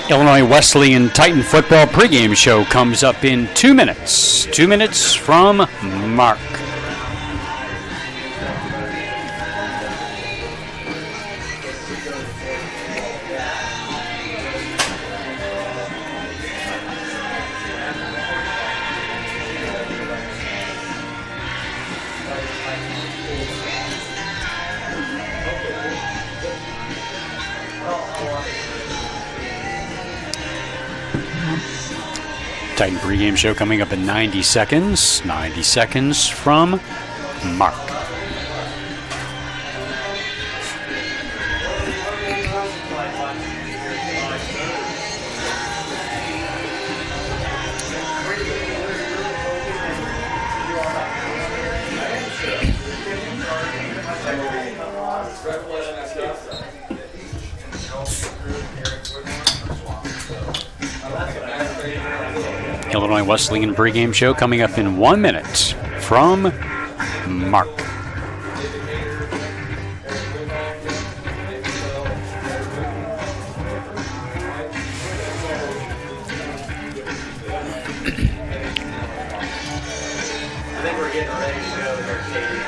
Illinois Wesleyan Titan football pregame show comes up in 2 minutes. 2 minutes from Mark. Titan pregame show coming up in 90 seconds. 90 seconds from Mark. Illinois Wesleyan pregame show coming up in 1 minute from Mark. I think we're getting ready to go there, Katie.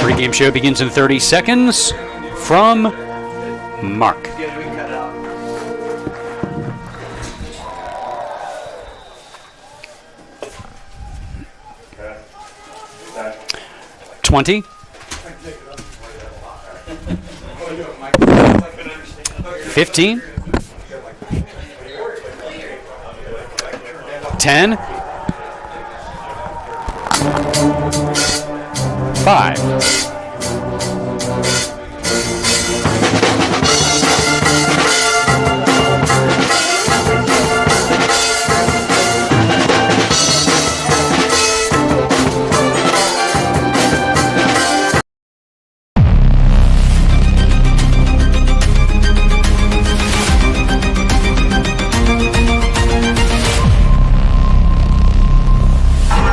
Pregame show begins in 30 seconds from Mark. 20. 15. 10. 5.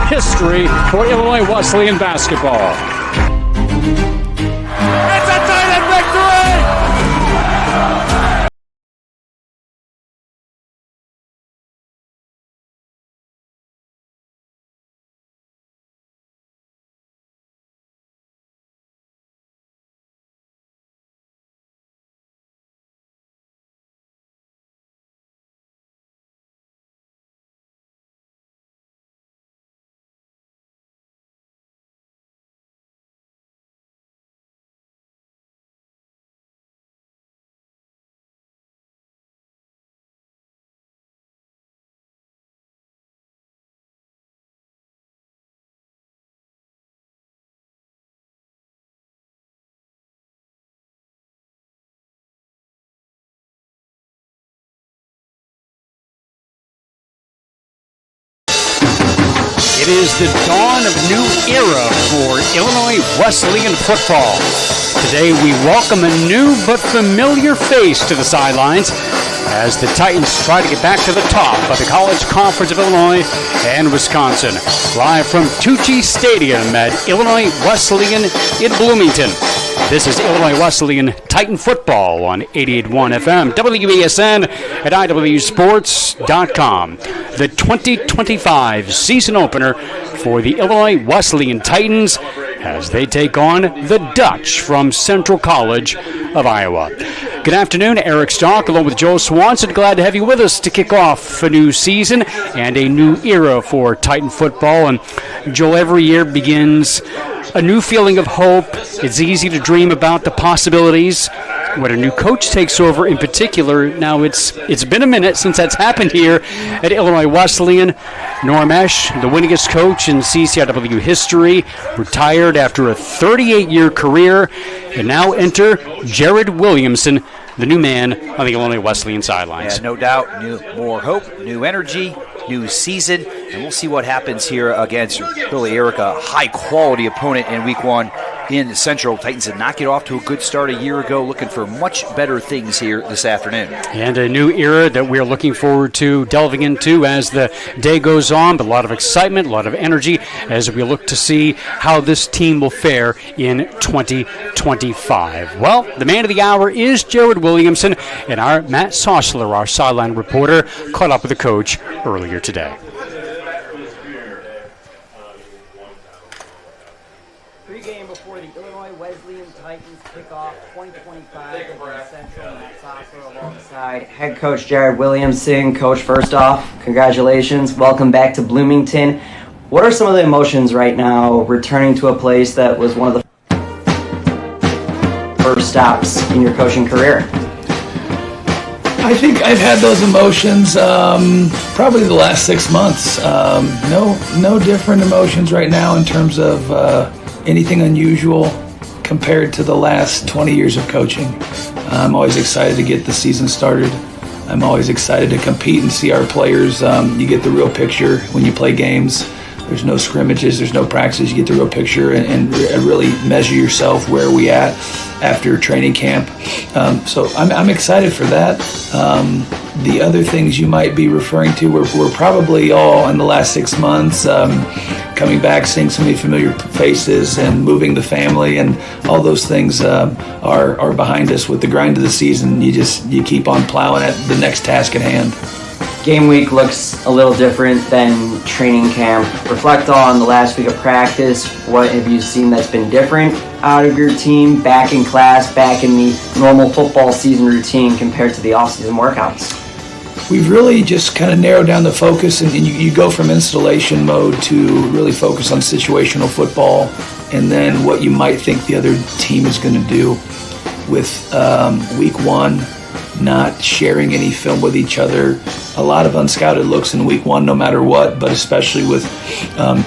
History for Illinois Wesleyan basketball. It is the dawn of a new era for Illinois Wesleyan football. Today we welcome a new but familiar face to the sidelines as the Titans try to get back to the top of the College Conference of Illinois and Wisconsin. Live from Tucci Stadium at Illinois Wesleyan in Bloomington. This is Illinois Wesleyan Titan football on 88.1 FM, WBSN at IWSports.com. The 2025 season opener for the Illinois Wesleyan Titans as they take on the Dutch from Central College of Iowa. Good afternoon, Eric Stock along with Joe Swanson. Glad to have you with us to kick off a new season and a new era for Titan football. And Joe, every year begins a new feeling of hope. It's easy to dream about the possibilities when a new coach takes over in particular. Now it's been a minute since that's happened here at Illinois Wesleyan. Norm Esch, the winningest coach in CCIW history, retired after a 38-year career, and now enter Jared Williamson, the new man on the Illinois Wesleyan sidelines. Yeah, no doubt, more hope, new energy, new season, and we'll see what happens here against really, Eric, a high-quality opponent in Week 1 in Central. Titans did not get off to a good start a year ago, looking for much better things here this afternoon. And a new era that we're looking forward to delving into as the day goes on, but a lot of excitement, a lot of energy as we look to see how this team will fare in 2025. Well, the man of the hour is Jared Williamson, and our Matt Sossler, our sideline reporter, caught up with the coach earlier today. Pre-game before the Illinois Wesleyan Titans kick off 2025 against Central. Matt Sossler alongside head coach Jared Williamson. Coach, first off, congratulations. Welcome back to Bloomington. What are some of the emotions right now returning to a place that was one of the first stops in your coaching career? I think I've had those emotions probably the last 6 months. No different emotions right now in terms of anything unusual compared to the last 20 years of coaching. I'm always excited to get the season started. I'm always excited to compete and see our players. You get the real picture when you play games. There's no scrimmages, there's no practices. You get the real picture and really measure yourself where we at after training camp. So I'm excited for that. The other things you might be referring to were probably all in the last 6 months. Coming back, seeing so many familiar faces and moving the family and all those things are behind us. With the grind of the season, you keep on plowing at the next task at hand. Game week looks a little different than training camp. Reflect on the last week of practice. What have you seen that's been different out of your team, back in class, back in the normal football season routine compared to the off-season workouts? We've really just kind of narrowed down the focus, and you go from installation mode to really focus on situational football and then what you might think the other team is going to do with Week 1. Not sharing any film with each other. A lot of unscouted looks in Week 1 no matter what, but especially with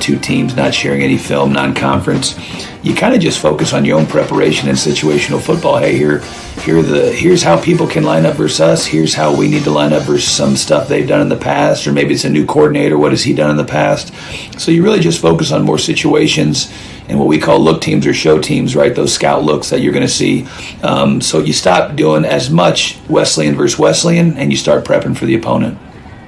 two teams not sharing any film, non-conference. You kind of just focus on your own preparation and situational football. Hey, here's how people can line up versus us. Here's how we need to line up versus some stuff they've done in the past, or maybe it's a new coordinator. What has he done in the past? So you really just focus on more situations and what we call look teams or show teams, right? Those scout looks that you're going to see. So you stop doing as much Wesleyan versus Wesleyan, and you start prepping for the opponent.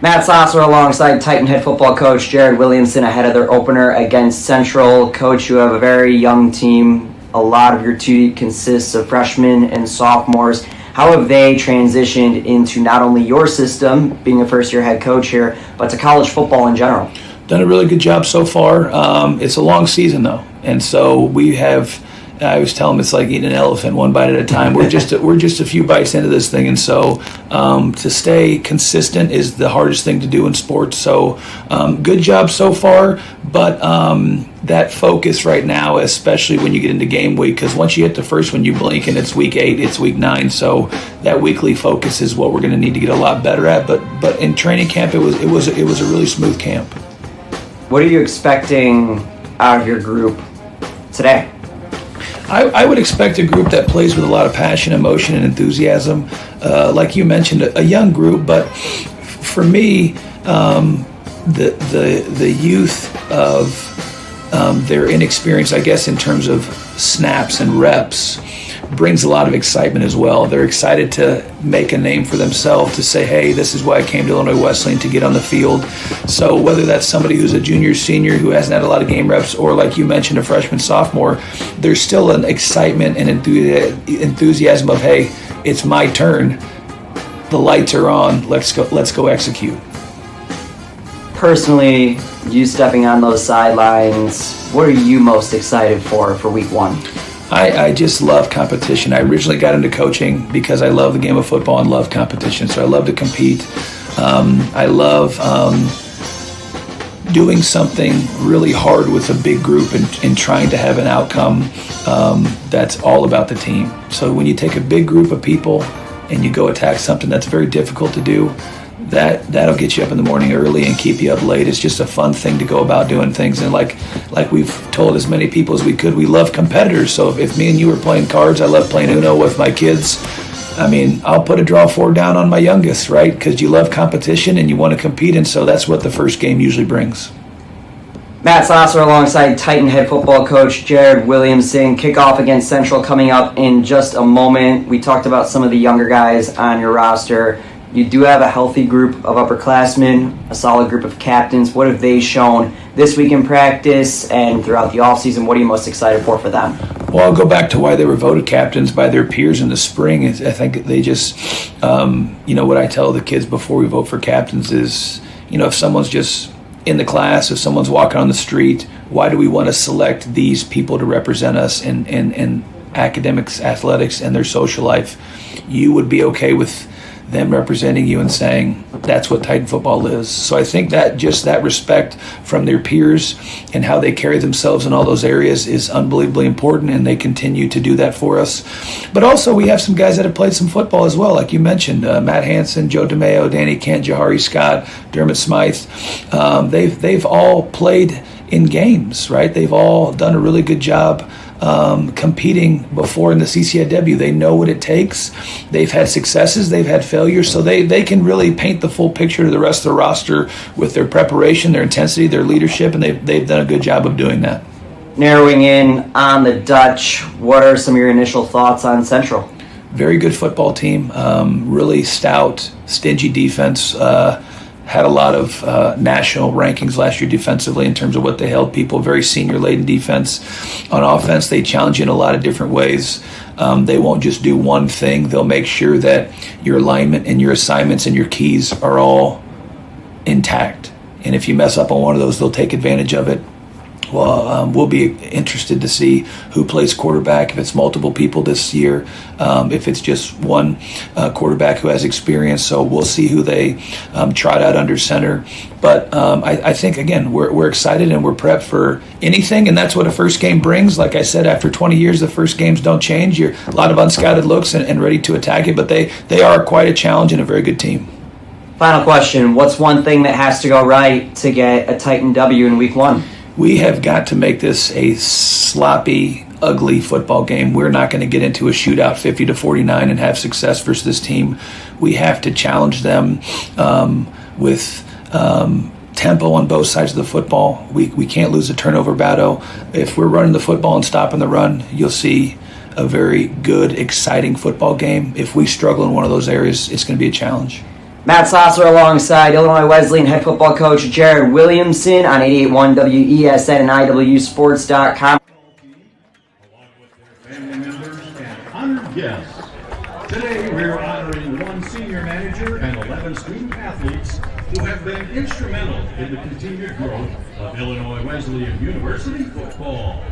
Matt Sossler alongside Titan head football coach Jared Williamson ahead of their opener against Central. Coach, you have a very young team. A lot of your team consists of freshmen and sophomores. How have they transitioned into not only your system, being a first-year head coach here, but to college football in general? Done a really good job so far. It's a long season, though. And so we have, I was telling them it's like eating an elephant one bite at a time. We're just a few bites into this thing. And so to stay consistent is the hardest thing to do in sports. So good job so far. But that focus right now, especially when you get into game week, because once you hit the first one, you blink and it's week 8, it's week 9. So that weekly focus is what we're going to need to get a lot better at. But in training camp, it was a really smooth camp. What are you expecting out of your group today? I would expect a group that plays with a lot of passion, emotion, and enthusiasm. Like you mentioned, a young group, but for me, the youth of their inexperience, I guess, in terms of snaps and reps, brings a lot of excitement as well. They're excited to make a name for themselves, to say, hey, this is why I came to Illinois Wesleyan, to get on the field. So whether that's somebody who's a junior, senior, who hasn't had a lot of game reps, or like you mentioned, a freshman, sophomore, there's still an excitement and enthusiasm of, hey, it's my turn. The lights are on. Let's go execute. Personally, you stepping on those sidelines, what are you most excited for week one? I just love competition. I originally got into coaching because I love the game of football and love competition. So I love to compete. I love doing something really hard with a big group and trying to have an outcome that's all about the team. So when you take a big group of people and you go attack something that's very difficult to do, that'll get you up in the morning early and keep you up late. It's just a fun thing to go about doing things. And like we've told as many people as we could, we love competitors. So if me and you were playing cards, I love playing Uno with my kids. I mean, I'll put a draw 4 down on my youngest, right? Because you love competition and you want to compete. And so that's what the first game usually brings. Matt Sasser alongside Titan head football coach Jared Williamson. Kickoff against Central coming up in just a moment. We talked about some of the younger guys on your roster. You do have a healthy group of upperclassmen, a solid group of captains. What have they shown this week in practice and throughout the offseason? What are you most excited for them? Well, I'll go back to why they were voted captains by their peers in the spring. I think they just, what I tell the kids before we vote for captains is, if someone's just in the class, if someone's walking on the street, why do we want to select these people to represent us in academics, athletics, and their social life? You would be okay with them representing you and saying that's what Titan football is. So I think that just that respect from their peers and how they carry themselves in all those areas is unbelievably important, and they continue to do that for us. But also we have some guys that have played some football as well, like you mentioned, Matt Hansen, Joe DeMeo, Danny Kent, Jahari Scott, Dermot Smythe. They've all played in games, right? They've all done a really good job competing before in the CCIW. They know what it takes. They've had successes, they've had failures, so they can really paint the full picture to the rest of the roster with their preparation, their intensity, their leadership, and they've done a good job of doing that. Narrowing in on the Dutch, what are some of your initial thoughts on Central? Very good football team, really stout, stingy defense. Had a lot of national rankings last year defensively in terms of what they held people, very senior-laden defense. On offense, they challenge you in a lot of different ways. They won't just do one thing. They'll make sure that your alignment and your assignments and your keys are all intact. And if you mess up on one of those, they'll take advantage of it. Well, we'll be interested to see who plays quarterback, if it's multiple people this year, if it's just one quarterback who has experience. So we'll see who they trot out under center. But I think, again, we're excited and we're prepped for anything, and that's what a first game brings. Like I said, after 20 years, the first games don't change. You're a lot of unscouted looks and ready to attack it, but they are quite a challenge and a very good team. Final question, what's one thing that has to go right to get a Titan W in week one? We have got to make this a sloppy, ugly football game. We're not going to get into a shootout 50-49 and have success versus this team. We have to challenge them with tempo on both sides of the football. We can't lose a turnover battle. If we're running the football and stopping the run, you'll see a very good, exciting football game. If we struggle in one of those areas, it's going to be a challenge. Matt Sasser alongside Illinois Wesleyan head football coach Jared Williamson on 88.1 WESN and IWSports.com. Along with their family members and honored guests. Today we're honoring one senior manager and 11 student athletes who have been instrumental in the continued growth of Illinois Wesleyan University football.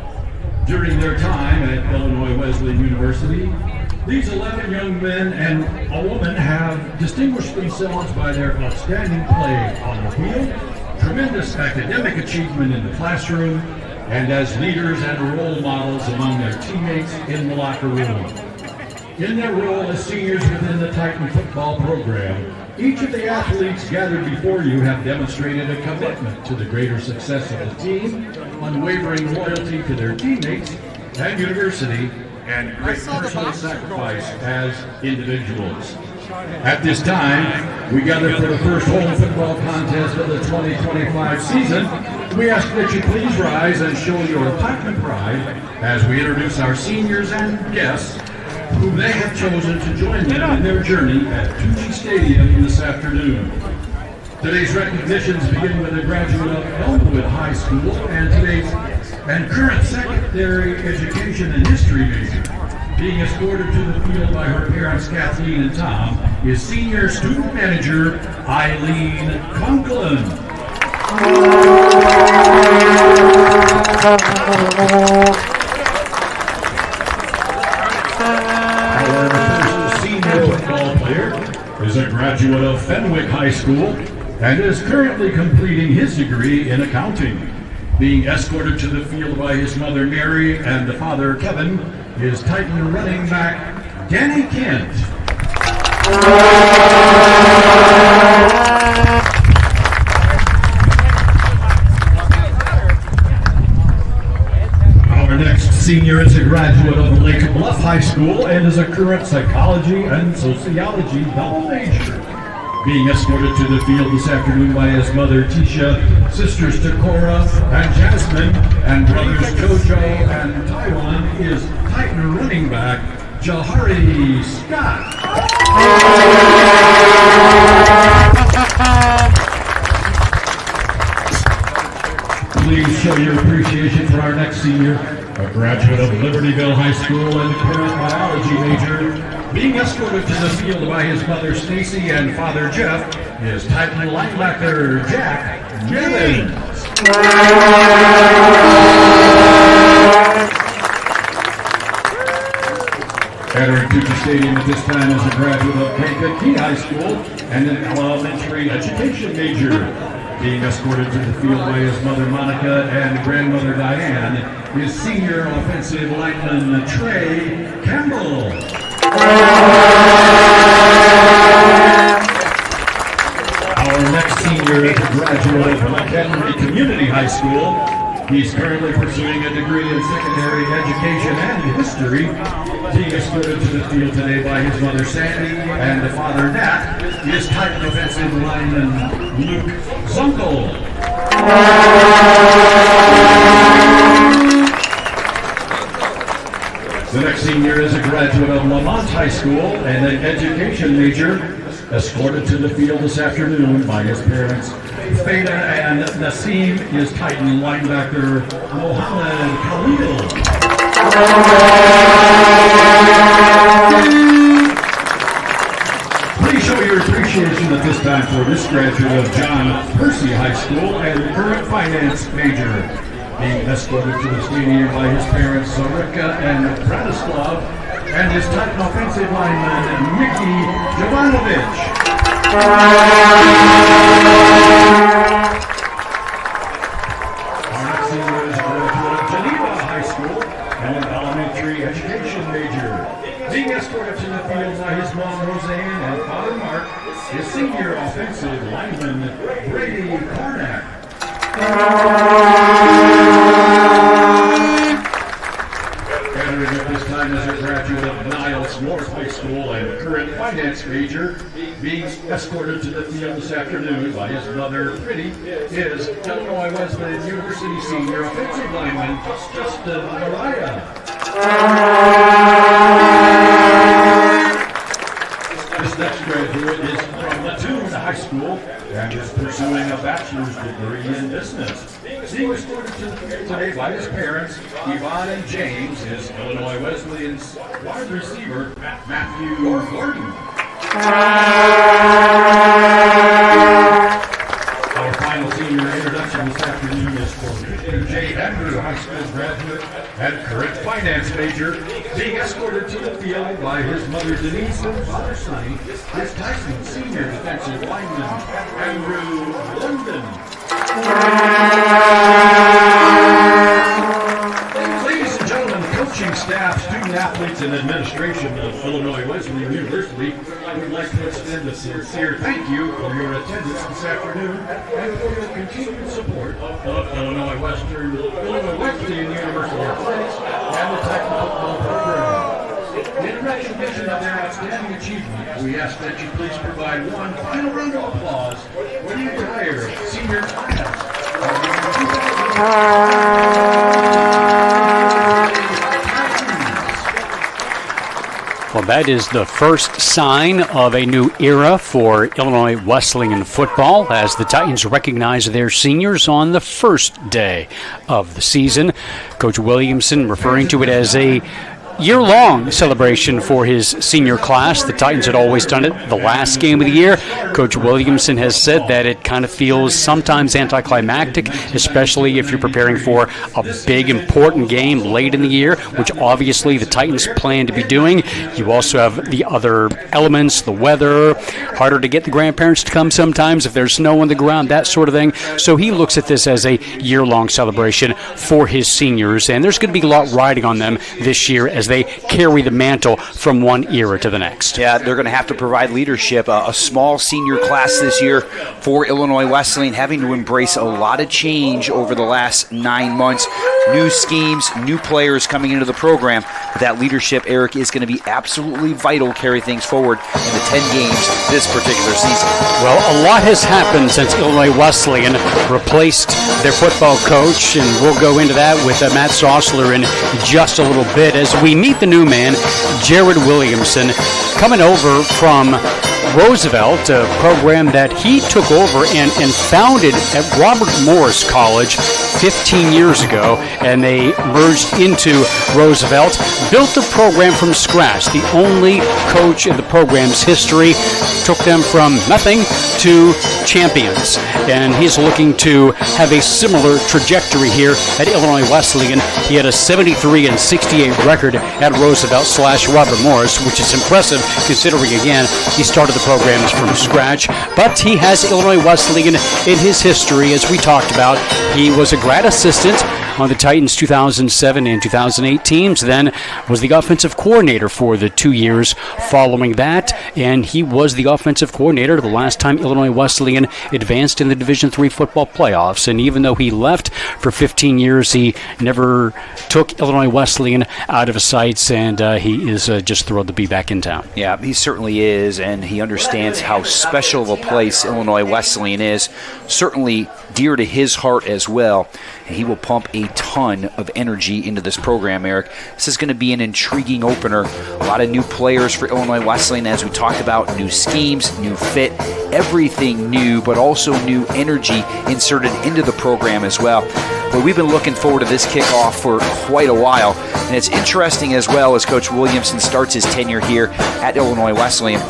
During their time at Illinois Wesleyan University, these 11 young men and a woman have distinguished themselves by their outstanding play on the field, tremendous academic achievement in the classroom, and as leaders and role models among their teammates in the locker room. In their role as seniors within the Titan football program, each of the athletes gathered before you have demonstrated a commitment to the greater success of the team, unwavering loyalty to their teammates and university, and great personal sacrifice as individuals. At this time, we gather for the first home football contest of the 2025 season We ask that you please rise and show your Titan pride as we introduce our seniors and guests whom they have chosen to join them in their journey at Tucci Stadium this afternoon. Today's recognitions begin with a graduate of Elmwood High School and current secondary education and history major. Being escorted to the field by her parents Kathleen and Tom is senior student manager Eileen Conklin. Our first senior football player is a graduate of Fenwick High School and is currently completing his degree in accounting. Being escorted to the field by his mother Mary and the father Kevin is Titan running back Danny Kent. Our next senior is a graduate of Lake Bluff High School and is a current psychology and sociology double major. Being escorted to the field this afternoon by his mother Tisha, sisters Takora and Jasmine, and brothers Jojo and Taiwan is Titan running back Jahari Scott. Please show your appreciation for our next senior, a graduate of Libertyville High School and current biology major. Being escorted to the field by his mother Stacy and father Jeff is Titan linebacker Jack Gibbons. Entering Tucci Stadium at this time is a graduate of Kankakee High School and an elementary education major. Being escorted to the field by his mother Monica and grandmother Diane is senior offensive lineman Trey Campbell. Our next senior is a graduate of McHenry Community High School. He's currently pursuing a degree in secondary education and history. Being escorted to the field today by his mother Sandy and the father Nat is Titan offensive lineman Luke Zunkel. The next senior is a graduate of Lamont High School and an education major, escorted to the field this afternoon by his parents Feda and Nassim is Titan linebacker Mohammed Khalil. Please show your appreciation at this time for this graduate of John Percy High School and current finance major. Being escorted to the stadium by his parents Zorika and Bratislav and his Titan offensive lineman Mickey Jovanovic. Our next senior is a graduate of Geneva High School and an elementary education major. Being escorted to the field by his mom Roseanne and father Mark is senior offensive lineman Brady Karnak. Entering at this time as a graduate of Niles North High School and current finance major, being escorted to the field this afternoon by his mother Pretty is Illinois Wesleyan University senior offensive lineman Justin Mariah. This next graduate is from Mattoon High School and is pursuing a bachelor's degree in business. Being escorted to the field today by his parents, Yvonne and James, is Illinois Wesleyan's wide receiver, Matthew Gordon. Our final senior introduction this afternoon is for Victor J. Andrew, high school graduate and current finance major. Being escorted to the field by his mother Denise and father Sonny is Tyson senior defensive lineman Andrew London. Ladies and gentlemen, coaching staff, student athletes, and administration of Illinois Wesleyan University would like to extend a sincere thank you for your attendance this afternoon and for your continued support of Illinois Wesleyan University Athletics and the Titan football program. In recognition of their outstanding achievement, we ask that you please provide one final round of applause for the entire senior class. Well, that is the first sign of a new era for Illinois Wesleyan football as the Titans recognize their seniors on the first day of the season. Coach Williamson referring to it as a year-long celebration for his senior class. The Titans had always done it the last game of the year. Coach Williamson has said that it kind of feels sometimes anticlimactic, especially if you're preparing for a big, important game late in the year, which obviously the Titans plan to be doing. You also have the other elements, the weather, harder to get the grandparents to come sometimes if there's snow on the ground, that sort of thing. So he looks at this as a year-long celebration for his seniors, and there's going to be a lot riding on them this year as they carry the mantle from one era to the next. Yeah, they're going to have to provide leadership. A small senior class this year for Illinois Wesleyan, having to embrace a lot of change over the last 9 months. New schemes, new players coming into the program. But that leadership, Eric, is going to be absolutely vital to carry things forward in the 10 games this particular season. Well, a lot has happened since Illinois Wesleyan replaced their football coach, and we'll go into that with Matt Sossler in just a little bit as we meet the new man, Jared Williamson, coming over from Roosevelt, a program that he took over and founded at Robert Morris College 15 years ago, and they merged into Roosevelt, built the program from scratch. The only coach in the program's history, took them from nothing to champions, and he's looking to have a similar trajectory here at Illinois Wesleyan. He had a 73-68 record at Roosevelt/Robert Morris, which is impressive considering, again, he started the programs from scratch. But he has Illinois Wesleyan in his history, as we talked about. He was a grad assistant on the Titans 2007 and 2008 teams, then was the offensive coordinator for the 2 years following that, and he was the offensive coordinator the last time Illinois Wesleyan advanced in the Division III football playoffs. And even though he left for 15 years, he never took Illinois Wesleyan out of his sights, and he is just thrilled to be back in town. Yeah, he certainly is, and he understands how special of a place Illinois Wesleyan is. Certainly dear to his heart as well. And he will pump a ton of energy into this program, Eric. This is going to be an intriguing opener. A lot of new players for Illinois Wesleyan, as we talked about, new schemes, new fit, everything new, but also new energy inserted into the program as well. But we've been looking forward to this kickoff for quite a while, and it's interesting as well as Coach Williamson starts his tenure here at Illinois Wesleyan,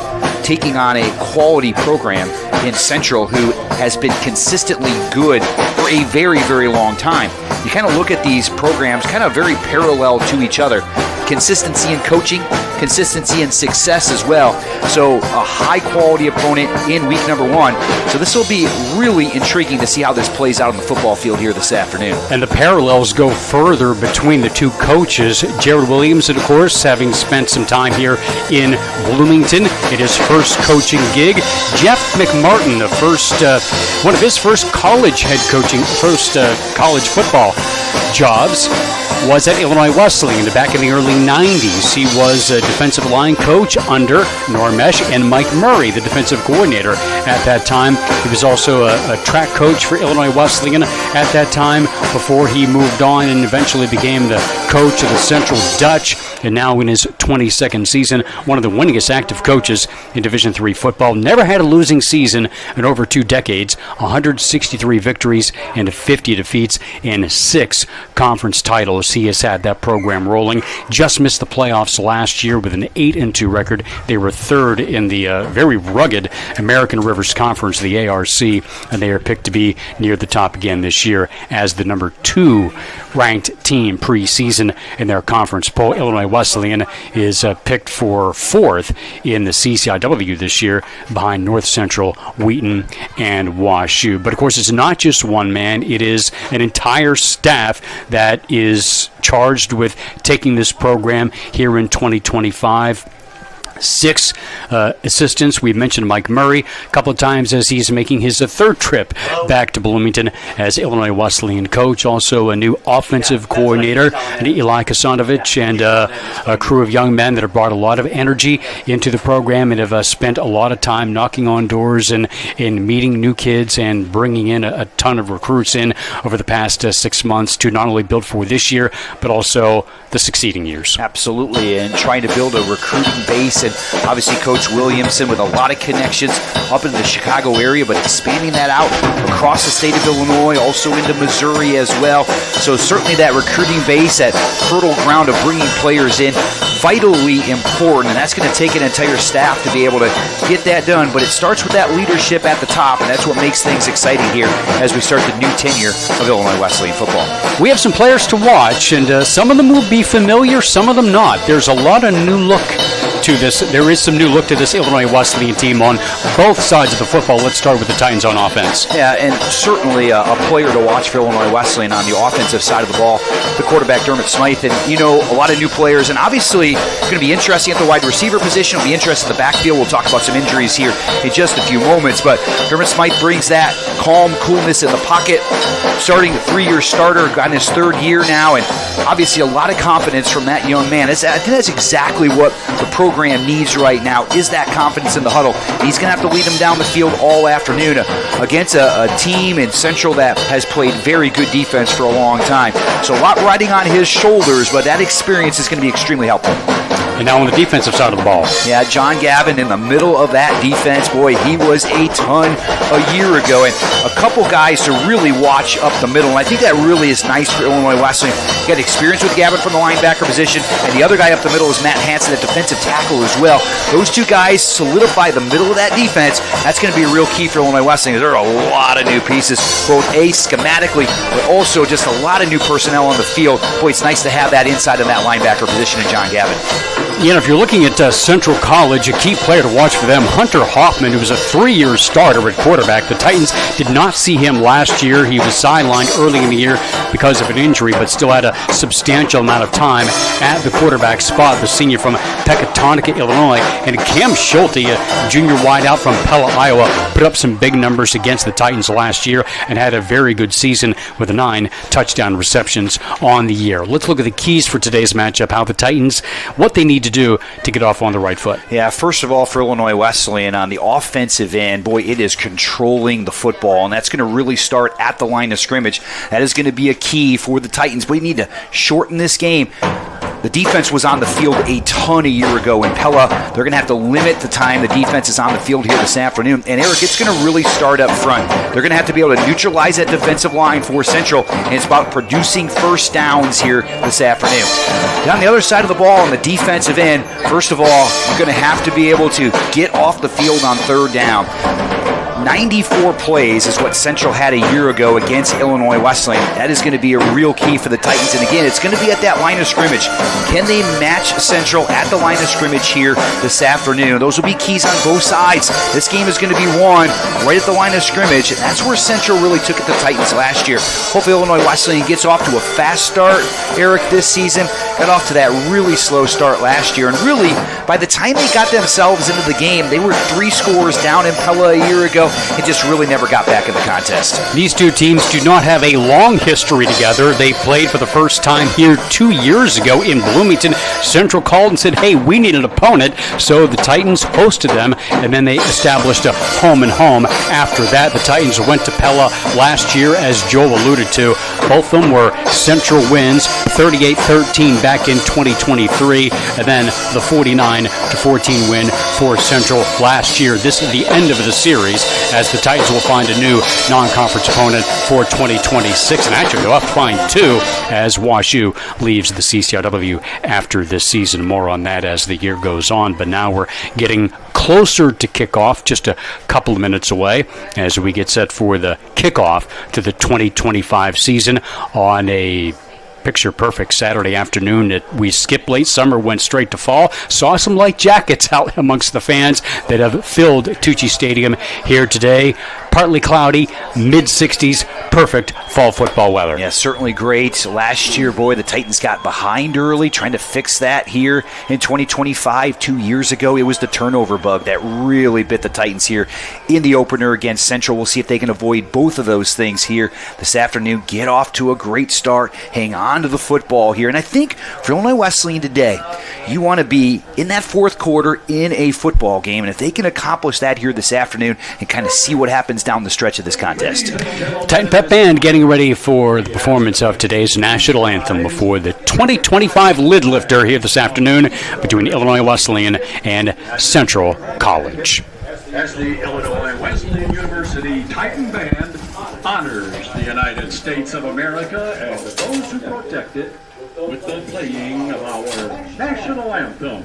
taking on a quality program in Central who has been consistently good for a very, very long time. You kind of look at these programs kind of very parallel to each other. Consistency in coaching, consistency in success as well. So a high-quality opponent in week number 1. So this will be really intriguing to see how this plays out on the football field here this afternoon. And the parallels go further between the two coaches. Jared Williamson, of course, having spent some time here in Bloomington in his first coaching gig. Jeff McMartin, one of his first college head coaching, college football jobs was at Illinois Wesleyan back in the early 90s. He was a defensive line coach under Normesh and Mike Murray, the defensive coordinator at that time. He was also a track coach for Illinois Wesleyan at that time before he moved on and eventually became the coach of the Central Dutch, and now in his 22nd season, one of the winningest active coaches in Division III football. Never had a losing season in over 2 decades, 163 victories and 50 defeats and 6 conference titles. He has had that program rolling. Just missed the playoffs last year with an 8-2 record. They were 3rd in the very rugged American Rivers Conference, the ARC, and they are picked to be near the top again this year as the number 2 ranked team preseason in their conference poll. Illinois Wesleyan is picked for 4th in the CCIW this year, behind North Central, Wheaton, and WashU. But of course, it's not just one man. It is an entire staff that is charged with taking this program here in 2025. 6 assistants. We mentioned Mike Murray a couple of times as he's making his third trip back to Bloomington as Illinois Wesleyan coach. Also a new offensive coordinator, and Eli Kasanovich, and a crew of young men that have brought a lot of energy into the program and have spent a lot of time knocking on doors and meeting new kids and bringing in a ton of recruits in over the past 6 months to not only build for this year, but also the succeeding years. Absolutely, and trying to build a recruiting base. And obviously Coach Williamson with a lot of connections up in the Chicago area, but expanding that out across the state of Illinois, also into Missouri as well. So certainly that recruiting base, that fertile ground of bringing players in, vitally important, and that's going to take an entire staff to be able to get that done. But it starts with that leadership at the top, and that's what makes things exciting here as we start the new tenure of Illinois Wesleyan football. We have some players to watch, and some of them will be familiar, some of them not. There's a lot of new look to this. There is some new look to this Illinois Wesleyan team on both sides of the football. Let's start with the Titans on offense. Yeah, and certainly a player to watch for Illinois Wesleyan on the offensive side of the ball, the quarterback Dermot Smythe. And, a lot of new players, and obviously going to be interesting at the wide receiver position. It'll be interesting at the backfield. We'll talk about some injuries here in just a few moments, but Dermot Smythe brings that calm, coolness in the pocket, starting a 3-year starter, got in his 3rd year now, and obviously a lot of confidence from that young man. I think that's exactly what the program needs right now, is that confidence in the huddle. He's going to have to lead them down the field all afternoon against a team in Central that has played very good defense for a long time. So a lot riding on his shoulders, but that experience is going to be extremely helpful. And now on the defensive side of the ball. Yeah, John Gavin in the middle of that defense. Boy, he was a ton a year ago. And a couple guys to really watch up the middle. And I think that really is nice for Illinois Wesleyan. You got experience with Gavin from the linebacker position. And the other guy up the middle is Matt Hansen at defensive tackle as well. Those two guys solidify the middle of that defense. That's going to be a real key for Illinois Wesleyan. There are a lot of new pieces, both schematically, but also just a lot of new personnel on the field. Boy, it's nice to have that inside of that linebacker position in John Gavin. If you're looking at Central College, a key player to watch for them, Hunter Hoffman, who was a 3-year starter at quarterback. The Titans did not see him last year. He was sidelined early in the year because of an injury, but still had a substantial amount of time at the quarterback spot. The senior from Pecatonica, Illinois. And Cam Schulte, a junior wideout from Pella, Iowa, put up some big numbers against the Titans last year and had a very good season with 9 touchdown receptions on the year. Let's look at the keys for today's matchup, how the Titans, what they need to do to get off on the right foot. Yeah, first of all, for Illinois Wesleyan on the offensive end, boy, it is controlling the football, and that's going to really start at the line of scrimmage. That is going to be a key for the Titans. We need to shorten this game. The defense was on the field a ton a year ago in Pella. They're going to have to limit the time the defense is on the field here this afternoon. And, Eric, it's going to really start up front. They're going to have to be able to neutralize that defensive line for Central, and it's about producing first downs here this afternoon. Down the other side of the ball on the defensive end, first of all, you're going to have to be able to get off the field on 3rd down. 94 plays is what Central had a year ago against Illinois Wesleyan. That is going to be a real key for the Titans. And again, it's going to be at that line of scrimmage. Can they match Central at the line of scrimmage here this afternoon? Those will be keys on both sides. This game is going to be won right at the line of scrimmage. And that's where Central really took it to the Titans last year. Hopefully Illinois Wesleyan gets off to a fast start, Eric, this season. Got off to that really slow start last year. And really, by the time they got themselves into the game, they were 3 scores down in Pella a year ago. It just really never got back in the contest. These two teams do not have a long history together. They played for the first time here 2 years ago in Bloomington. Central called and said, hey, we need an opponent. So the Titans hosted them, and then they established a home and home. After that, the Titans went to Pella last year, as Joel alluded to. Both of them were Central wins, 38-13 back in 2023, and then the 49-14 win for Central last year. This is the end of the series, as the Titans will find a new non-conference opponent for 2026. And actually, they'll have to find 2 as WashU leaves the CCRW after this season. More on that as the year goes on. But now we're getting closer to kickoff, just a couple of minutes away, as we get set for the kickoff to the 2025 season on a picture-perfect Saturday afternoon that we skipped late summer, went straight to fall. Saw some light jackets out amongst the fans that have filled Tucci Stadium here today. Partly cloudy, mid-60s, perfect fall football weather. Yeah, certainly great. Last year, boy, the Titans got behind early, trying to fix that here in 2025. 2 years ago, it was the turnover bug that really bit the Titans here in the opener against Central. We'll see if they can avoid both of those things here this afternoon. Get off to a great start, hang on to the football here. And I think for Illinois Wesleyan today, you want to be in that fourth quarter in a football game. And if they can accomplish that here this afternoon and kind of see what happens down the stretch of this contest. Titan Pep Band getting ready for the performance of today's national anthem before the 2025 lid lifter here this afternoon between Illinois Wesleyan and Central College. As the Illinois Wesleyan University Titan Band honors the United States of America and those who protect it with the playing of our national anthem.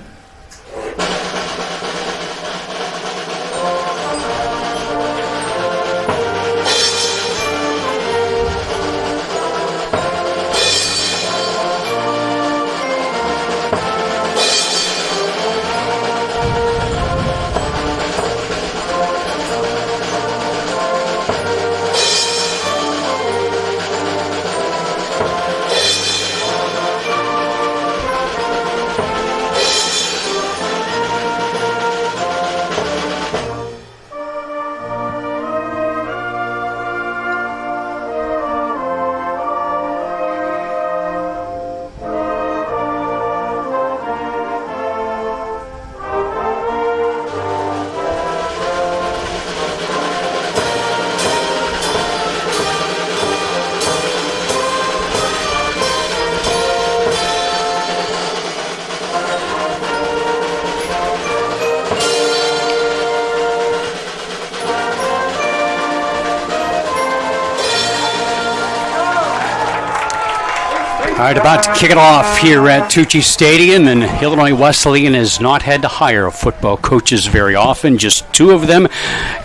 All right, about to kick it off here at Tucci Stadium, and Illinois Wesleyan has not had to hire football coaches very often, just two of them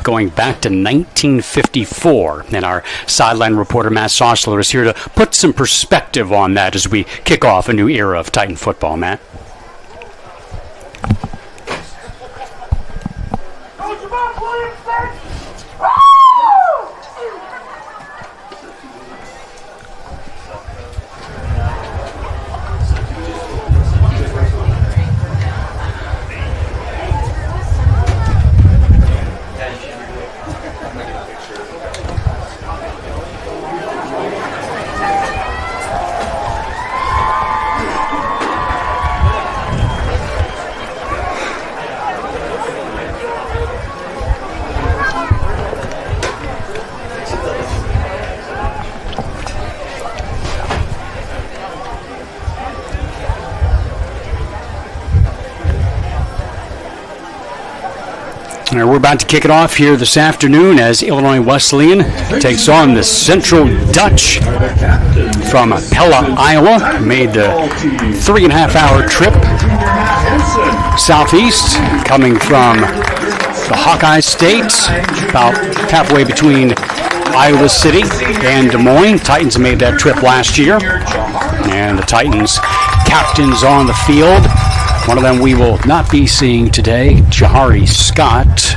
going back to 1954. And our sideline reporter, Matt Sossler, is here to put some perspective on that as we kick off a new era of Titan football. Matt? We're about to kick it off here this afternoon as Illinois Wesleyan takes on the Central Dutch from Pella, Iowa. Made the 3.5-hour trip southeast, coming from the Hawkeye State, about halfway between Iowa City and Des Moines. Titans made that trip last year, and the Titans captains on the field. One of them we will not be seeing today, Jahari Scott,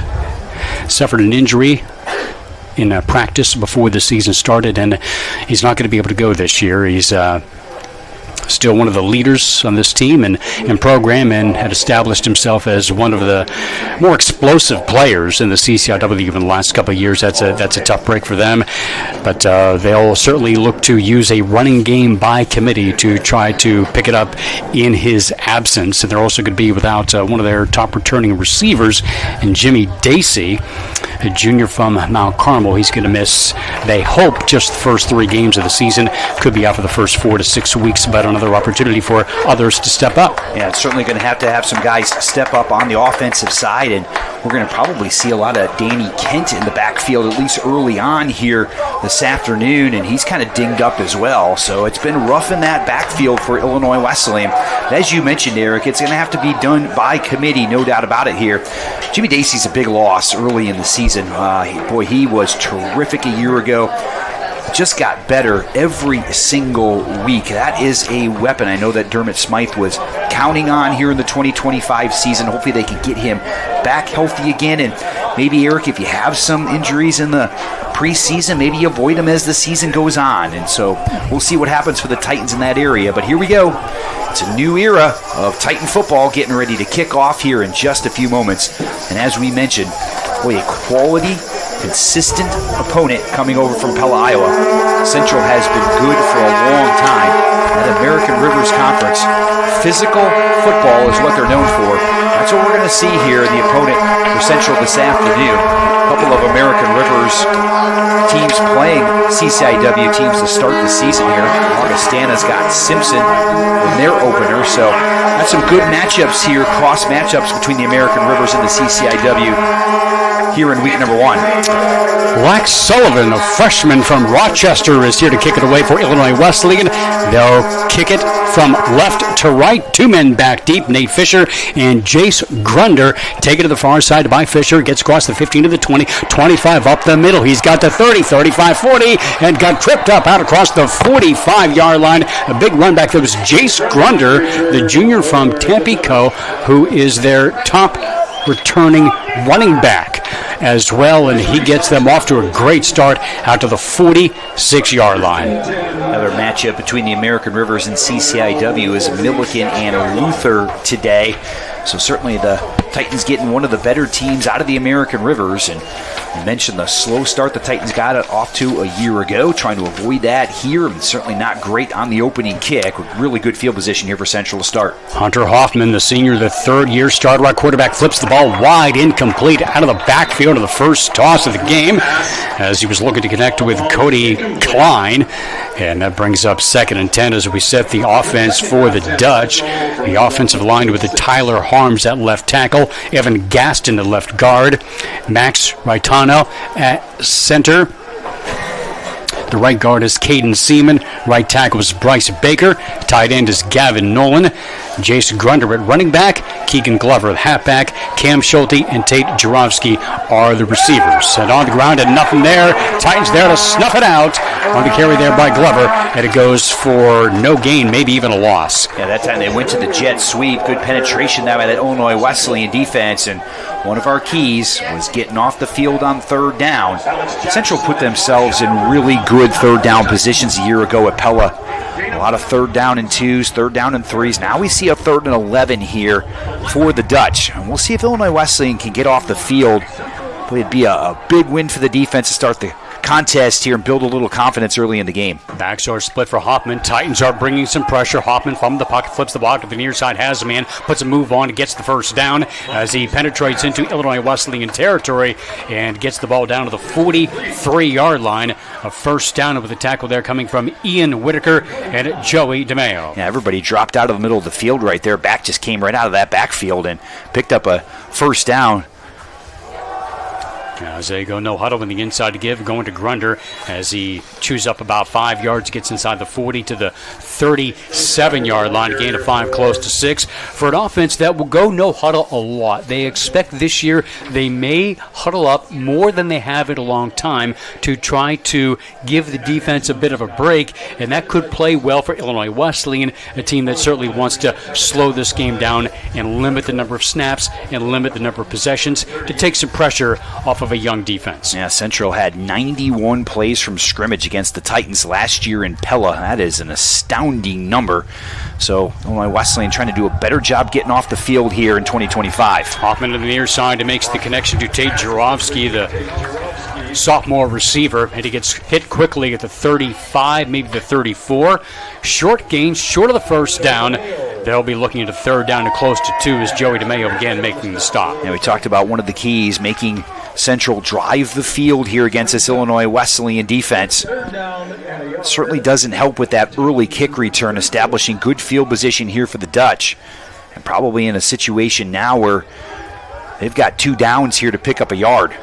suffered an injury in practice before the season started, and he's not going to be able to go this year. He's still one of the leaders on this team and program, and had established himself as one of the more explosive players in the CCIW even the last couple of years. That's a tough break for them, but they'll certainly look to use a running game by committee to try to pick it up in his absence. And they're also going to be without one of their top returning receivers, and Jimmy Dacey, a junior from Mount Carmel. He's going to miss, they hope, just the first 3 games of the season. Could be out for the first 4 to 6 weeks, but another opportunity for others to step up. Yeah, it's certainly going to have some guys step up on the offensive side, and we're going to probably see a lot of Danny Kent in the backfield, at least early on here this afternoon, and he's kind of dinged up as well. So it's been rough in that backfield for Illinois Wesleyan. As you mentioned, Eric, it's going to have to be done by committee, no doubt about it here. Jimmy Dacey's a big loss early in the season. He was terrific a year ago. just got better every single week. That is a weapon I know that Dermot Smythe was counting on here in the 2025 season. Hopefully they can get him back healthy again. And maybe, Eric, if you have some injuries in the preseason, maybe you avoid them as the season goes on. And so we'll see what happens for the Titans in that area. But here we go. It's a new era of Titan football getting ready to kick off here in just a few moments. And as we mentioned, boy, a quality, consistent opponent coming over from Pella, Iowa. Central has been good for a long time. That American Rivers Conference, physical football is what they're known for. That's what we're going to see here in the opponent for Central this afternoon. A couple of American Rivers teams playing CCIW teams to start the season here. Augustana's got Simpson in their opener, so that's some good matchups here, cross matchups between the American Rivers and the CCIW here in week number 1. Lex Sullivan, a freshman from Rochester, is here to kick it away for Illinois Wesleyan. They'll kick it from left to right. 2 men back deep, Nate Fisher and Jace Grunder. Take it to the far side by Fisher. Gets across the 15 to the 20, 25 up the middle. He's got the 30, 35, 40, and got tripped up out across the 45-yard line. A big run back. There was Jace Grunder, the junior from Tampico, who is their top returning running back as well, and he gets them off to a great start out to the 46-yard line. Another matchup between the American Rivers and CCIW is Milliken and Luther today. So certainly the Titans getting one of the better teams out of the American Rivers. And you mentioned the slow start the Titans got it off to a year ago, trying to avoid that here. And certainly not great on the opening kick. Really good field position here for Central to start. Hunter Hoffman, the senior, the third-year starter at quarterback, flips the ball wide, incomplete, out of the backfield of the first toss of the game as he was looking to connect with Cody Klein. And that brings up 2nd and 10 as we set the offense for the Dutch. The offensive line with the Tyler Harms at left tackle, Evan Gaston at left guard, Max Raitano at center. The right guard is Caden Seaman. Right tackle is Bryce Baker. Tight end is Gavin Nolan. Jason Grunder at running back. Keegan Glover at halfback. Cam Schulte and Tate Jarofsky are the receivers. And on the ground and nothing there. Titans there to snuff it out. On the carry there by Glover. And it goes for no gain, maybe even a loss. Yeah, that time they went to the jet sweep. Good penetration now by that Illinois Wesleyan defense. And one of our keys was getting off the field on 3rd down. Central put themselves in really good 3rd down positions a year ago at Pella. A lot of 3rd down and 2s, 3rd down and 3s. Now we see a 3rd and 11 here for the Dutch. And we'll see if Illinois Wesleyan can get off the field. Boy, it'd be a big win for the defense to start the contest here and build a little confidence early in the game. Backs are split for Hoffman. Titans are bringing some pressure. Hoffman from the pocket flips the ball to the near side, has a man, puts a move on, gets the first down as he penetrates into Illinois Wesleyan territory and gets the ball down to the 43-yard line. A first down with a tackle there coming from Ian Whitaker and Joey DeMeo. Yeah, everybody dropped out of the middle of the field right there. Back just came right out of that backfield and picked up a first down. As they go no huddle in the inside to give, going to Grunder as he chews up about 5 yards, gets inside the 40 to the 37-yard line, a gain of 5, close to 6. For an offense that will go no huddle a lot. They expect this year they may huddle up more than they have in a long time to try to give the defense a bit of a break, and that could play well for Illinois Wesleyan, a team that certainly wants to slow this game down and limit the number of snaps and limit the number of possessions to take some pressure off of a young defense. Yeah, Central had 91 plays from scrimmage against the Titans last year in Pella. That is an astounding number. So Illinois Wesleyan trying to do a better job getting off the field here in 2025. Hoffman to the near side makes the connection to Tate Jarofsky, the sophomore receiver, and he gets hit quickly at the 35, maybe the 34. Short gain, short of the first down. They'll be looking at a 3rd down and close to 2 as Joey DeMeo again making the stop. Yeah, we talked about one of the keys, making Central drive the field here against this Illinois Wesleyan defense. Certainly doesn't help with that early kick return, establishing good field position here for the Dutch. And probably in a situation now where they've got 2 downs here to pick up a yard.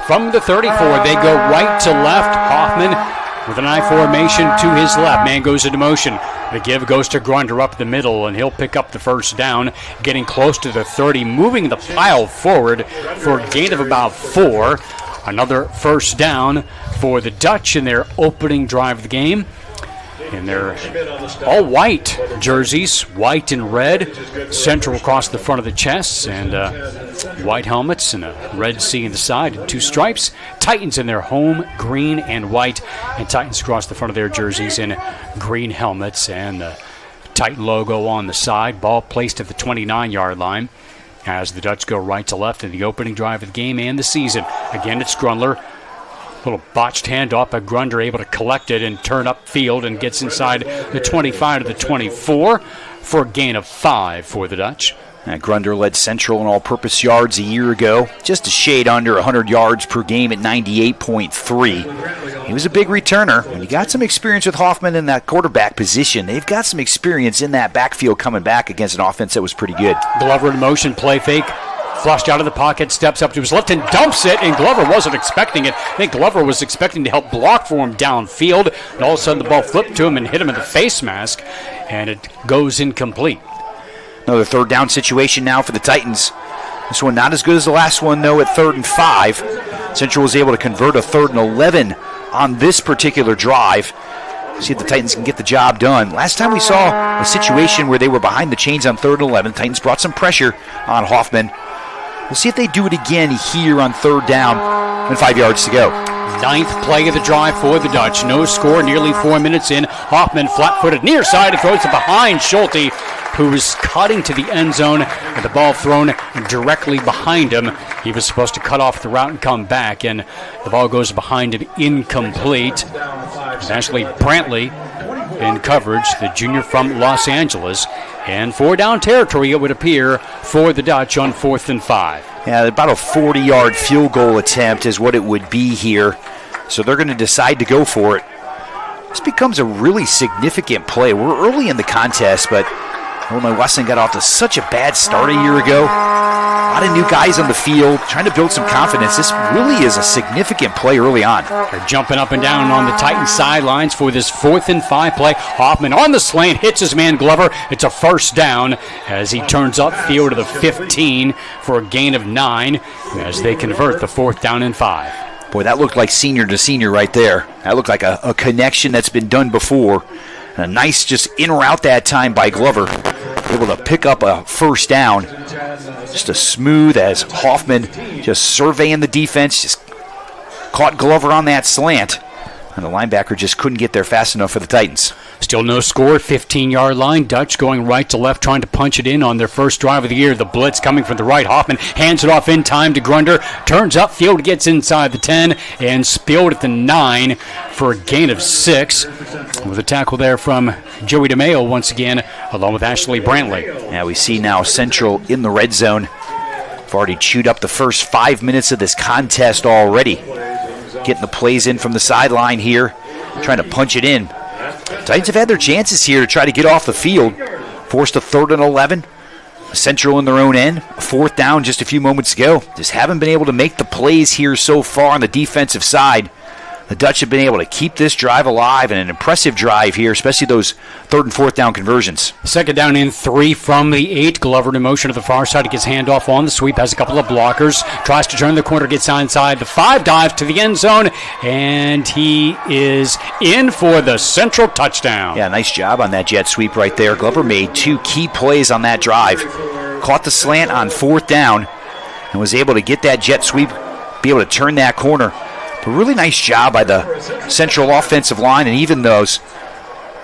From the 34, they go right to left. Hoffman with an I formation to his left. Man goes into motion. The give goes to Grunder up the middle, and he'll pick up the first down, getting close to the 30, moving the pile forward for a gain of about 4. Another first down for the Dutch in their opening drive of the game. In their all white jerseys, white and red, Central across the front of the chest, and white helmets and a red C in the side and 2 stripes. Titans in their home green and white, and Titans across the front of their jerseys in green helmets and the Titan logo on the side. Ball placed at the 29-yard line as the Dutch go right to left in the opening drive of the game and the season. Again, it's Grundler. Little botched handoff, but Grunder able to collect it and turn upfield and gets inside the 25 to the 24 for a gain of 5 for the Dutch. Grunder led Central in all-purpose yards a year ago, just a shade under 100 yards per game at 98.3. He was a big returner. When you got some experience with Hoffman in that quarterback position, they've got some experience in that backfield coming back against an offense that was pretty good. Glover in motion, play fake. Flushed out of the pocket, steps up to his left and dumps it, and Glover wasn't expecting it. I think Glover was expecting to help block for him downfield, and all of a sudden the ball flipped to him and hit him in the face mask, and it goes incomplete. Another third down situation now for the Titans. This one not as good as the last one, though, at 3rd and 5. Central was able to convert a 3rd and 11 on this particular drive. See if the Titans can get the job done. Last time we saw a situation where they were behind the chains on 3rd and 11. Titans brought some pressure on Hoffman. We'll see if they do it again here on 3rd down and 5 yards to go. 9th play of the drive for the Dutch. No score, nearly 4 minutes in. Hoffman flat-footed near side and throws it behind Schulte, who is cutting to the end zone, and the ball thrown directly behind him. He was supposed to cut off the route and come back, and the ball goes behind him incomplete. It's Ashley Brantley in coverage, the junior from Los Angeles. And 4 down territory, it would appear, for the Dutch on 4th and 5. Yeah, about a 40-yard field goal attempt is what it would be here. So they're going to decide to go for it. This becomes a really significant play. We're early in the contest, but Illinois Wesleyan got off to such a bad start a year ago. A lot of new guys on the field, trying to build some confidence. This really is a significant play early on. They're jumping up and down on the Titans sidelines for this 4th and 5 play. Hoffman on the slant, hits his man Glover. It's a first down as he turns upfield to the 15 for a gain of 9 as they convert the 4th down and 5. Boy, that looked like senior to senior right there. That looked like a connection that's been done before. And a nice just in route that time by Glover. Able to pick up a first down. Just as smooth as Hoffman just surveying the defense. Just caught Glover on that slant. And the linebacker just couldn't get there fast enough for the Titans. Still no score, 15-yard line. Dutch going right to left, trying to punch it in on their first drive of the year. The blitz coming from the right. Hoffman hands it off in time to Grunder. Turns upfield, gets inside the 10, and spilled at the 9 for a gain of 6. With a tackle there from Joey DeMeo once again, along with Ashley Brantley. Yeah, we see now Central in the red zone. We've already chewed up the first 5 minutes of this contest already. Getting the plays in from the sideline here, trying to punch it in. Titans have had their chances here to try to get off the field. Forced a 3rd and 11. Central in their own end. A 4th down just a few moments ago. Just haven't been able to make the plays here so far on the defensive side. The Dutch have been able to keep this drive alive, and an impressive drive here, especially those 3rd and 4th down conversions. 2nd down in 3 from the 8. Glover in motion to the far side. He gets handoff on the sweep, has a couple of blockers, tries to turn the corner, gets inside the 5, dives to the end zone, and he is in for the Central touchdown. Yeah, nice job on that jet sweep right there. Glover made 2 key plays on that drive. Caught the slant on 4th down and was able to get that jet sweep, be able to turn that corner. But really nice job by the Central offensive line, and even those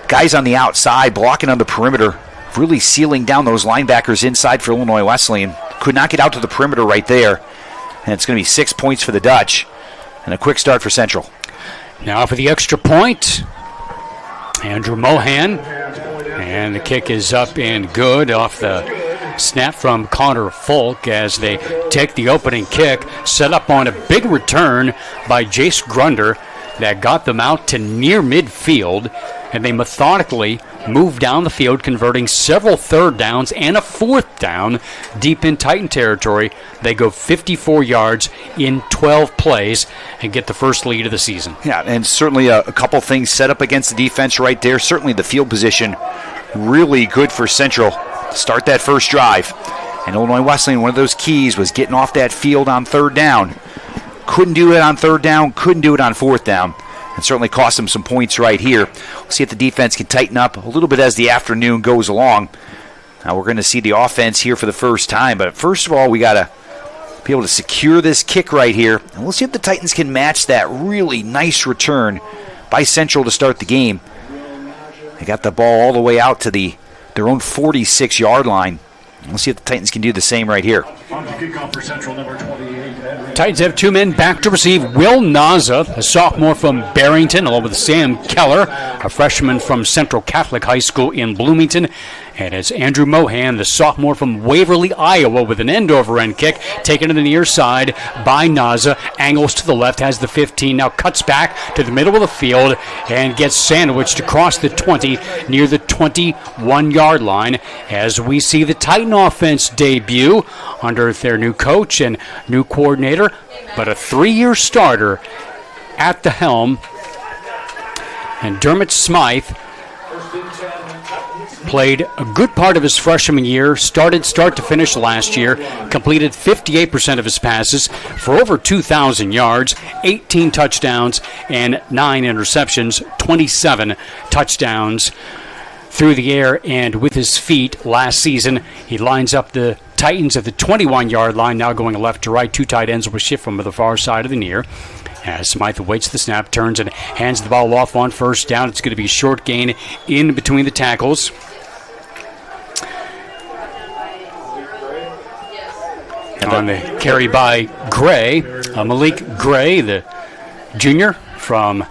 guys on the outside blocking on the perimeter, really sealing down those linebackers inside for Illinois Wesleyan. Could not get out to the perimeter right there. And it's going to be 6 points for the Dutch and a quick start for Central. Now for the extra point, Andrew Mohan. And the kick is up and good off the snap from Connor Folk as they take the opening kick, set up on a big return by Jace Grunder that got them out to near midfield, and they methodically move down the field, converting several 3rd downs and a 4th down deep in Titan territory. They go 54 yards in 12 plays and get the first lead of the season. Yeah, and certainly a couple things set up against the defense right there. Certainly the field position really good for Central to start that first drive. And Illinois Wesleyan, one of those keys was getting off that field on 3rd down. Couldn't do it on third down, couldn't do it on fourth down. And certainly cost them some points right here. We'll see if the defense can tighten up a little bit as the afternoon goes along. Now we're going to see the offense here for the first time. But first of all, we got to be able to secure this kick right here. And we'll see if the Titans can match that really nice return by Central to start the game. They got the ball all the way out to their own 46-yard line. We'll see if the Titans can do the same right here. On the kickoff for Central, number 28. Titans have 2 men back to receive. Will Naza, a sophomore from Barrington, along with Sam Keller, a freshman from Central Catholic High School in Bloomington. And it's Andrew Mohan, the sophomore from Waverly, Iowa, with an end-over-end kick taken to the near side by Naza. Angles to the left, has the 15, now cuts back to the middle of the field and gets sandwiched across the 20 near the 21-yard line as we see the Titan offense debut under their new coach and new coordinator, but a 3-year starter at the helm. And Dermot Smythe played a good part of his freshman year, started start to finish last year, completed 58% of his passes for over 2,000 yards, 18 touchdowns, and 9 interceptions, 27 touchdowns through the air and with his feet last season. He lines up the Titans at the 21-yard line, now going left to right. 2 tight ends will shift from the far side of the near. As Smythe awaits the snap, turns and hands the ball off on first down. It's going to be a short gain in between the tackles. And on the carry by Gray, Malik Gray, the junior from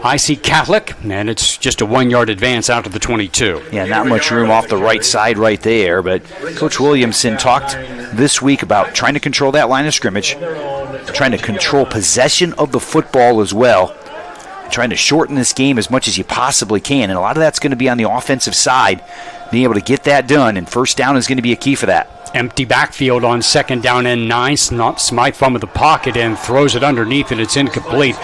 IC Catholic, and it's just a 1-yard advance out to the 22. Yeah, not much room off the right side right there, but Coach Williamson talked this week about trying to control that line of scrimmage, trying to control possession of the football as well, trying to shorten this game as much as you possibly can, and a lot of that's going to be on the offensive side, being able to get that done, and first down is going to be a key for that. Empty backfield on second down and 9. Smythe from the pocket and throws it underneath, and it's incomplete.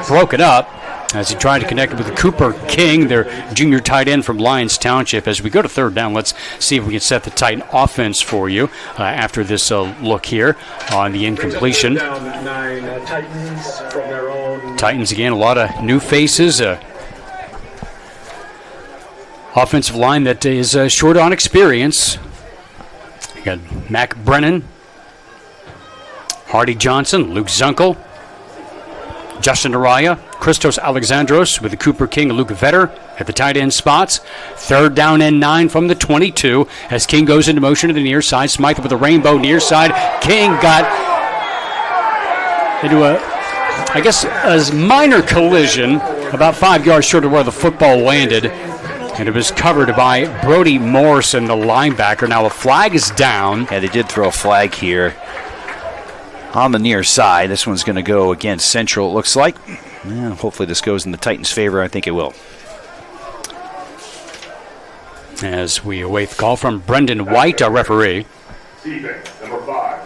Broke it up as he tried to connect it with Cooper King, their junior tight end from Lyons Township. As we go to third down, let's see if we can set the Titan offense for you after this look here on the incompletion. Titans again, a lot of new faces. Offensive line that is short on experience. You got Mac Brennan, Hardy Johnson, Luke Zunkel, Justin Araya, Christos Alexandros with the Cooper King and Luke Vetter at the tight end spots. Third down and 9 from the 22 as King goes into motion to the near side. Smythe with a rainbow near side. King got into a minor collision about 5 yards short of where the football landed. And it was covered by Brody Morrison, the linebacker. Now a flag is down. Yeah, they did throw a flag here on the near side. This one's going to go against Central, it looks like. Yeah, hopefully this goes in the Titans' favor. I think it will. As we await the call from Brendan White, our referee. Defense, number 5.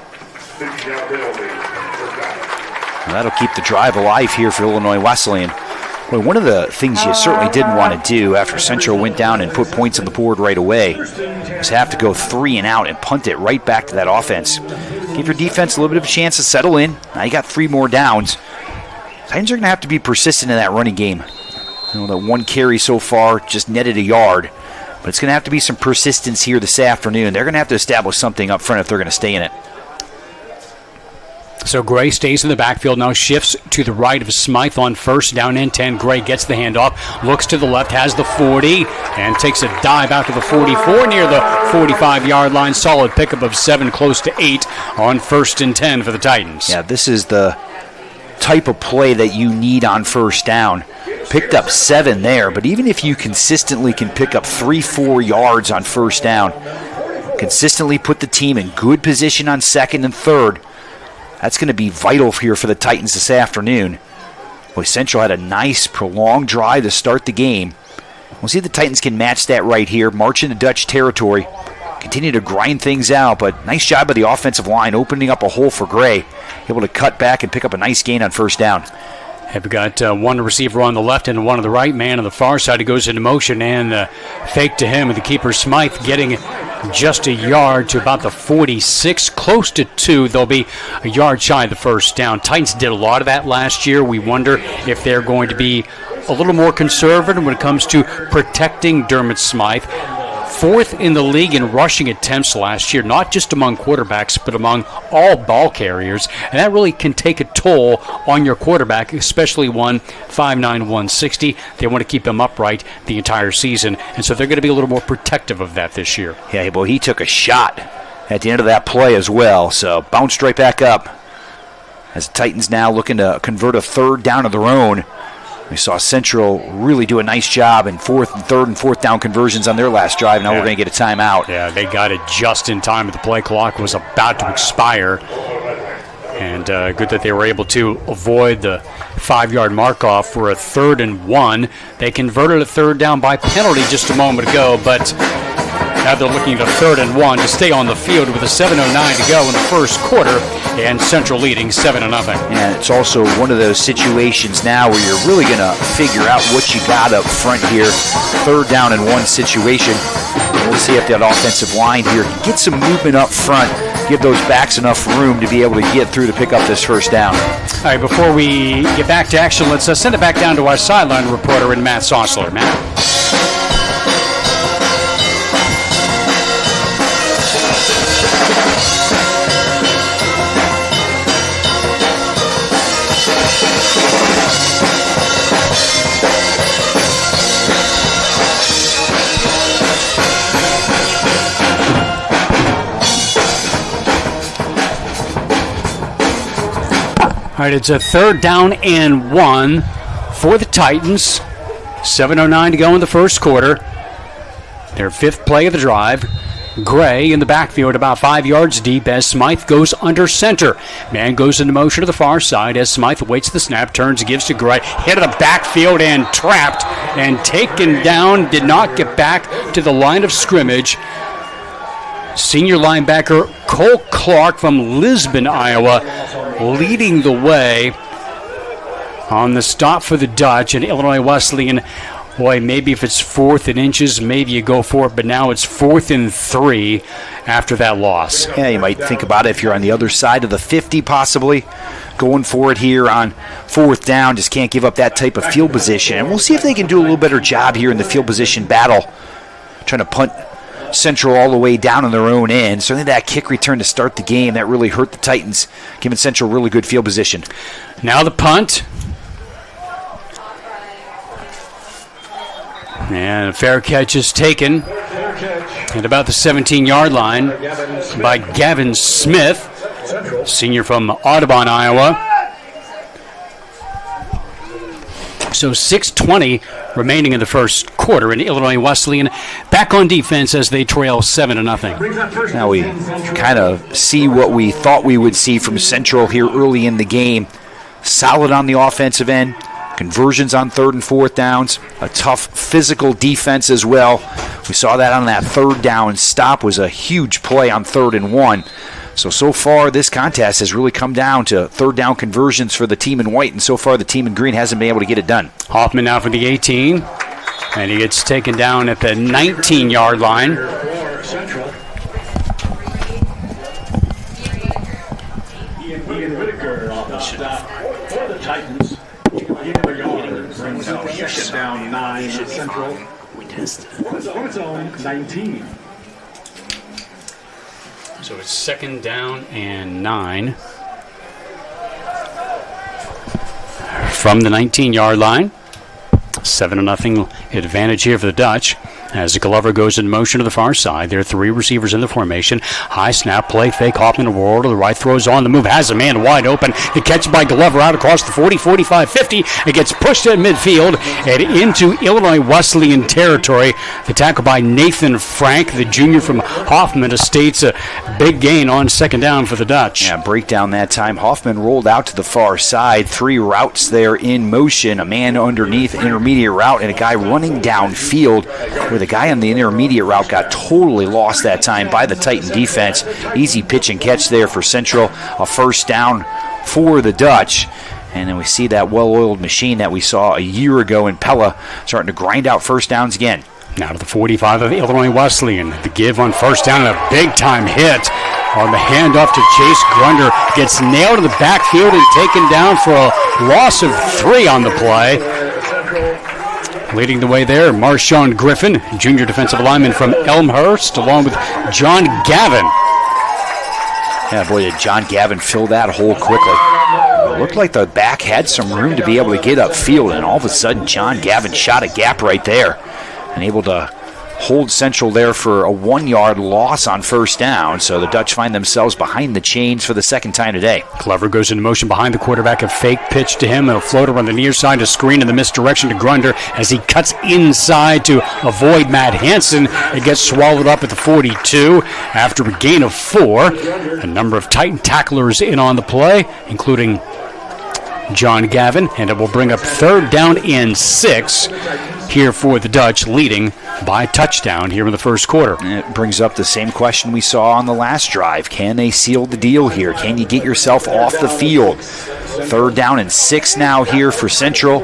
50-yard penalty. Well, that'll keep the drive alive here for Illinois Wesleyan. Well, one of the things you certainly didn't want to do after Central went down and put points on the board right away was have to go 3 and out and punt it right back to that offense. Give your defense a little bit of a chance to settle in. Now you got 3 more downs. Titans are going to have to be persistent in that running game. You know, that 1 carry so far just netted a yard, but it's going to have to be some persistence here this afternoon. They're going to have to establish something up front if they're going to stay in it. So Gray stays in the backfield, now shifts to the right of Smythe on first down and 10. Gray gets the handoff, looks to the left, has the 40, and takes a dive out to the 44 near the 45-yard line. Solid pickup of 7, close to 8 on first and 10 for the Titans. Yeah, this is the type of play that you need on first down. Picked up 7 there, but even if you consistently can pick up 3-4 yards on first down, consistently put the team in good position on second and third, that's going to be vital here for the Titans this afternoon. Boy, Central had a nice prolonged drive to start the game. We'll see if the Titans can match that right here, march into Dutch territory, continue to grind things out, but nice job by the offensive line opening up a hole for Gray, able to cut back and pick up a nice gain on first down. We've got one receiver on the left and one on the right. Man on the far side, he goes into motion and fake to him, and the keeper Smythe getting just a yard to about the 46, close to 2. They'll be a yard shy of the first down. Titans did a lot of that last year. We wonder if they're going to be a little more conservative when it comes to protecting Dermot Smythe. 4th in the league in rushing attempts last year, not just among quarterbacks, but among all ball carriers. And that really can take a toll on your quarterback, especially one 5'9", 160. They want to keep him upright the entire season, and so they're going to be a little more protective of that this year. Yeah, boy, he took a shot at the end of that play as well, so bounced right back up. As the Titans now looking to convert a 3rd down of their own. We saw Central really do a nice job in 4th and 3rd and 4th down conversions on their last drive. Now we're going to get a timeout. Yeah, they got it just in time. The play clock was about to expire. And good that they were able to avoid the 5-yard mark-off for a 3rd and 1. They converted a 3rd down by penalty just a moment ago, but now they're looking at a 3rd and 1 to stay on the field with a 7:09 to go in the first quarter, and Central leading 7-0. And it's also one of those situations now where you're really going to figure out what you got up front here. 3rd down and 1 situation. And we'll see if that offensive line here can get some movement up front, give those backs enough room to be able to get through to pick up this first down. All right, before we get back to action, let's send it back down to our sideline reporter in Matt Sossler. Matt? All right, it's a 3rd down and 1 for the Titans. 7:09 to go in the first quarter. Their 5th play of the drive. Gray in the backfield about 5 yards deep as Smythe goes under center. Man goes into motion to the far side as Smythe waits the snap, turns, gives to Gray. Hit of the backfield and trapped and taken down. Did not get back to the line of scrimmage. Senior linebacker Cole Clark from Lisbon, Iowa, leading the way on the stop for the Dutch. And Illinois Wesleyan, boy, maybe if it's 4th and inches, maybe you go for it, but now it's 4th and 3 after that loss. Yeah, you might think about it if you're on the other side of the 50 possibly. Going for it here on 4th down, just can't give up that type of field position. And we'll see if they can do a little better job here in the field position battle, trying to punt Central all the way down on their own end. Certainly that kick return to start the game, that really hurt the Titans, giving Central really good field position. Now the punt. And a fair catch is taken at about the 17-yard line by Gavin Smith, senior from Audubon, Iowa. So 6:20 remaining in the first quarter, and Illinois Wesleyan back on defense as they trail 7-0. Now we kind of see what we thought we would see from Central here early in the game. Solid on the offensive end, conversions on 3rd and 4th downs, a tough physical defense as well. We saw that on that 3rd down stop was a huge play on 3rd and 1. So far this contest has really come down to 3rd down conversions for the team in white, and so far the team in green hasn't been able to get it done. Hoffman now for the 18, and he gets taken down at the 19-yard line. Ian Whitaker off the stop for the Titans. Brings down 9 Central. On its own 19. So it's 2nd down and 9 from the 19-yard line. 7-0 advantage here for the Dutch as Glover goes in motion to the far side. There are 3 receivers in the formation. High snap, play fake. Hoffman to roll to the right, throws on the move, has a man wide open. The catch by Glover out across the 40, 45, 50. It gets pushed at midfield and into Illinois Wesleyan territory. The tackle by Nathan Frank, the junior from Hoffman Estates. A big gain on 2nd down for the Dutch. Yeah, breakdown that time. Hoffman rolled out to the far side. 3 routes there in motion. A man underneath, intermediate route, and a guy running downfield, where the guy on the intermediate route got totally lost that time by the Titan defense. Easy pitch and catch there for Central. A 1st down for the Dutch. And then we see that well-oiled machine that we saw a year ago in Pella starting to grind out 1st downs again. Now to the 45 of Illinois Wesleyan. The give on first down and a big-time hit on the handoff to Chase Grunder. Gets nailed in the backfield and taken down for a loss of 3 on the play. Leading the way there, Marshawn Griffin, junior defensive lineman from Elmhurst, along with John Gavin. Yeah, boy, did John Gavin fill that hole quickly. It looked like the back had some room to be able to get upfield, and all of a sudden, John Gavin shot a gap right there and able to hold Central there for a 1-yard loss on first down. So the Dutch find themselves behind the chains for the second time today. Glover goes into motion behind the quarterback. A fake pitch to him and a floater on the near side, a screen in the misdirection to Grunder as he cuts inside to avoid Matt Hansen. It gets swallowed up at the 42 after a gain of 4. A number of Titan tacklers in on the play, including John Gavin, and it will bring up 3rd down and 6 here for the Dutch, leading by touchdown here in the first quarter. And it brings up the same question we saw on the last drive. Can they seal the deal here? Can you get yourself off the field? 3rd down and 6 now here for Central.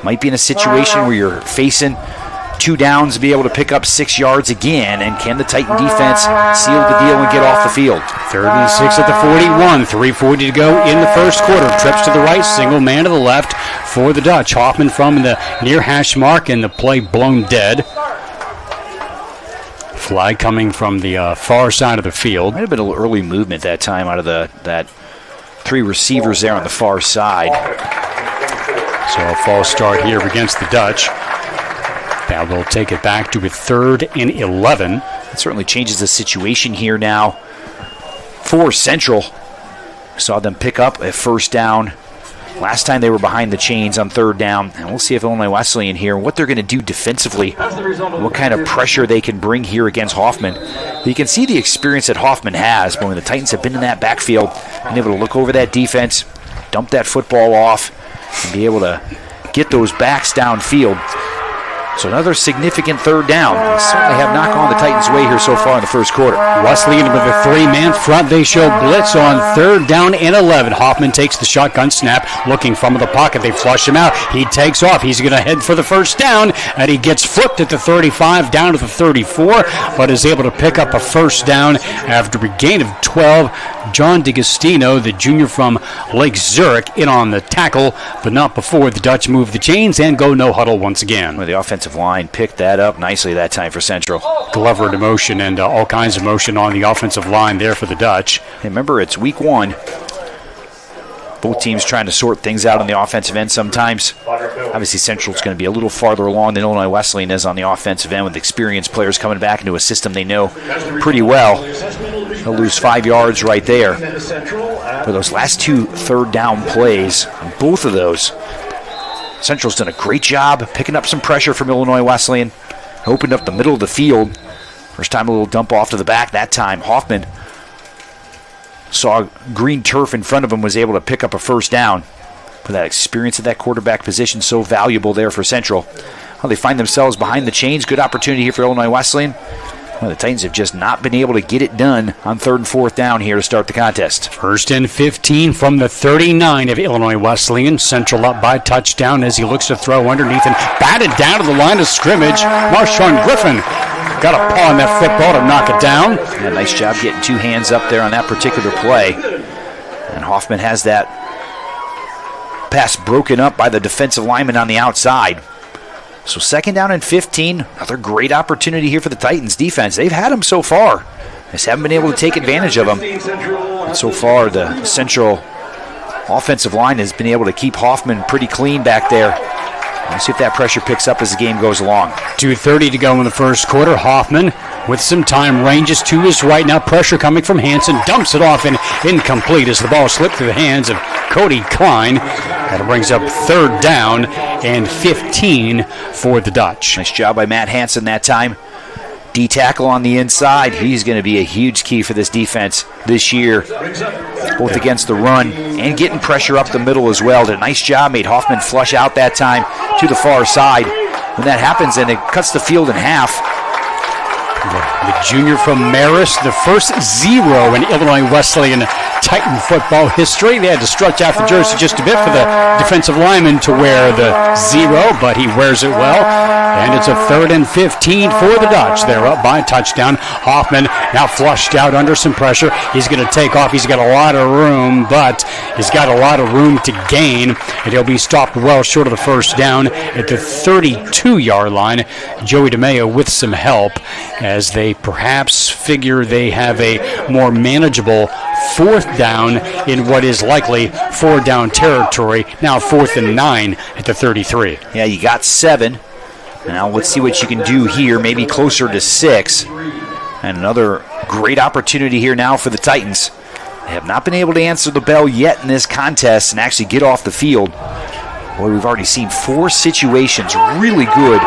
Might be in a situation where you're facing 2 downs to be able to pick up 6 yards again. And can the Titan defense seal the deal and get off the field? 3rd and 6 at the 41. 3:40 to go in the first quarter. Trips to the right, single man to the left for the Dutch. Hoffman from the near hash mark, and the play blown dead. Flag coming from the far side of the field. Might have been a little early movement that time out of that 3 receivers there on the far side. So a false start here against the Dutch. That will take it back to a 3rd and 11. It certainly changes the situation here now for Central. Saw them pick up a first down. Last time they were behind the chains on 3rd down. And we'll see if Illinois Wesleyan here, what they're going to do defensively, what kind of pressure they can bring here against Hoffman. You can see the experience that Hoffman has, but when the Titans have been in that backfield and able to look over that defense, dump that football off, and be able to get those backs downfield. So another significant 3rd down. They certainly have not gone the Titans' way here so far in the first quarter. Wesleyan with a 3-man front. They show blitz on 3rd down and 11. Hoffman takes the shotgun snap, looking from the pocket. They flush him out. He takes off. He's going to head for the first down, and he gets flipped at the 35 down to the 34, but is able to pick up a first down after a gain of 12. John DeGastino, the junior from Lake Zurich, in on the tackle, but not before the Dutch move the chains and go no huddle once again. Well, the offensive line picked that up nicely that time for Central. Glover to motion and all kinds of motion on the offensive line there for the Dutch. Hey, remember, it's week 1. Both teams trying to sort things out on the offensive end sometimes. Obviously, Central's going to be a little farther along than Illinois Wesleyan is on the offensive end, with experienced players coming back into a system they know pretty well. They'll lose 5 yards right there. For those last 2 3rd down plays, both of those, Central's done a great job picking up some pressure from Illinois Wesleyan. Opened up the middle of the field. First time a little dump off to the back. That time Hoffman saw green turf in front of him, was able to pick up a first down. But that experience at that quarterback position so valuable there for Central. Well, they find themselves behind the chains. Good opportunity here for Illinois Wesleyan. Well, the Titans have just not been able to get it done on 3rd and 4th down here to start the contest. 1st and 15 from the 39 of Illinois Wesleyan. Central up by touchdown as he looks to throw underneath and batted down to the line of scrimmage. Marshawn Griffin got a paw on that football to knock it down. Yeah, nice job getting 2 hands up there on that particular play. And Hoffman has that pass broken up by the defensive lineman on the outside. So 2nd down and 15, another great opportunity here for the Titans defense. They've had them so far. Just haven't been able to take advantage of them. And so far, the Central offensive line has been able to keep Hoffman pretty clean back there. Let's see if that pressure picks up as the game goes along. 2:30 to go in the first quarter. Hoffman with some time, ranges to his right. Now pressure coming from Hansen. Dumps it off and incomplete as the ball slipped through the hands of Cody Klein. That brings up 3rd down and 15 for the Dutch. Nice job by Matt Hansen that time. D-tackle on the inside. He's going to be a huge key for this defense this year, both against the run and getting pressure up the middle as well. Did a nice job. Made Hoffman flush out that time to the far side. When that happens, and it cuts the field in half. The junior from Marist, the first 0 in Illinois Wesleyan Titan football history. They had to stretch out the jersey just a bit for the defensive lineman to wear the 0, but he wears it well. And it's a 3rd and 15 for the Dutch. They're up by a touchdown. Hoffman now flushed out under some pressure. He's going to take off. He's got a lot of room, but he's got a lot of room to gain, and he'll be stopped well short of the first down at the 32-yard line. Joey DeMeo with some help as they perhaps figure they have a more manageable 4th down in what is likely 4-down territory. Now 4th and 9 at the 33. Yeah, you got 7. Now let's see what you can do here, maybe closer to 6. And another great opportunity here now for the Titans. They have not been able to answer the bell yet in this contest and actually get off the field. Boy, we've already seen 4 situations, really good,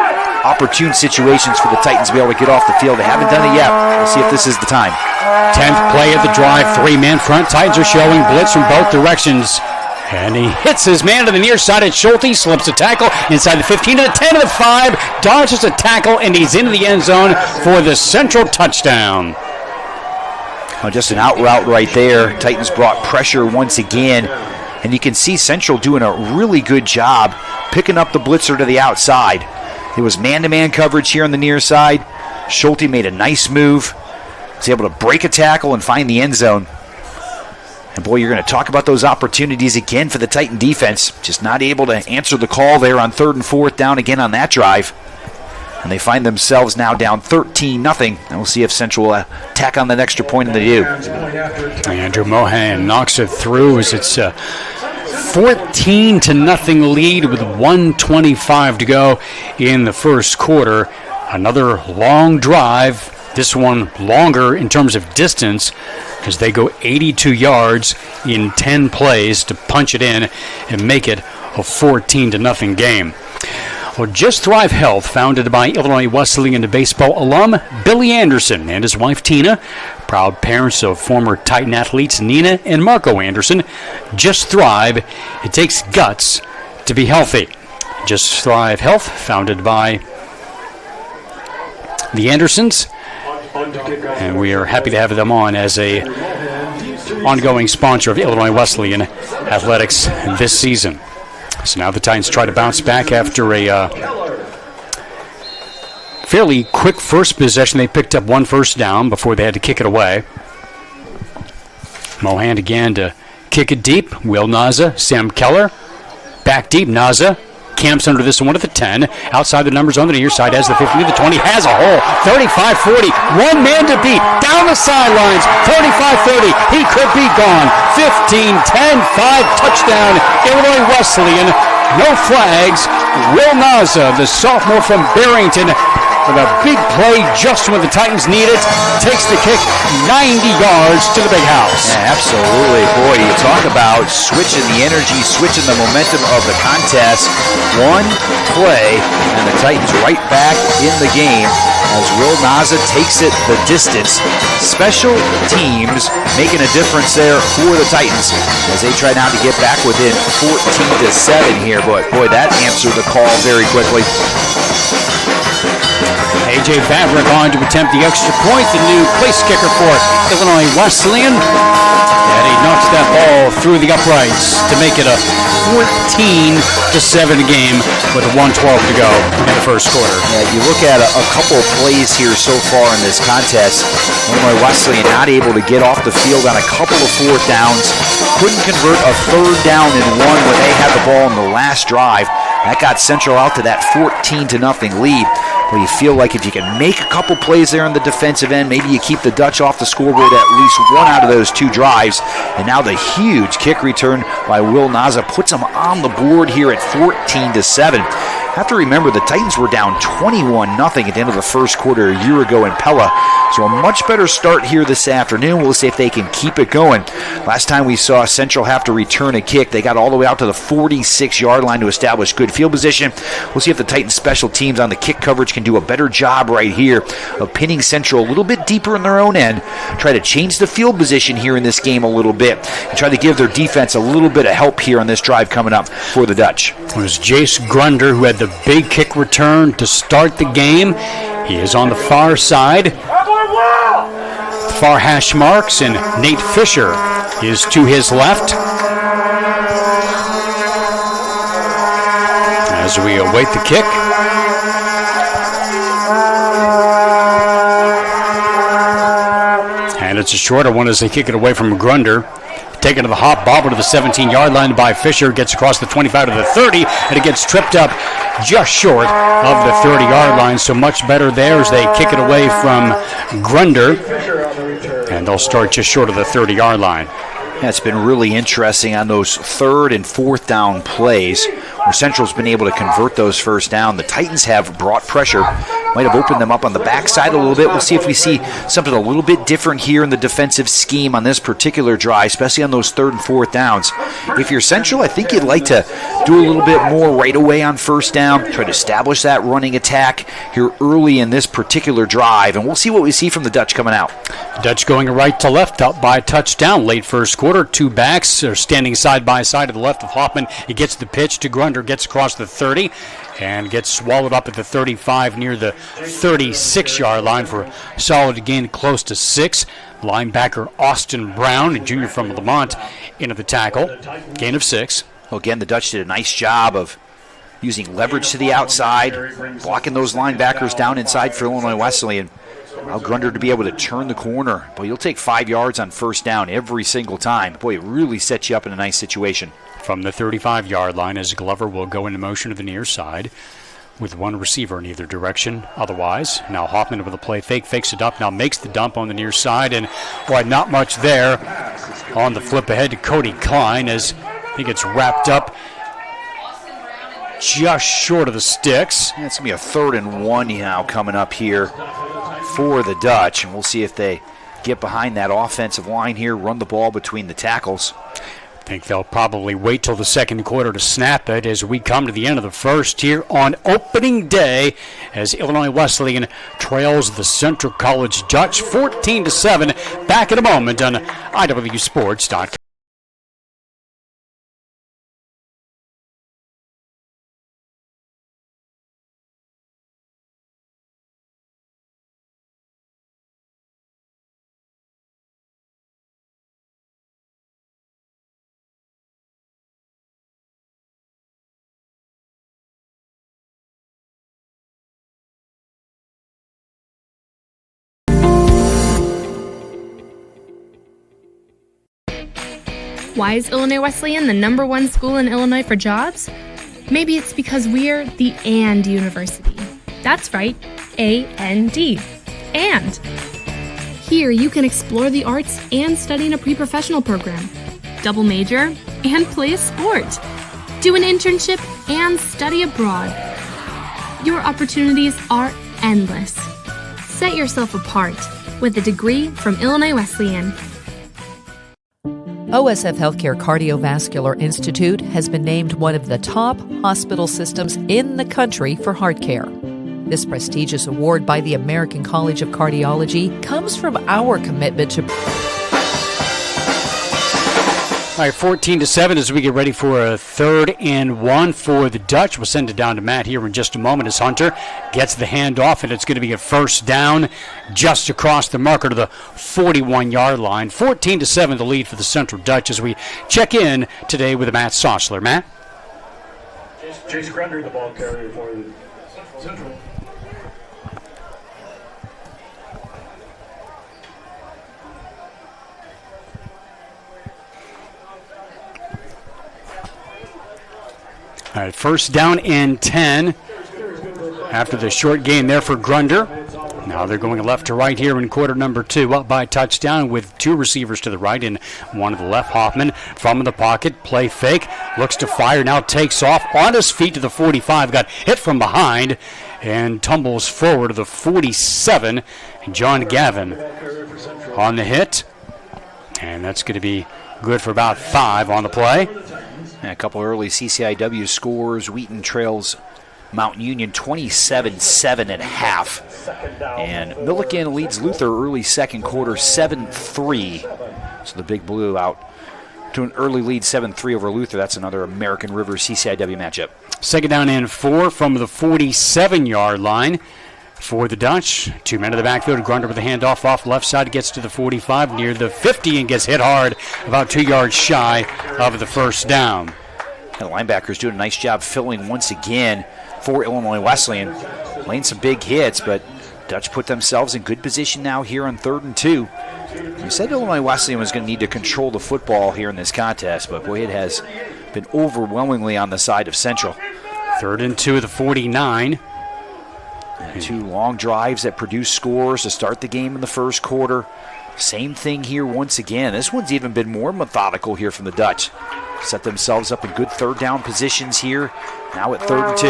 opportune situations for the Titans to be able to get off the field. They haven't done it yet. We'll see if this is the time. 10th play of the drive, 3-man front. Titans are showing blitz from both directions. And he hits his man to the near side at Schulte, slips a tackle inside the 15 to the 10 to the 5, dodges a tackle, and he's into the end zone for the Central touchdown. Oh, just an out route right there. Titans brought pressure once again. And you can see Central doing a really good job picking up the blitzer to the outside. It was man-to-man coverage here on the near side. Schulte made a nice move. Was able to break a tackle and find the end zone. And boy, you're going to talk about those opportunities again for the Titan defense. Just not able to answer the call there on 3rd and 4th down again on that drive. And they find themselves now down 13-0. And we'll see if Central will tack on that extra point, and they do. Andrew Mohan knocks it through as it's 14-0 lead with 1:25 to go in the first quarter. Another long drive. This one longer in terms of distance as they go 82 yards in 10 plays to punch it in and make it a 14-0 game. Well, Just Thrive Health, founded by Illinois Wesleyan baseball alum Billy Anderson and his wife Tina, proud parents of former Titan athletes Nina and Marco Anderson. Just Thrive, it takes guts to be healthy. Just Thrive Health, founded by the Andersons, and we are happy to have them on as a ongoing sponsor of Illinois Wesleyan athletics this season. So now the Titans try to bounce back after a fairly quick first possession. They picked up 1 first down before they had to kick it away. Mohan again to kick it deep. Will Naza, Sam Keller, back deep. Naza camps under this one at the 10. Outside the numbers on the near side has the 15 to the 20. Has a hole. 35-40. One man to beat. Down the sidelines. 35-30. He could be gone. 15-10. 5 touchdown. Illinois Wesleyan. No flags. Will Naza, the sophomore from Barrington, with a big play just when the Titans need it, takes the kick 90 yards to the big house. Yeah, absolutely. Boy, you talk about switching the energy, switching the momentum of the contest. One play, and the Titans right back in the game as Will Naza takes it the distance. Special teams making a difference there for the Titans as they try now to get back within 14-7 here. But boy, that answered the call very quickly. A.J. Vavrick on to attempt the extra point, the new place kicker for Illinois Wesleyan. And he knocks that ball through the uprights to make it a 14-7 game with 1:12 to go in the first quarter. Yeah, you look at a couple of plays here so far in this contest. Illinois Wesleyan not able to get off the field on a couple of 4th downs. Couldn't convert a 3rd down and 1 when they had the ball in the last drive. That got Central out to that 14-0 lead. Well, you feel like if you can make a couple plays there on the defensive end, maybe you keep the Dutch off the scoreboard at least 1 out of those 2 drives. And now the huge kick return by Will Naza puts them on the board here at 14-7. Have to remember the Titans were down 21-0 at the end of the first quarter a year ago in Pella. So a much better start here this afternoon. We'll see if they can keep it going. Last time we saw Central have to return a kick, they got all the way out to the 46-yard line to establish good field position. We'll see if the Titans special teams on the kick coverage can do a better job right here of pinning Central a little bit deeper in their own end, try to change the field position here in this game a little bit, and try to give their defense a little bit of help here on this drive coming up for the Dutch. It was Jace Grunder who had the big kick return to start the game. He is on the far side. Far hash marks, and Nate Fisher is to his left. As we await the kick. And it's a shorter one as they kick it away from Grunder. Taken to the hop, bobble to the 17-yard line by Fisher. Gets across the 25 to the 30, and it gets tripped up just short of the 30-yard line. So much better there as they kick it away from Grunder. And they'll start just short of the 30-yard line. Yeah, it's been really interesting on those third and fourth down plays where Central's been able to convert those first down. The Titans have brought pressure, might have opened them up on the backside a little bit. We'll see if we see something a little bit different here in the defensive scheme on this particular drive, especially on those third and fourth downs. If you're Central, I think you'd like to do a little bit more right away on first down, try to establish that running attack here early in this particular drive, and we'll see what we see from the Dutch coming out. Dutch going right to left, up by a touchdown late first quarter. Two backs are standing side by side to the left of Hoffman. He gets the pitch to Grunder, gets across the 30, and gets swallowed up at the 35 near the 36-yard line for a solid gain close to 6. Linebacker Austin Brown, a junior from Lamont, into the tackle. Gain of 6. Well, again, the Dutch did a nice job of using leverage to the outside, blocking those linebackers down inside for Illinois Wesleyan. Allow Grunder to be able to turn the corner. Boy, you'll take 5 yards on first down every single time. Boy, it really sets you up in a nice situation. From the 35-yard line, as Glover will go into motion to the near side with one receiver in either direction. Otherwise, now Hoffman with a play fake, fakes it up, now makes the dump on the near side, and boy, not much there on the flip ahead to Cody Klein as he gets wrapped up just short of the sticks. Yeah, it's going to be a 3rd and 1 now coming up here for the Dutch, and we'll see if they get behind that offensive line here, run the ball between the tackles. I think they'll probably wait till the second quarter to snap it as we come to the end of the first here on opening day as Illinois Wesleyan trails the Central College Dutch 14-7. Back in a moment on IWSports.com. Why is Illinois Wesleyan the #1 school in Illinois for jobs? Maybe it's because we're the AND University. That's right, A-N-D. And. Here you can explore the arts and study in a pre-professional program, double major, and play a sport, do an internship, and study abroad. Your opportunities are endless. Set yourself apart with a degree from Illinois Wesleyan. OSF Healthcare Cardiovascular Institute has been named one of the top hospital systems in the country for heart care. This prestigious award by the American College of Cardiology comes from our commitment to... All right, 14-7 as we get ready for a 3rd and 1 for the Dutch. We'll send it down to Matt here in just a moment as Hunter gets the handoff, and it's going to be a first down just across the marker to the 41-yard line. 14-7 the lead for the Central Dutch as we check in today with Matt Sossler. Matt? Chase Grunder, the ball carrier for the Central. All right, first down and 10 after the short gain there for Grunder. Now they're going left to right here in quarter number 2, up by a touchdown with 2 receivers to the right and one to the left. Hoffman from the pocket, play fake, looks to fire, now takes off on his feet to the 45, got hit from behind and tumbles forward to the 47. And John Gavin on the hit, and that's going to be good for about 5 on the play. And a couple early CCIW scores. Wheaton trails Mount Union 27-7 at half. And Milliken leads Luther early second quarter 7-3. So the Big Blue out to an early lead 7-3 over Luther. That's another American River CCIW matchup. Second down and 4 from the 47-yard line for the Dutch. 2 men in the backfield. Grunder with the handoff off left side, gets to the 45 near the 50 and gets hit hard, about 2 yards shy of the first down. The linebackers doing a nice job filling once again for Illinois Wesleyan. Laying some big hits, but Dutch put themselves in good position now here on 3rd and 2. We said Illinois Wesleyan was going to need to control the football here in this contest, but boy, it has been overwhelmingly on the side of Central. 3rd and 2 at the 49. And 2 long drives that produce scores to start the game in the first quarter. Same thing here once again. This one's even been more methodical here from the Dutch. Set themselves up in good 3rd down positions here. Now at 3rd and 2.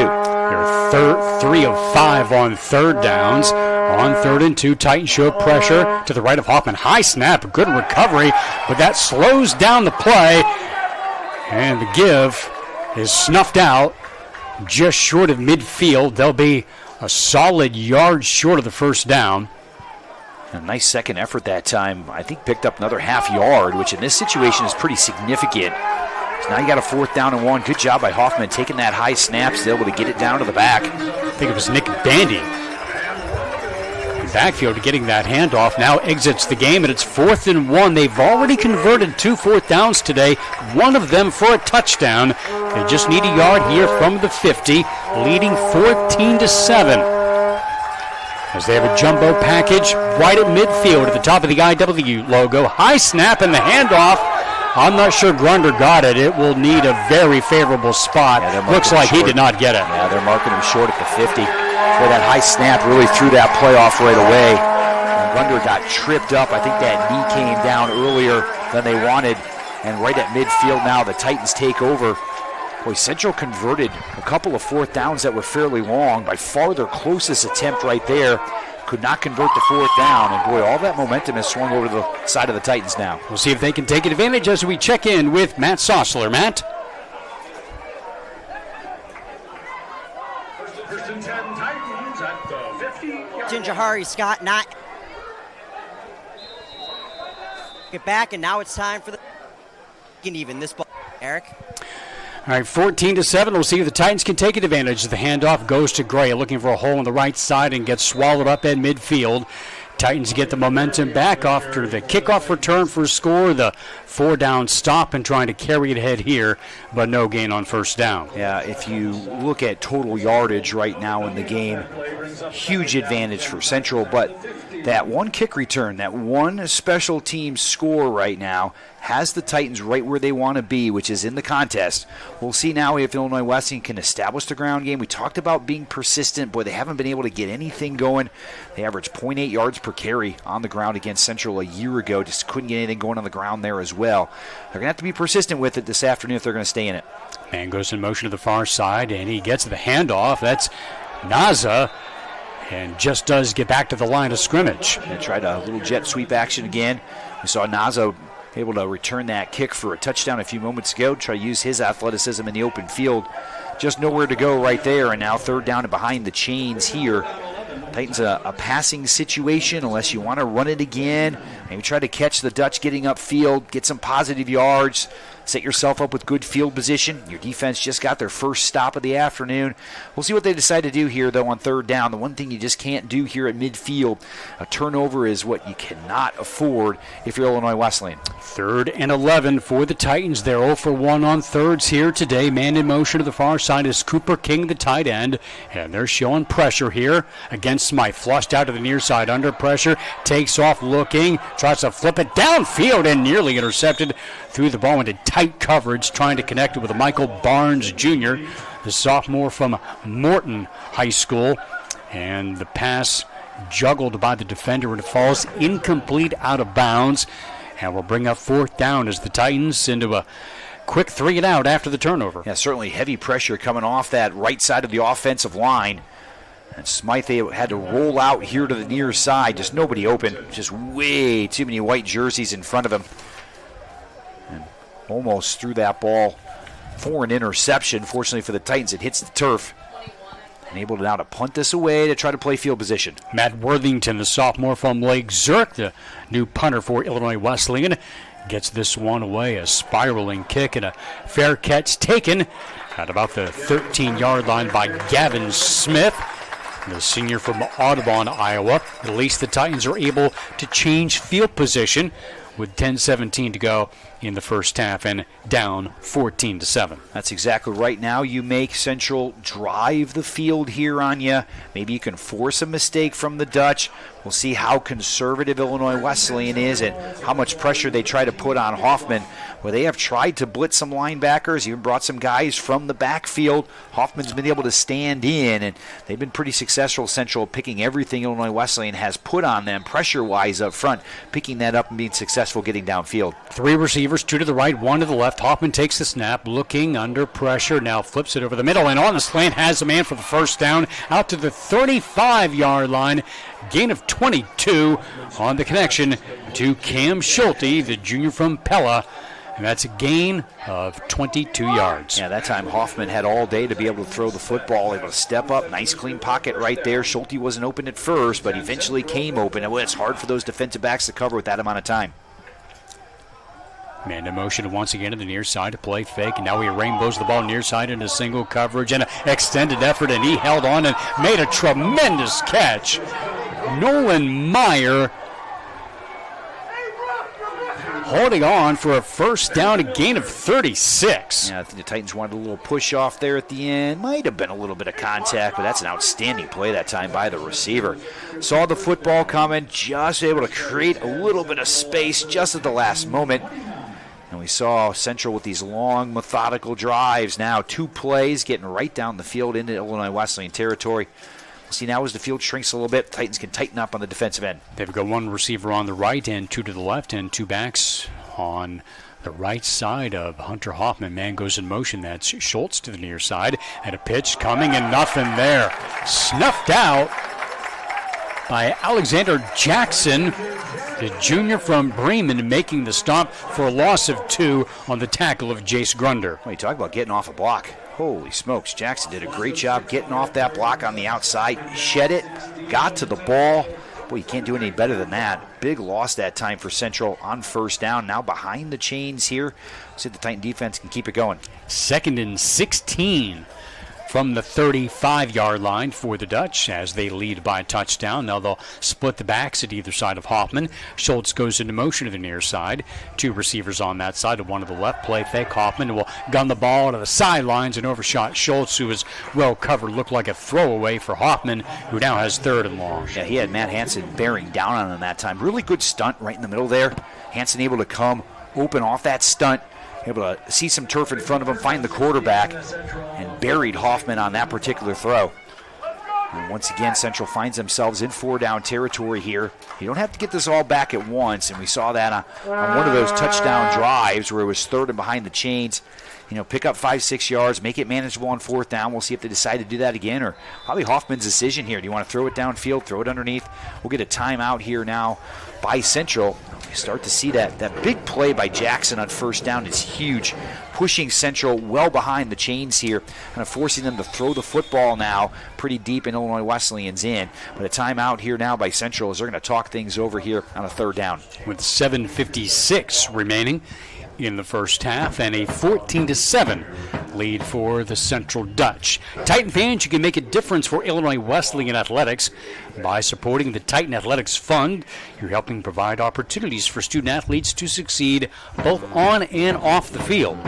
They're 3 of 5 on 3rd downs. On 3rd and 2, Titans show pressure to the right of Hoffman. High snap, good recovery, but that slows down the play. And the give is snuffed out just short of midfield. They'll be a solid yard short of the first down. A nice second effort that time. I think picked up another half yard, which in this situation is pretty significant. So now you got a 4th down and 1. Good job by Hoffman taking that high snap, still able to get it down to the back. I think it was Nick Bandy. Backfield getting that handoff, now exits the game, and it's 4th and 1. They've already converted 2 4th downs today, one of them for a touchdown. They just need a yard here from the 50, leading 14-7. As they have a jumbo package right at midfield at the top of the IW logo. High snap and the handoff. I'm not sure Grunder got it. It will need a very favorable spot. Yeah, looks like he did not get it. Yeah, they're marking him short at the 50. Where that high snap really threw that play off right away. And Grunder got tripped up. I think that knee came down earlier than they wanted. And right at midfield now, the Titans take over. Boy, Central converted a couple of 4th downs that were fairly long. By far their closest attempt right there. Could not convert the 4th down. And boy, all that momentum has swung over to the side of the Titans now. We'll see if they can take advantage as we check in with Matt Sossler. Matt? First and 10 Titans at the 50. Jahari Scott not get back, and now it's time for the even this ball. Eric? All right, 14-7. We'll see if the Titans can take advantage. The handoff goes to Gray, looking for a hole on the right side and gets swallowed up at midfield. Titans get the momentum back after the kickoff return for a score, the 4-down stop, and trying to carry it ahead here, but no gain on first down. Yeah, if you look at total yardage right now in the game, huge advantage for Central, but that one kick return, that one special team score right now has the Titans right where they want to be, which is in the contest. We'll see now if Illinois Wesleyan can establish the ground game. We talked about being persistent. Boy, they haven't been able to get anything going. They averaged 0.8 yards per carry on the ground against Central a year ago. Just couldn't get anything going on the ground there as well. They're going to have to be persistent with it this afternoon if they're going to stay in it. Man goes in motion to the far side, and he gets the handoff. That's Naza, and just does get back to the line of scrimmage. They tried a little jet sweep action again. We saw Naza able to return that kick for a touchdown a few moments ago, try to use his athleticism in the open field. Just nowhere to go right there, and now 3rd down and behind the chains here. Titans a passing situation unless you want to run it again. Maybe try to catch the Dutch getting upfield, get some positive yards, set yourself up with good field position. Your defense just got their first stop of the afternoon. We'll see what they decide to do here, though, on 3rd down. The one thing you just can't do here at midfield, a turnover is what you cannot afford if you're Illinois Wesleyan. 3rd and 11 for the Titans. They're 0 for 1 on thirds here today. Man in motion to the far side is Cooper King, the tight end. And they're showing pressure here against Smythe. Flushed out to the near side under pressure. Takes off looking. Tries to flip it downfield and nearly intercepted. Threw the ball into tight coverage, trying to connect it with Michael Barnes Jr., the sophomore from Morton High School. And the pass juggled by the defender, and it falls incomplete out of bounds. And we'll bring up 4th down as the Titans into a quick 3-and-out after the turnover. Yeah, certainly heavy pressure coming off that right side of the offensive line. And Smythe had to roll out here to the near side. Just nobody open. Just way too many white jerseys in front of him. And almost threw that ball for an interception. Fortunately for the Titans, it hits the turf. And able now to punt this away to try to play field position. Matt Worthington, the sophomore from Lake Zurich, the new punter for Illinois Wesleyan, gets this one away. A spiraling kick and a fair catch taken at about the 13-yard line by Gavin Smith. the senior from Audubon, Iowa. At least the Titans are able to change field position with 10:17 to go in the first half and down 14-7. That's exactly right. Now you make Central drive the field here on you. Maybe you can force a mistake from the Dutch. We'll see how conservative Illinois Wesleyan is and how much pressure they try to put on Hoffman, where they have tried to blitz some linebackers, even brought some guys from the backfield. Hoffman's been able to stand in, and they've been pretty successful, Central, picking everything Illinois Wesleyan has put on them pressure-wise up front, picking that up and being successful getting downfield. 3 receivers, 2 to the right, 1 to the left. Hoffman takes the snap, looking under pressure, now flips it over the middle, and on the slant has a man for the first down out to the 35-yard line. Gain of 22 on the connection to Cam Schulte, the junior from Pella. And that's a gain of 22 yards. Yeah, that time Hoffman had all day to be able to throw the football, able to step up. Nice clean pocket right there. Schulte wasn't open at first, but eventually came open. And it's hard for those defensive backs to cover with that amount of time. Man in motion once again to the near side to play fake. And now he rainbows the ball near side into single coverage and an extended effort. And he held on and made a tremendous catch. Nolan Meyer holding on for a first down, a gain of 36. Yeah, I think the Titans wanted a little push off there at the end. Might have been a little bit of contact, but that's an outstanding play that time by the receiver. Saw the football coming, just able to create a little bit of space just at the last moment. And we saw Central with these long, methodical drives. Now 2 plays getting right down the field into Illinois Wesleyan territory. We'll see now as the field shrinks a little bit, Titans can tighten up on the defensive end. They've got 1 receiver on the right and 2 to the left and 2 backs on the right side of Hunter Hoffman. Man goes in motion. That's Schultz to the near side. And a pitch coming and nothing there. Snuffed out by Alexander Jackson, the junior from Bremen, making the stop for a loss of 2 on the tackle of Jace Grunder. Well, you talk about getting off a block. Holy smokes, Jackson did a great job getting off that block on the outside, shed it, got to the ball. Boy, you can't do any better than that. Big loss that time for Central on first down. Now behind the chains here. See if the Titan defense can keep it going. 2nd and 16 from the 35-yard line for the Dutch as they lead by a touchdown. Now they'll split the backs at either side of Hoffman. Schultz goes into motion to the near side. 2 receivers on that side and 1 to the left. Play fake. Hoffman will gun the ball to the sidelines and overshot Schultz, who was well covered. Looked like a throwaway for Hoffman, who now has 3rd and long. Yeah, he had Matt Hansen bearing down on him that time. Really good stunt right in the middle there. Hansen able to come open off that stunt. Able to see some turf in front of him, find the quarterback, and buried Hoffman on that particular throw. And once again, Central finds themselves in 4-down territory here. You don't have to get this all back at once, and we saw that on one of those touchdown drives where it was 3rd and behind the chains. Pick up 5-6 yards, make it manageable on 4th down. We'll see if they decide to do that again, or probably Hoffman's decision here. Do you want to throw it downfield, throw it underneath? We'll get a timeout here now by Central. You start to see that big play by Jackson on first down is huge, pushing Central well behind the chains here, kind of forcing them to throw the football now pretty deep in Illinois Wesleyan's in. But a timeout here now by Central as they're going to talk things over here on a 3rd down. With 7:56 remaining in the first half and a 14-7 lead for the Central Dutch. Titan fans, you can make a difference for Illinois Wesleyan athletics by supporting the Titan Athletics Fund. You're helping provide opportunities for student athletes to succeed both on and off the field.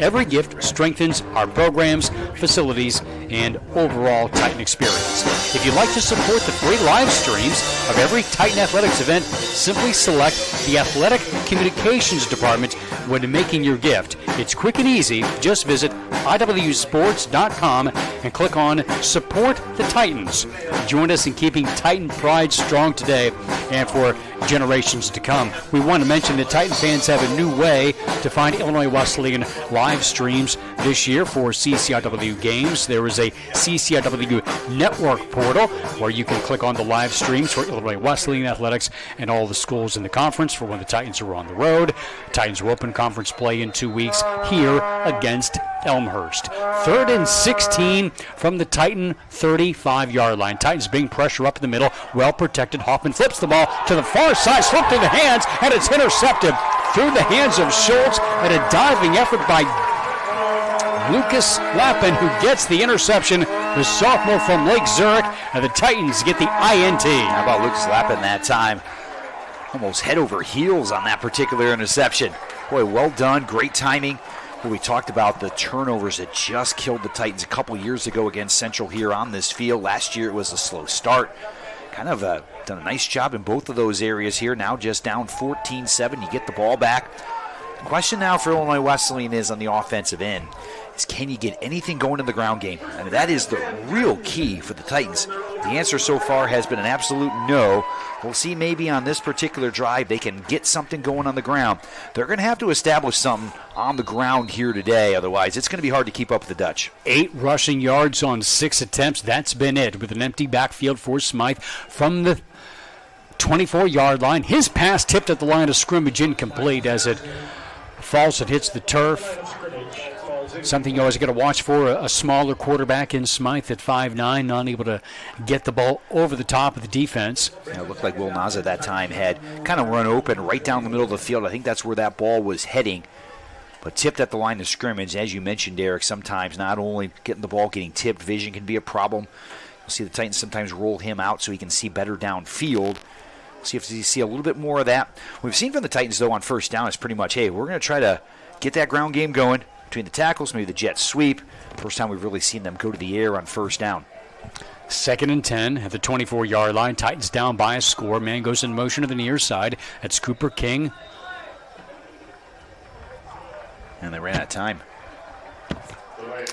Every gift strengthens our programs, facilities, and overall Titan experience. If you'd like to support the free live streams of every Titan Athletics event, simply select the Athletic Communications Department when making your gift. It's quick and easy. Just visit iwsports.com and click on Support the Titans. Join us in keeping Titan pride strong today and for generations to come. We want to mention that Titan fans have a new way to find Illinois Wesleyan live streams this year for CCIW games. There is a CCIW network portal where you can click on the live streams for Illinois Wesleyan athletics and all the schools in the conference for when the Titans are on the road. Titans will open conference play in 2 weeks here against Elmhurst. 3rd and 16 from the Titan 35-yard line. Titans being pressure up in the middle, well protected. Hoffman flips the ball to the far side, slipped through the hands, and it's intercepted through the hands of Schultz and a diving effort by Lucas Lappin, who gets the interception. The sophomore from Lake Zurich and the Titans get the INT. How about Lucas Lappin that time? Almost head over heels on that particular interception. Boy, well done. Great timing. Well, we talked about the turnovers that just killed the Titans a couple years ago against Central here on this field. Last year it was a slow start. Kind of done a nice job in both of those areas here. Now just down 14-7. You get the ball back. The question now for Illinois Wesleyan is on the offensive end. Can you get anything going in the ground game? I mean, that is the real key for the Titans. The answer so far has been an absolute no. We'll see maybe on this particular drive they can get something going on the ground. They're going to have to establish something on the ground here today. Otherwise, it's going to be hard to keep up with the Dutch. 8 rushing yards on 6 attempts. That's been it with an empty backfield for Smythe from the 24-yard line. His pass tipped at the line of scrimmage, incomplete as it falls and hits the turf. Something you always got to watch for, a smaller quarterback in Smythe at 5'9", not able to get the ball over the top of the defense. Yeah, it looked like Will Naza that time had kind of run open right down the middle of the field. I think that's where that ball was heading, but tipped at the line of scrimmage. As you mentioned, Eric, sometimes not only getting the ball, getting tipped, vision can be a problem. You'll see the Titans sometimes roll him out so he can see better downfield. See if you see a little bit more of that. We've seen from the Titans, though, on first down, it's pretty much, hey, we're going to try to get that ground game going between the tackles, maybe the jet sweep. First time we've really seen them go to the air on first down. 2nd and 10 at the 24-yard line. Titans down by a score. Man goes in motion to the near side. That's Cooper King. And they ran out of time.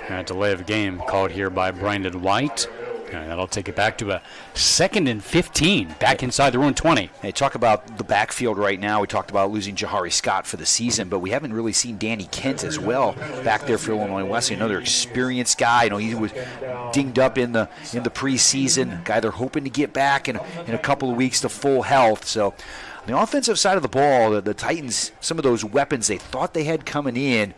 A delay of game called here by Brandon White. And that'll take it back to a 2nd and 15, back inside their own 20. Hey, talk about the backfield right now. We talked about losing Jahari Scott for the season, but we haven't really seen Danny Kent as well back there for Illinois Wesleyan. Another experienced guy. You know, he was dinged up in the preseason. Guy they're hoping to get back in a couple of weeks to full health. So on the offensive side of the ball, the Titans, some of those weapons they thought they had coming in,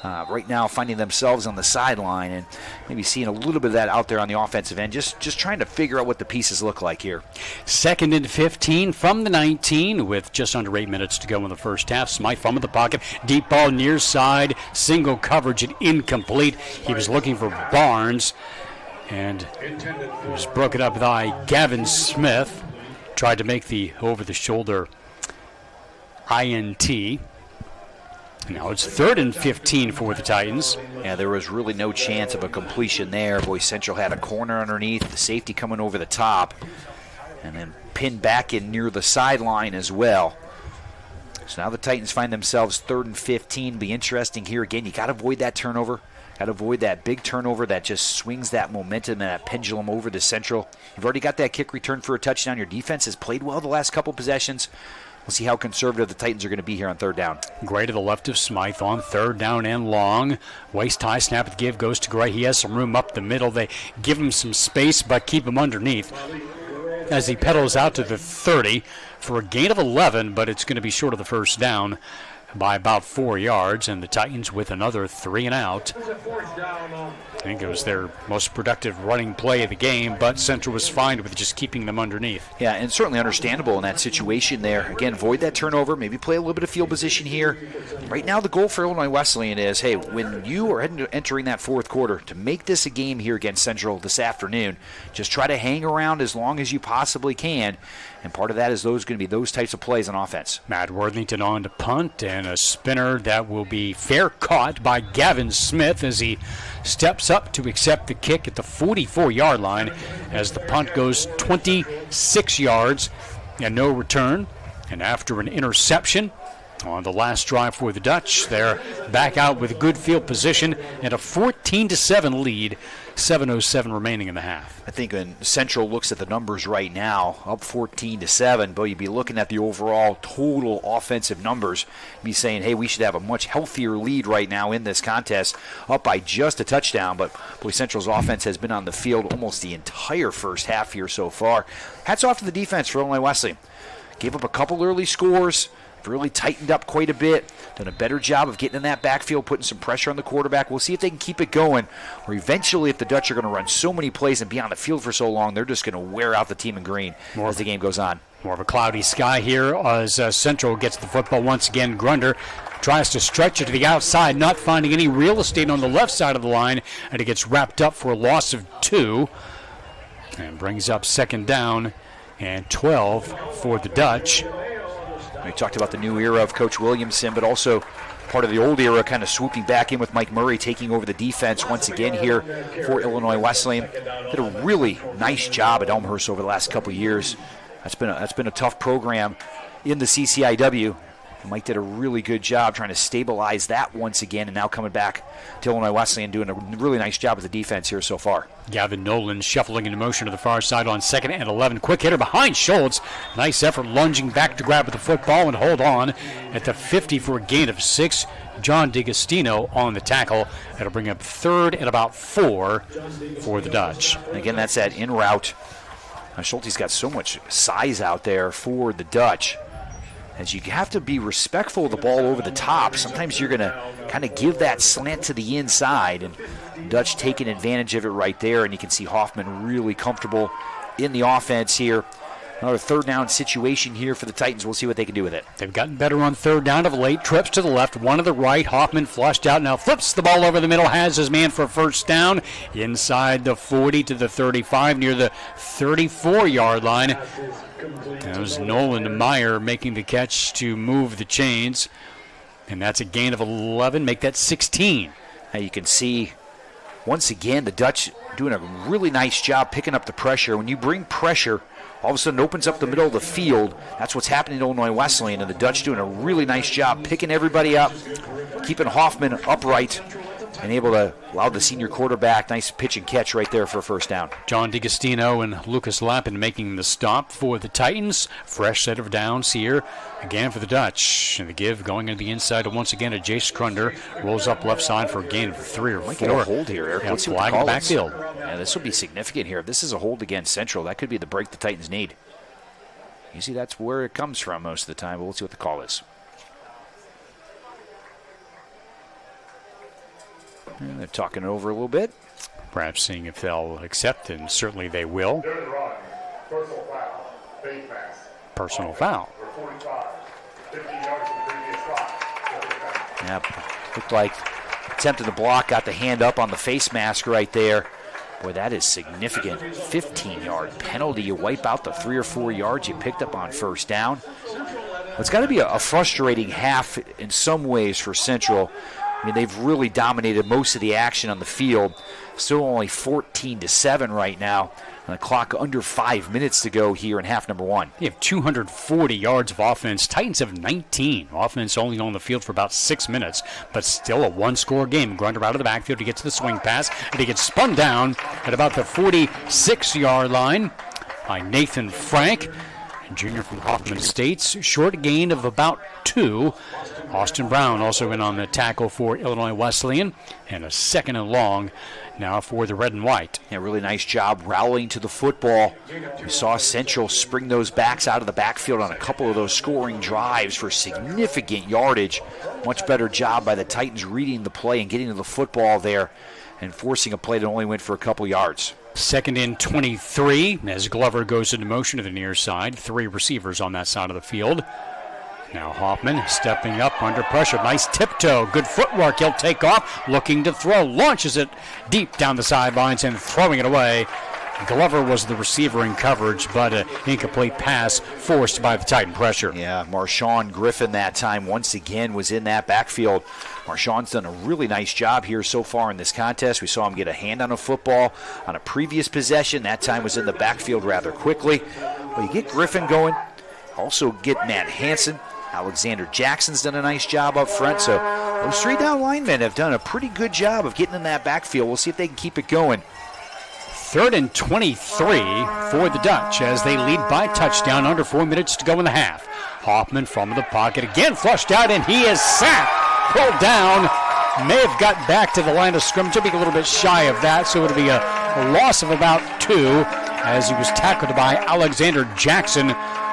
right now finding themselves on the sideline and maybe seeing a little bit of that out there on the offensive end, just trying to figure out what the pieces look like here. 2nd and 15 from the 19 with just under 8 minutes to go in the first half. Smythe from the pocket, deep ball near side, single coverage and incomplete. He was looking for Barnes, and it was broken up by Gavin Smith. Tried to make the over-the-shoulder INT. Now it's 3rd and 15 for the Titans. Yeah, there was really no chance of a completion there. Boy, Central had a corner underneath, the safety coming over the top, and then pinned back in near the sideline as well. So now the Titans find themselves 3rd and 15. Be interesting here again. You got to avoid that turnover. Got to avoid that big turnover that just swings that momentum and that pendulum over to Central. You've already got that kick return for a touchdown. Your defense has played well the last couple possessions. We'll see how conservative the Titans are going to be here on 3rd down. Gray to the left of Smythe on 3rd down and long. Waist high snap at the give goes to Gray. He has some room up the middle. They give him some space but keep him underneath as he pedals out to the 30 for a gain of 11, but it's going to be short of the first down by about 4 yards, and the Titans with another 3 and out. I think it was their most productive running play of the game, but Central was fine with just keeping them underneath. Yeah, and certainly understandable in that situation there. Again, avoid that turnover, maybe play a little bit of field position here. Right now the goal for Illinois Wesleyan is, hey, when you are entering that 4th quarter, to make this a game here against Central this afternoon, just try to hang around as long as you possibly can, and part of that is going to be those types of plays on offense. Matt Worthington on to punt, and a spinner that will be fair caught by Gavin Smith as he steps up to accept the kick at the 44-yard line as the punt goes 26 yards and no return. And after an interception on the last drive for the Dutch, they're back out with good field position and a 14-7 lead. 7:07 remaining in the half. I think when Central looks at the numbers right now, up 14-7, but you'd be looking at the overall total offensive numbers, be saying, hey, we should have a much healthier lead right now in this contest, up by just a touchdown. But boy, Central's offense has been on the field almost the entire first half here so far. Hats off to the defense for Illinois Wesleyan. Gave up a couple early scores, really tightened up quite a bit, done a better job of getting in that backfield, putting some pressure on the quarterback. We'll see if they can keep it going, or eventually if the Dutch are going to run so many plays and be on the field for so long, they're just going to wear out the team in green as the game goes on. More of a cloudy sky here as Central gets the football once again. Grunder tries to stretch it to the outside, not finding any real estate on the left side of the line, and it gets wrapped up for a loss of 2. And brings up second down and 12 for the Dutch. We talked about the new era of Coach Williamson, but also part of the old era, kind of swooping back in with Mike Murray taking over the defense once again here for Illinois Wesleyan. Did a really nice job at Elmhurst over the last couple of years. That's been a tough program in the CCIW. Mike did a really good job trying to stabilize that once again, and now coming back to Illinois Wesleyan doing a really nice job with the defense here so far. Gavin Nolan shuffling into motion to the far side on 2nd and 11. Quick hitter behind Schultz. Nice effort lunging back to grab at the football and hold on at the 50 for a gain of 6. John DiGustino on the tackle. That'll bring up 3rd and about 4 for the Dutch. And again, that's that in route. Schulte's got so much size out there for the Dutch. As you have to be respectful of the ball over the top. Sometimes you're going to kind of give that slant to the inside, and Dutch taking advantage of it right there, and you can see Hoffman really comfortable in the offense here. Another 3rd down situation here for the Titans. We'll see what they can do with it. They've gotten better on 3rd down of late. Trips to the left, one to the right. Hoffman flushed out, now flips the ball over the middle, has his man for 1st down inside the 40 to the 35, near the 34-yard line. That was Nolan Meyer making the catch to move the chains. And that's a gain of 11, make that 16. Now you can see, once again, the Dutch doing a really nice job picking up the pressure. When you bring pressure, all of a sudden it opens up the middle of the field. That's what's happening at Illinois Wesleyan, and the Dutch doing a really nice job picking everybody up, keeping Hoffman upright, and able to allow the senior quarterback, nice pitch and catch right there for a 1st down. John DiGustino and Lucas Lappin making the stop for the Titans. Fresh set of downs here again for the Dutch. And the give going into the inside once again to Jace Krunder. Rolls up left side for a gain of 3 or 4. Might get a hold here, Eric. Yeah, let's see flag what the call backfield. Yeah, this will be significant here. If this is a hold against Central, that could be the break the Titans need. Usually that's where it comes from most of the time, but we'll see what the call is. And they're talking it over a little bit. Perhaps seeing if they'll accept, and certainly they will. Personal foul. Face mask. Personal foul. 45. 50 yards from the previous spot. Yep. Looked like attempted to block, got the hand up on the face mask right there. Boy, that is significant. 15-yard penalty. You wipe out the 3 or 4 yards you picked up on 1st down. It's got to be a frustrating half in some ways for Central. I mean, they've really dominated most of the action on the field. Still only 14-7 right now. And the clock under 5 minutes to go here in half number 1. You have 240 yards of offense. Titans have 19. Offense only on the field for about 6 minutes, but still a one-score game. Grunder out of the backfield to get to the swing pass, and he gets spun down at about the 46-yard line by Nathan Frank, junior from Hoffman Estates. Short gain of about 2. Austin Brown also in on the tackle for Illinois Wesleyan, and a 2nd and long now for the red and white. Yeah, really nice job rallying to the football. We saw Central spring those backs out of the backfield on a couple of those scoring drives for significant yardage. Much better job by the Titans reading the play and getting to the football there and forcing a play that only went for a couple yards. 2nd and 23 as Glover goes into motion to the near side. 3 receivers on that side of the field. Now Hoffman stepping up under pressure. Nice tiptoe. Good footwork. He'll take off. Looking to throw. Launches it deep down the sidelines and throwing it away. Glover was the receiver in coverage, but an incomplete pass forced by the Titan pressure. Yeah, Marshawn Griffin that time once again was in that backfield. Marshawn's done a really nice job here so far in this contest. We saw him get a hand on a football on a previous possession. That time was in the backfield rather quickly. Well, you get Griffin going. Also get Matt Hansen. Alexander Jackson's done a nice job up front. So those 3 down linemen have done a pretty good job of getting in that backfield. We'll see if they can keep it going. 3rd and 23 for the Dutch as they lead by touchdown. Under 4 minutes to go in the half. Hoffman from the pocket again, flushed out, and he is sacked. Pulled down. May have got back to the line of scrimmage. He'll be a little bit shy of that, so it'll be a loss of about 2 as he was tackled by Alexander Jackson,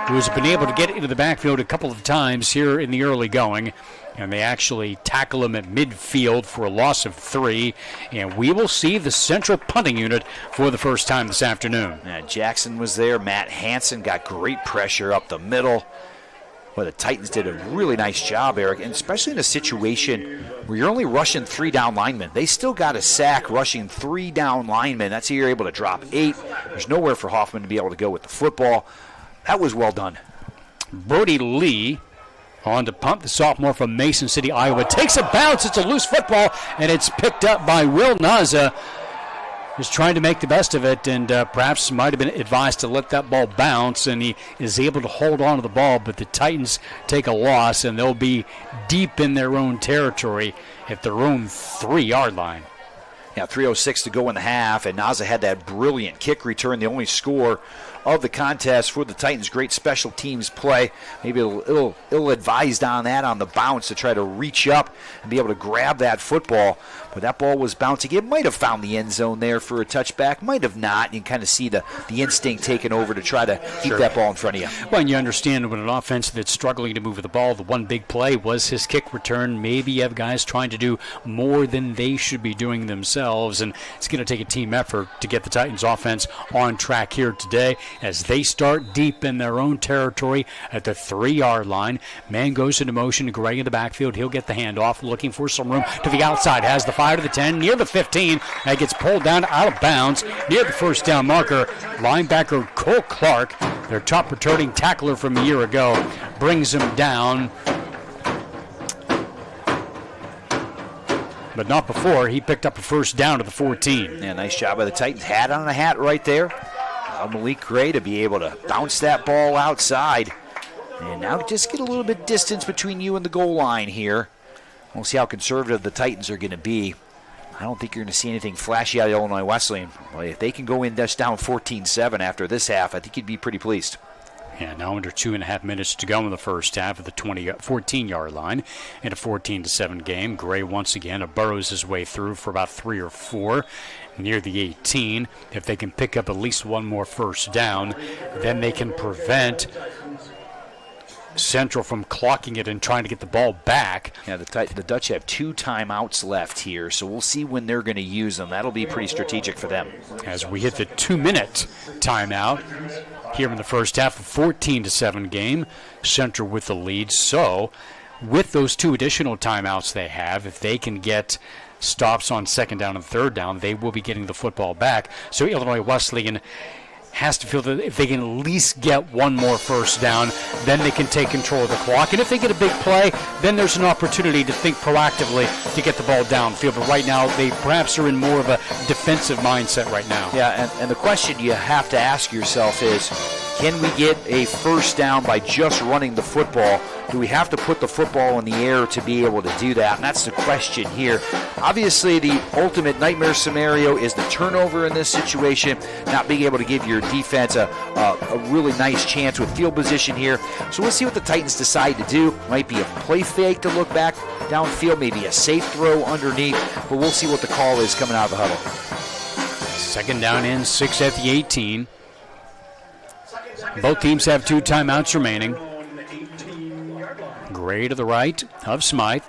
who's been able to get into the backfield a couple of times here in the early going. And they actually tackle him at midfield for a loss of 3. And we will see the Central punting unit for the first time this afternoon. Yeah, Jackson was there. Matt Hansen got great pressure up the middle. Well, the Titans did a really nice job, Eric, and especially in a situation where you're only rushing 3 down linemen. They still got a sack rushing 3 down linemen. That's how you're able to drop 8. There's nowhere for Hoffman to be able to go with the football. That was well done. Brody Lee on to punt, the sophomore from Mason City, Iowa. Takes a bounce. It's a loose football, and it's picked up by Will Naza. Is trying to make the best of it, and perhaps might have been advised to let that ball bounce, and he is able to hold on to the ball, but the Titans take a loss, and they'll be deep in their own territory at their own 3-yard line. Yeah, 3:06 to go in the half, and Naza had that brilliant kick return, the only score of the contest for the Titans. Great special teams play. Maybe a little ill-advised on that on the bounce to try to reach up and be able to grab that football. But that ball was bouncing. It might have found the end zone there for a touchback, might have not. You can kind of see the instinct taking over to try to keep that ball in front of you. Well, and you understand when an offense that's struggling to move the ball, the one big play was his kick return. Maybe you have guys trying to do more than they should be doing themselves, and it's going to take a team effort to get the Titans offense on track here today as they start deep in their own territory at the 3-yard line. Man goes into motion. Gray in the backfield. He'll get the handoff, looking for some room to the outside. Has the 5 to the 10, near the 15. That gets pulled down out of bounds near the first down marker. Linebacker Cole Clark, their top returning tackler from a year ago, brings him down. But not before. He picked up a first down to the 14. Yeah, nice job by the Titans. Hat on a hat right there. Malik Gray to be able to bounce that ball outside. And now just get a little bit distance between you and the goal line here. We'll see how conservative the Titans are going to be. I don't think you're going to see anything flashy out of Illinois Wesleyan. Well, if they can go in just down 14-7 after this half, I think you'd be pretty pleased. Yeah, now under 2.5 minutes to go in the first half of the 14-yard line in a 14-7 game. Gray once again burrows his way through for about 3 or 4 near the 18. If they can pick up at least one more first down, then they can prevent Central from clocking it and trying to get the ball back. Yeah, the Dutch have 2 timeouts left here, so we'll see when they're going to use them. That'll be pretty strategic for them. As we hit the 2-minute timeout here in the first half of 14-7 game, Central with the lead. So with those 2 additional timeouts they have, if they can get stops on 2nd down and 3rd down, they will be getting the football back. So Illinois Wesleyan has to feel that if they can at least get one more first down, then they can take control of the clock. And if they get a big play, then there's an opportunity to think proactively to get the ball downfield. But right now, they perhaps are in more of a defensive mindset right now. Yeah, and the question you have to ask yourself is, can we get a first down by just running the football? Do we have to put the football in the air to be able to do that? And that's the question here. Obviously, the ultimate nightmare scenario is the turnover in this situation, not being able to give your defense a really nice chance with field position here. So we'll see what the Titans decide to do. Might be a play fake to look back downfield, maybe a safe throw underneath, but we'll see what the call is coming out of the huddle. 2nd down and 6 at the 18. Both teams have 2 timeouts remaining. Gray to the right of Smythe.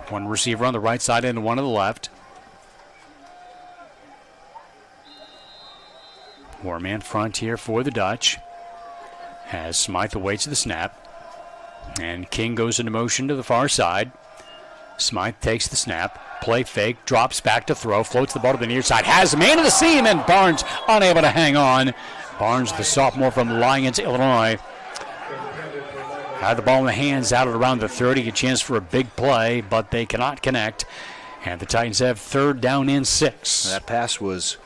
One receiver on the right side and one on the left. 4-man front here for the Dutch. As Smythe awaits the snap. And King goes into motion to the far side. Smythe takes the snap. Play fake. Drops back to throw. Floats the ball to the near side. Has a man to the seam, and Barnes unable to hang on. Barnes, the sophomore from Lyons, Illinois, had the ball in the hands out at around the 30. A chance for a big play, but they cannot connect. And the Titans have 3rd down and 6. That pass was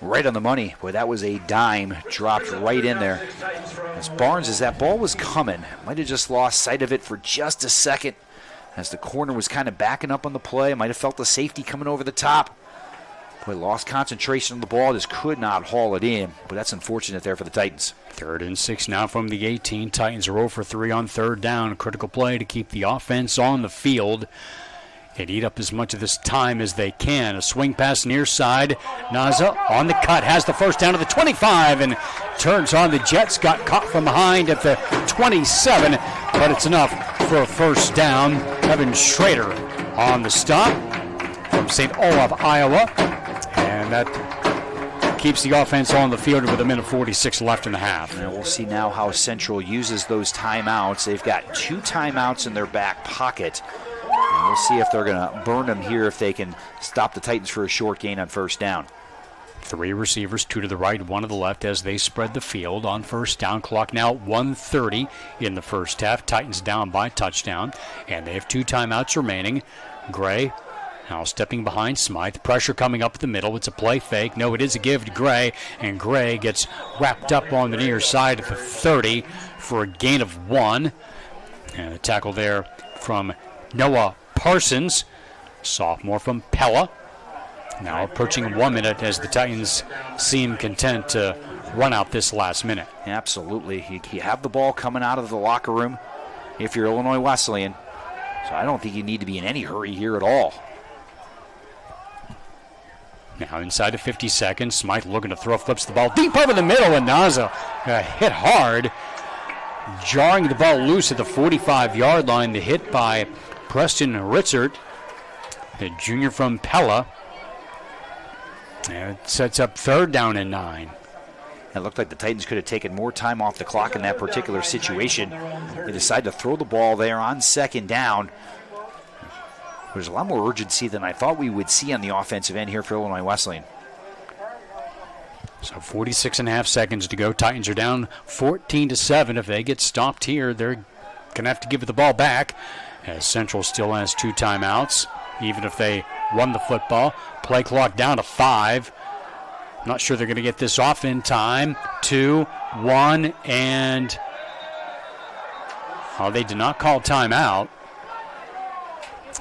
right on the money. Boy, that was a dime dropped right in there. As Barnes, as that ball was coming, might have just lost sight of it for just a second. As the corner was kind of backing up on the play, might have felt the safety coming over the top. Boy, lost concentration on the ball, just could not haul it in. But that's unfortunate there for the Titans. 3rd and 6 now from the 18. Titans are 0 for 3 on 3rd down. A critical play to keep the offense on the field and eat up as much of this time as they can. A swing pass near side. Naza on the cut, has the first down to the 25 and turns on the Jets. Got caught from behind at the 27, but it's enough for a first down. Evan Schrader on the stop from St. Olaf, Iowa. And that keeps the offense on the field with 1:46 left in the half. And we'll see now how Central uses those timeouts. They've got 2 timeouts in their back pocket. And we'll see if they're going to burn them here, if they can stop the Titans for a short gain on first down. 3 receivers, 2 to the right, 1 to the left as they spread the field on first down. Clock now 1:30 in the first half. Titans down by touchdown, and they have 2 timeouts remaining. Gray now stepping behind Smythe. Pressure coming up the middle. It's a play fake. No, it is a give to Gray, and Gray gets wrapped up on the near side at the 30 for a gain of 1. And a tackle there from Noah Parsons, sophomore from Pella. Now approaching 1 minute as the Titans seem content to run out this last minute. Absolutely. You have the ball coming out of the locker room if you're Illinois Wesleyan. So I don't think you need to be in any hurry here at all. Now inside of 50 seconds, Smythe looking to throw, flips the ball deep over the middle, and Naza hit hard, jarring the ball loose at the 45-yard line. The hit by Preston Ritzert, the junior from Pella. And it sets up 3rd down and 9. It looked like the Titans could have taken more time off the clock in that particular situation. They decided to throw the ball there on 2nd down. There's a lot more urgency than I thought we would see on the offensive end here for Illinois Wesleyan. So 46.5 seconds to go. Titans are down 14-7. If they get stopped here, they're going to have to give the ball back, as Central still has 2 timeouts, even if they won the football. Play clock down to 5. Not sure they're going to get this off in time. 2, 1, and they did not call timeout.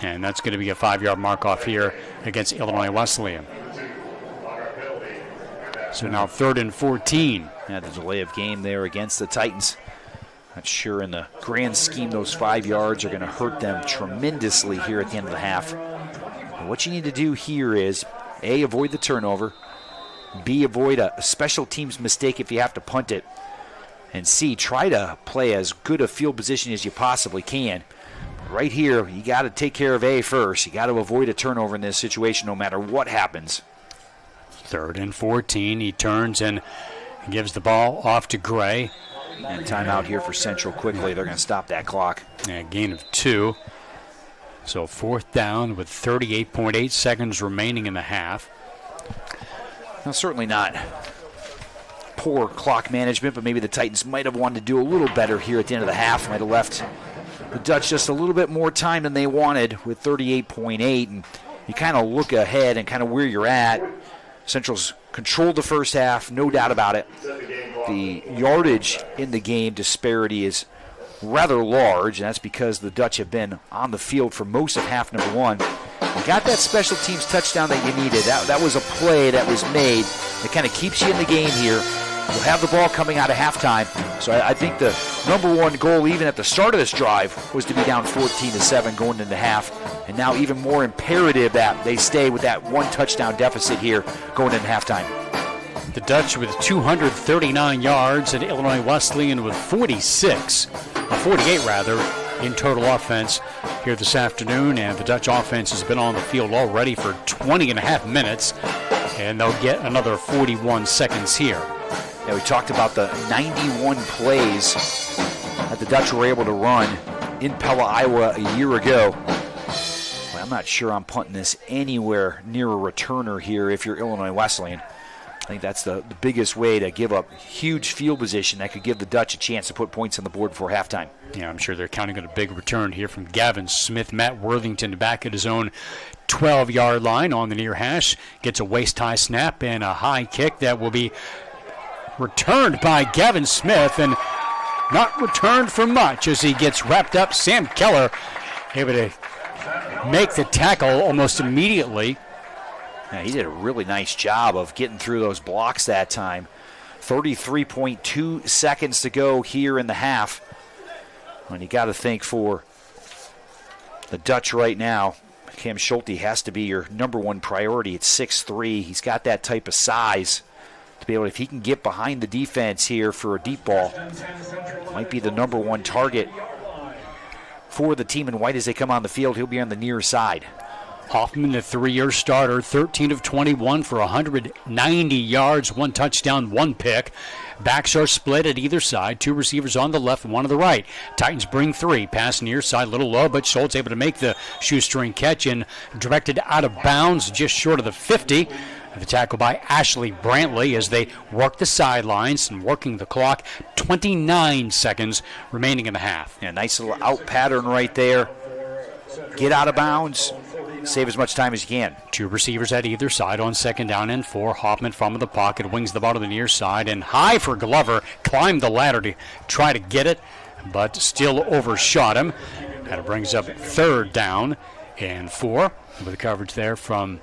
And that's going to be a 5-yard mark off here against Illinois Wesleyan. So now 3rd and 14. Yeah, the delay of game there against the Titans. Not sure in the grand scheme those 5 yards are going to hurt them tremendously here at the end of the half. And what you need to do here is, A, avoid the turnover. B, avoid a special teams mistake if you have to punt it. And C, try to play as good a field position as you possibly can. Right here, you got to take care of A first. You got to avoid a turnover in this situation no matter what happens. 3rd and 14. He turns and gives the ball off to Gray. And timeout here for Central quickly. They're going to stop that clock. And a gain of 2. So 4th down with 38.8 seconds remaining in the half. Now, certainly not poor clock management, but maybe the Titans might have wanted to do a little better here at the end of the half. Might have left the Dutch just a little bit more time than they wanted with 38.8. And you kind of look ahead and kind of where you're at. Central's controlled the first half, no doubt about it. The yardage in the game disparity is rather large, and that's because the Dutch have been on the field for most of half number 1. You got that special teams touchdown that you needed. That was a play that was made that kind of keeps you in the game here. You'll have the ball coming out of halftime. So I think the number 1 goal, even at the start of this drive, was to be down 14-7 going into half. And now even more imperative that they stay with that 1 touchdown deficit here going into halftime. The Dutch with 239 yards and Illinois Wesleyan with 48 in total offense here this afternoon. And the Dutch offense has been on the field already for 20.5 minutes, and they'll get another 41 seconds here. Yeah, we talked about the 91 plays that the Dutch were able to run in Pella, Iowa a year ago. Well, I'm not sure I'm punting this anywhere near a returner here if you're Illinois Wesleyan. I think that's the biggest way to give up huge field position that could give the Dutch a chance to put points on the board before halftime. Yeah, I'm sure they're counting on a big return here from Gavin Smith. Matt Worthington back at his own 12-yard line on the near hash. Gets a waist-high snap and a high kick that will be returned by Gavin Smith, and not returned for much as he gets wrapped up. Sam Keller able to make the tackle almost immediately. Yeah, he did a really nice job of getting through those blocks that time. 33.2 seconds to go here in the half. And you got to think for the Dutch right now, Cam Schulte has to be your number 1 priority at 6'3". He's got that type of size to be able, if he can get behind the defense here for a deep ball, might be the number 1 target for the team in white as they come on the field. He'll be on the near side. Hoffman, the 3-year starter, 13 of 21 for 190 yards, 1 touchdown, 1 pick. Backs are split at either side. 2 receivers on the left and 1 on the right. Titans bring 3. Pass near side, a little low, but Schultz able to make the shoestring catch and directed out of bounds just short of the 50. The tackle by Ashley Brantley as they work the sidelines and working the clock. 29 seconds remaining in the half. Yeah, nice little out pattern right there. Get out of bounds. Save as much time as you can. 2 receivers at either side on 2nd down and 4. Hoffman from the pocket, wings the ball to the near side, and high for Glover. Climbed the ladder to try to get it, but still overshot him. That brings up 3rd down and 4 with coverage there from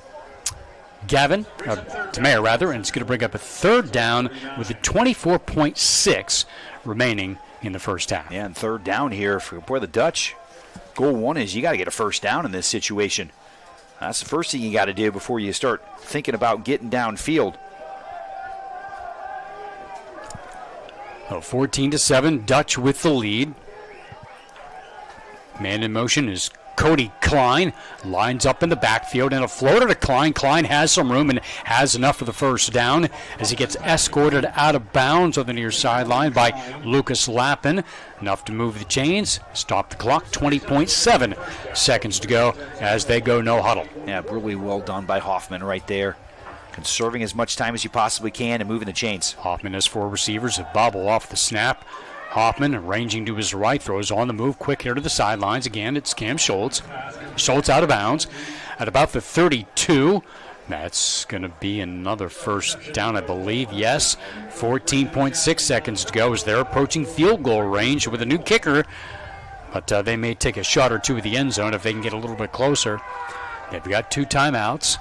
Tamaya rather, and it's going to bring up a 3rd down with a 24.6 remaining in the first half. Yeah, and 3rd down here for the Dutch. Goal 1 is you got to get a 1st down in this situation. That's the first thing you got to do before you start thinking about getting downfield. 14-7, Dutch with the lead. Man in motion is Cody Klein. Lines up in the backfield and a floater to Klein. Klein has some room and has enough for the 1st down as he gets escorted out of bounds on the near sideline by Lucas Lappin. Enough to move the chains, stop the clock. 20.7 seconds to go as they go no huddle. Yeah, really well done by Hoffman right there. Conserving as much time as you possibly can and moving the chains. Hoffman has 4 receivers that bobble off the snap. Hoffman ranging to his right, throws on the move, quick here to the sidelines. Again, it's Cam Schultz. Schultz out of bounds at about the 32. That's going to be another 1st down, I believe. Yes, 14.6 seconds to go as they're approaching field goal range with a new kicker. But they may take a shot or 2 at the end zone if they can get a little bit closer. They've got 2 timeouts.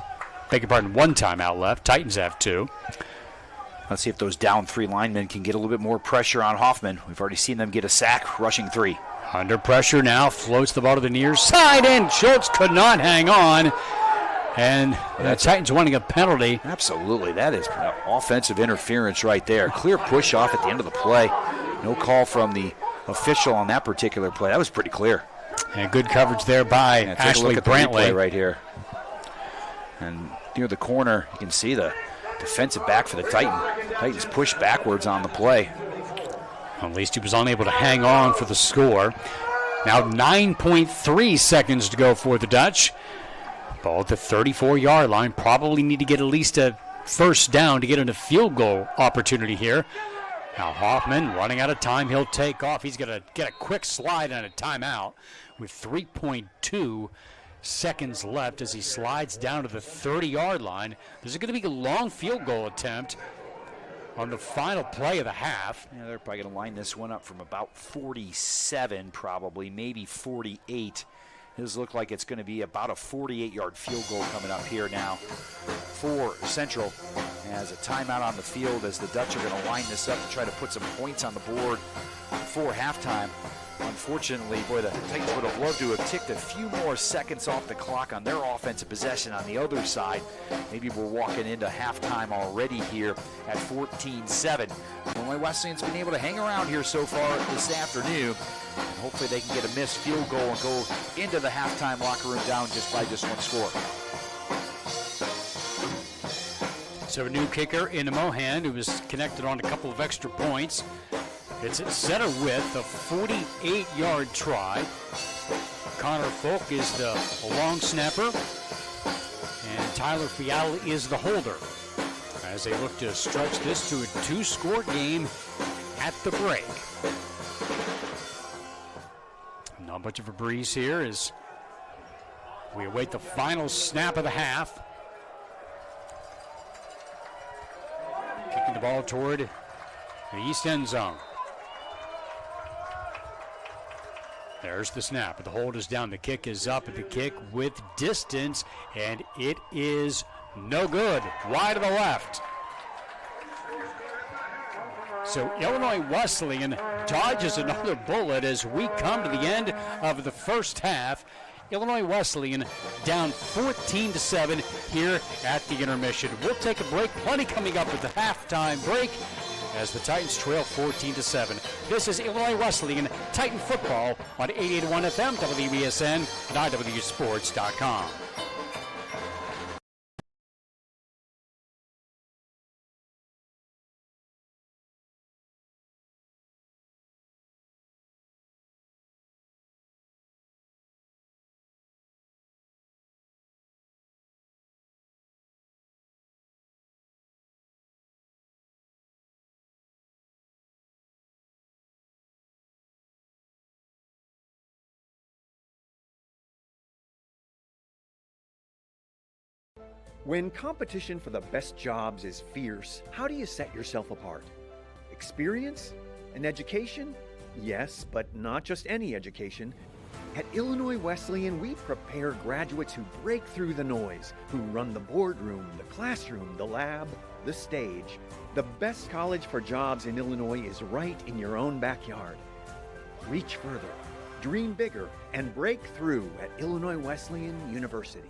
Beg your pardon, 1 timeout left. Titans have 2. Let's see if those down 3 linemen can get a little bit more pressure on Hoffman. We've already seen them get a sack, rushing 3. Under pressure now, floats the ball to the near side, and Schultz could not hang on. And the Titans wanting a penalty. Absolutely, that is offensive interference right there. Clear push off at the end of the play. No call from the official on that particular play. That was pretty clear. And good coverage there by Ashley Brantley right here. And near the corner, you can see the defensive back for the Titans push backwards on the play. At least he was unable to hang on for the score. Now 9.3 seconds to go for the Dutch. Ball at the 34-yard line. Probably need to get at least a 1st down to get into field goal opportunity here. Now Hoffman running out of time. He'll take off. He's going to get a quick slide on a timeout with 3.2 seconds left as he slides down to the 30-yard line. There's going to be a long field goal attempt on the final play of the half. Yeah, they're probably going to line this one up from about 47 probably, maybe 48. This looks like it's going to be about a 48-yard field goal coming up here now for Central. As a timeout on the field as the Dutch are going to line this up to try to put some points on the board before halftime. Unfortunately, boy, the Titans would have loved to have ticked a few more seconds off the clock on their offensive possession on the other side. Maybe we're walking into halftime already here at 14-7. Illinois Wesleyan's been able to hang around here so far this afternoon, and hopefully they can get a missed field goal and go into the halftime locker room down just by just 1 score. So a new kicker in Mohan who was connected on a couple of extra points. It's at center width, a 48-yard try. Connor Folk is the long snapper, and Tyler Fiala is the holder as they look to stretch this to a 2-score game at the break. Not much of a breeze here as we await the final snap of the half. Kicking the ball toward the east end zone. There's the snap, but the hold is down. The kick is up, and the kick with distance, and it is no good. Wide to the left. So Illinois Wesleyan dodges another bullet as we come to the end of the first half. Illinois Wesleyan down 14-7 here at the intermission. We'll take a break. Plenty coming up at the halftime break as the Titans trail 14-7. This is Illinois Wesleyan Titan football on 88.1 FM, WBSN, and IWSports.com. When competition for the best jobs is fierce, how do you set yourself apart? Experience? An education? Yes, but not just any education. At Illinois Wesleyan, we prepare graduates who break through the noise, who run the boardroom, the classroom, the lab, the stage. The best college for jobs in Illinois is right in your own backyard. Reach further, dream bigger, and break through at Illinois Wesleyan University.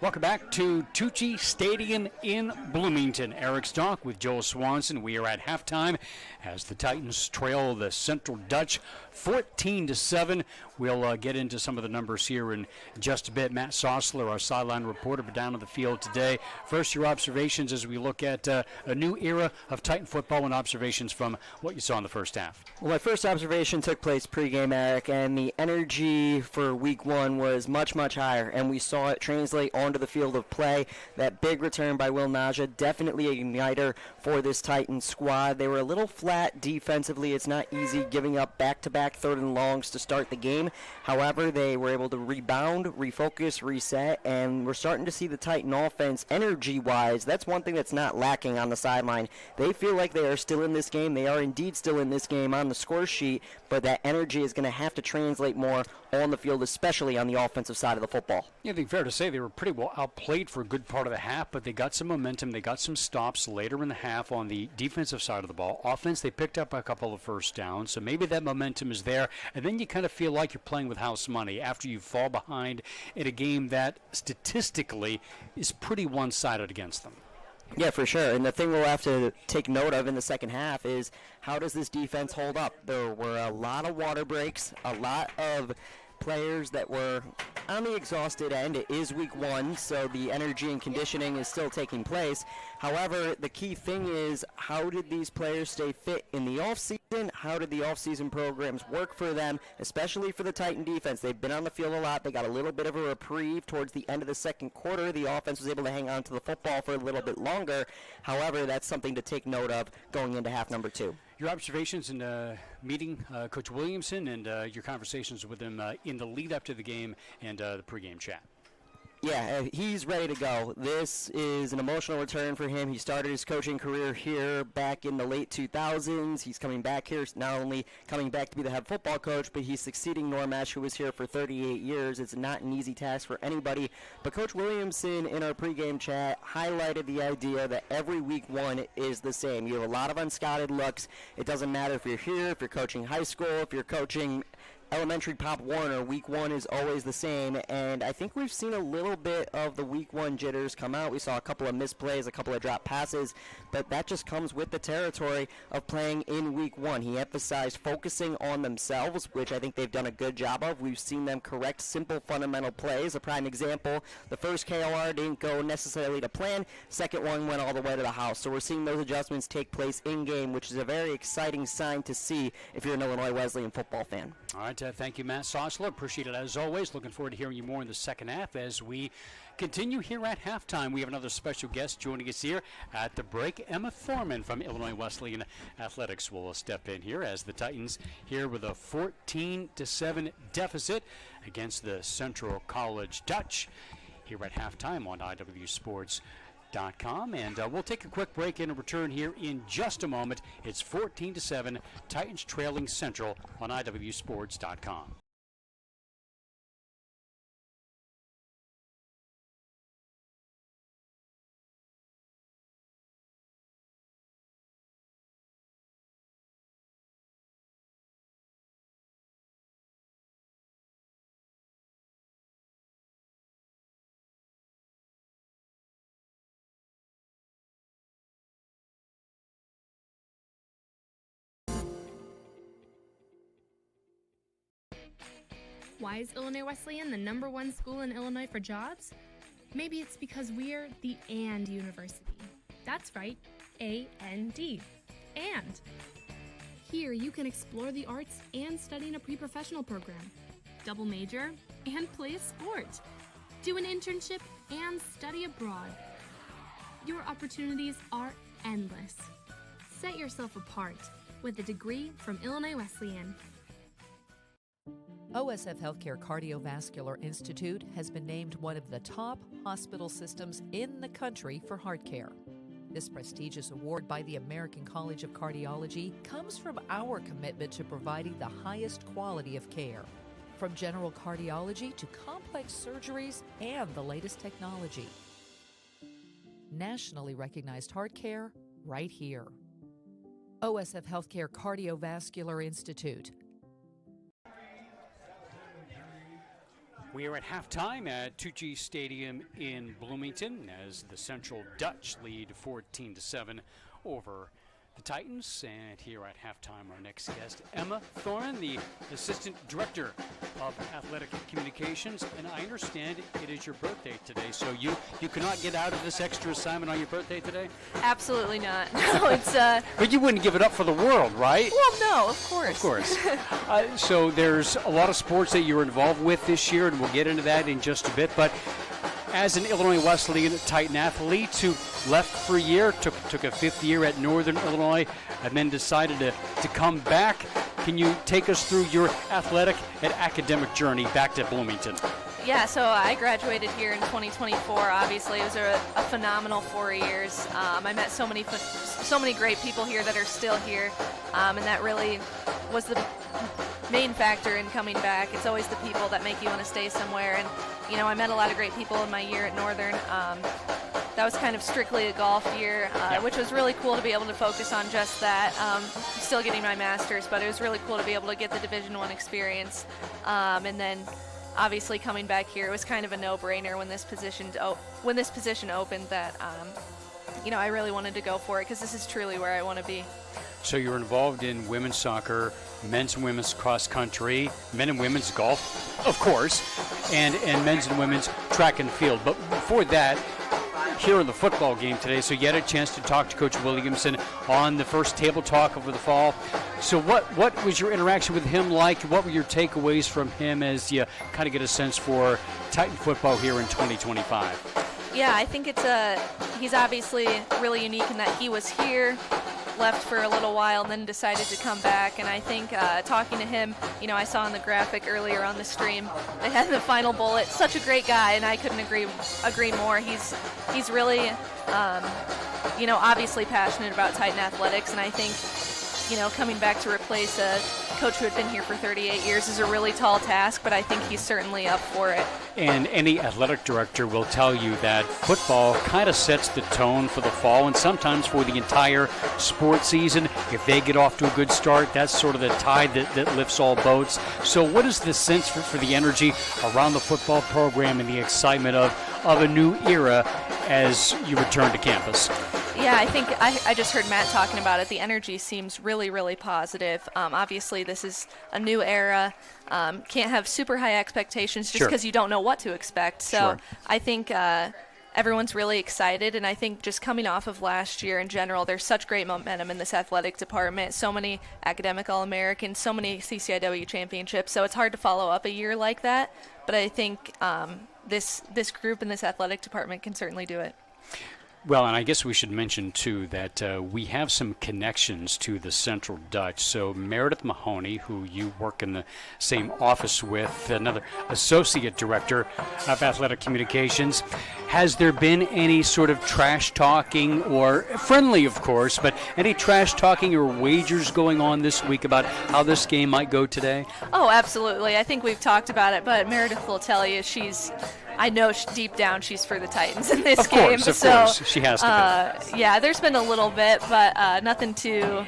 Welcome back to Tucci Stadium in Bloomington. Eric Stock with Joel Swanson. We are at halftime as the Titans trail the Central Dutch 14-7. We'll get into some of the numbers here in just a bit. Matt Sossler, our sideline reporter, but down on the field today. First, your observations as we look at a new era of Titan football and observations from what you saw in the first half. Well, my first observation took place pregame, Eric, and the energy for week one was much, much higher, and we saw it translate onto the field of play. That big return by Will Naja, definitely a igniter for this Titans squad. They were a little flat defensively. It's not easy giving up back-to-back third and longs to start the game. However, they were able to rebound, refocus, reset, and we're starting to see the Titan offense energy-wise. That's one thing that's not lacking on the sideline. They feel like they are still in this game. They are indeed still in this game on the score sheet, but that energy is going to have to translate more on the field, especially on the offensive side of the football. Yeah, I think fair to say they were pretty well outplayed for a good part of the half, but they got some momentum. They got some stops later in the half on the defensive side of the ball. Offense, they picked up a couple of first downs, so maybe that momentum is there, and then you kind of feel like you're playing with house money after you fall behind in a game that statistically is pretty one-sided against them. Yeah, for sure. And the thing we'll have to take note of in the second half is how does this defense hold up? There were a lot of water breaks, a lot of players that were on the exhausted end. It is week one, so the energy and conditioning is still taking place. However, the key thing is, how did these players stay fit in the offseason? How did the offseason programs work for them, especially for the Titan defense? They've been on the field a lot. They got a little bit of a reprieve towards the end of the second quarter. The offense was able to hang on to the football for a little bit longer. However, that's something to take note of going into half number two. Your observations in meeting Coach Williamson and your conversations with him in the lead up to the game and the pregame chat. Yeah, he's ready to go. This is an emotional return for him. He started his coaching career here back in the late 2000s. He's coming back here, not only coming back to be the head football coach, but he's succeeding Norm Ash, who was here for 38 years. It's not an easy task for anybody. But Coach Williamson, in our pregame chat, highlighted the idea that every week one is the same. You have a lot of unscouted looks. It doesn't matter if you're here, if you're coaching high school, if you're coaching elementary Pop Warner, week one is always the same, and I think we've seen a little bit of the week one jitters come out. We saw a couple of misplays, a couple of drop passes, but that just comes with the territory of playing in week one. He emphasized focusing on themselves, which I think they've done a good job of. We've seen them correct simple fundamental plays. A prime example, the first KOR didn't go necessarily to plan, second one went all the way to the house. So we're seeing those adjustments take place in-game, which is a very exciting sign to see if you're an Illinois Wesleyan football fan. All right, thank you, Matt Sossler. Appreciate it as always. Looking forward to hearing you more in the second half as we continue here at halftime. We have another special guest joining us here at the break. Emma Thorman from Illinois Wesleyan Athletics will step in here as the Titans here with a 14-7 deficit against the Central College Dutch here at halftime on IWSports.com, and we'll take a quick break and return here in just a moment. It's 14-7, Titans trailing Central on IWSports.com. Why is Illinois Wesleyan the number one school in Illinois for jobs? Maybe it's because we're the AND University. That's right, A-N-D. And here you can explore the arts and study in a pre-professional program, double major, and play a sport, do an internship, and study abroad. Your opportunities are endless. Set yourself apart with a degree from Illinois Wesleyan. OSF Healthcare Cardiovascular Institute has been named one of the top hospital systems in the country for heart care. This prestigious award by the American College of Cardiology comes from our commitment to providing the highest quality of care, from general cardiology to complex surgeries and the latest technology. Nationally recognized heart care right here. OSF Healthcare Cardiovascular Institute. We are at halftime at Tucci Stadium in Bloomington as the Central Dutch lead 14-7 over the Titans. And here at halftime, our next guest, Emma Thorne, the Assistant Director of Athletic Communications. And I understand it is your birthday today, so you cannot get out of this extra assignment on your birthday today? Absolutely not. No, it's... But you wouldn't give it up for the world, right? Well, no, of course. Of course. So there's a lot of sports that you're involved with this year, and we'll get into that in just a bit. But as an Illinois Wesleyan Titan athlete who left for a year, took a fifth year at Northern Illinois, and then decided to come back, can you take us through your athletic and academic journey back to Bloomington? Yeah, so I graduated here in 2024. Obviously, it was a phenomenal 4 years. I met so many great people here that are still here, and that really was the main factor in coming back. It's always the people that make you want to stay somewhere, and I met a lot of great people in my year at Northern. That was kind of strictly a golf year, which was really cool to be able to focus on just that. Still getting my master's, but it was really cool to be able to get the Division I experience, and then obviously coming back here, it was kind of a no-brainer when this position opened that I really wanted to go for it because this is truly where I want to be. So you're involved in women's soccer, men's and women's cross country, men and women's golf, of course, and men's and women's track and field. But before that, here in the football game today, so you had a chance to talk to Coach Williamson on the first table talk over the fall. So what was your interaction with him like? What were your takeaways from him as you kind of get a sense for Titan football here in 2025? Yeah, I think he's obviously really unique in that he was here, left for a little while, and then decided to come back. And I think talking to him, I saw in the graphic earlier on the stream, they had the final bullet. Such a great guy, and I couldn't agree more. He's really, obviously passionate about Titan athletics, and I think, coming back to replace a coach who had been here for 38 years is a really tall task, but I think he's certainly up for it. And any athletic director will tell you that football kind of sets the tone for the fall and sometimes for the entire sports season. If they get off to a good start, that's sort of the tide that lifts all boats. So what is the sense for the energy around the football program and the excitement of a new era as you return to campus? Yeah, I think I just heard Matt talking about it. The energy seems really, really positive. Obviously, this is a new era. Can't have super high expectations just because you don't know what to expect. So I think everyone's really excited, and I think just coming off of last year in general, there's such great momentum in this athletic department. So many academic All-Americans, so many CCIW championships. So it's hard to follow up a year like that. But I think this group in this athletic department can certainly do it. Well, and I guess we should mention, too, that we have some connections to the Central Dutch. So Meredith Mahoney, who you work in the same office with, another associate director of athletic communications. Has there been any sort of trash talking, or friendly, of course, but any trash talking or wagers going on this week about how this game might go today? Oh, absolutely. I think we've talked about it, but Meredith will tell you I know deep down she's for the Titans in this game. Of course, she has to be. Yeah, there's been a little bit, but nothing too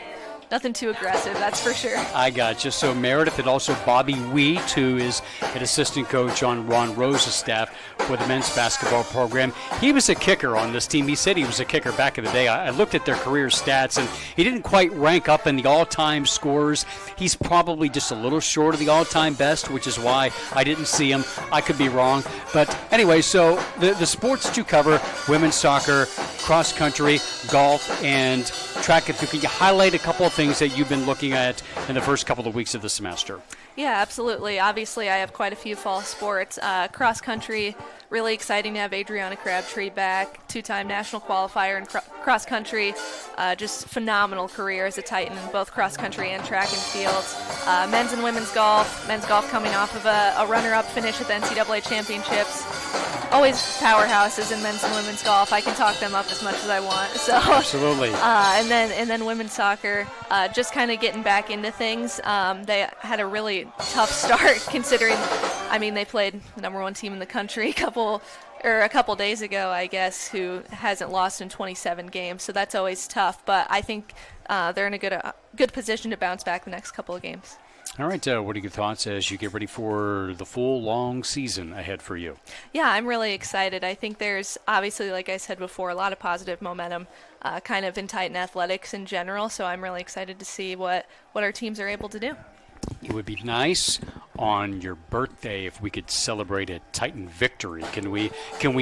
aggressive, that's for sure. I got you. So Meredith and also Bobby Wheat, who is an assistant coach on Ron Rose's staff for the men's basketball program. He was a kicker on this team. He said he was a kicker back in the day. I looked at their career stats, and he didn't quite rank up in the all-time scores. He's probably just a little short of the all-time best, which is why I didn't see him. I could be wrong. But anyway, so the sports that you cover, women's soccer, cross-country, golf, and track and field. Can you highlight a couple of things that you've been looking at in the first couple of weeks of the semester? Yeah, absolutely. Obviously, I have quite a few fall sports. Cross country, really exciting to have Adriana Crabtree back, 2-time national qualifier in cross country. Just phenomenal career as a Titan in both cross country and track and field. Men's and women's golf. Men's golf coming off of a runner-up finish at the NCAA championships. Always powerhouses in men's and women's golf. I can talk them up as much as I want. So absolutely. And then women's soccer, just kind of getting back into things. They had a really tough start considering, I mean, they played the number 1 team in the country a couple days ago, I guess, who hasn't lost in 27 games. So that's always tough. But I think they're in a good position to bounce back the next couple of games. All right, what are your thoughts as you get ready for the full, long season ahead for you? Yeah, I'm really excited. I think there's obviously, like I said before, a lot of positive momentum kind of in Titan athletics in general, so I'm really excited to see what our teams are able to do. It would be nice on your birthday if we could celebrate a Titan victory. Can we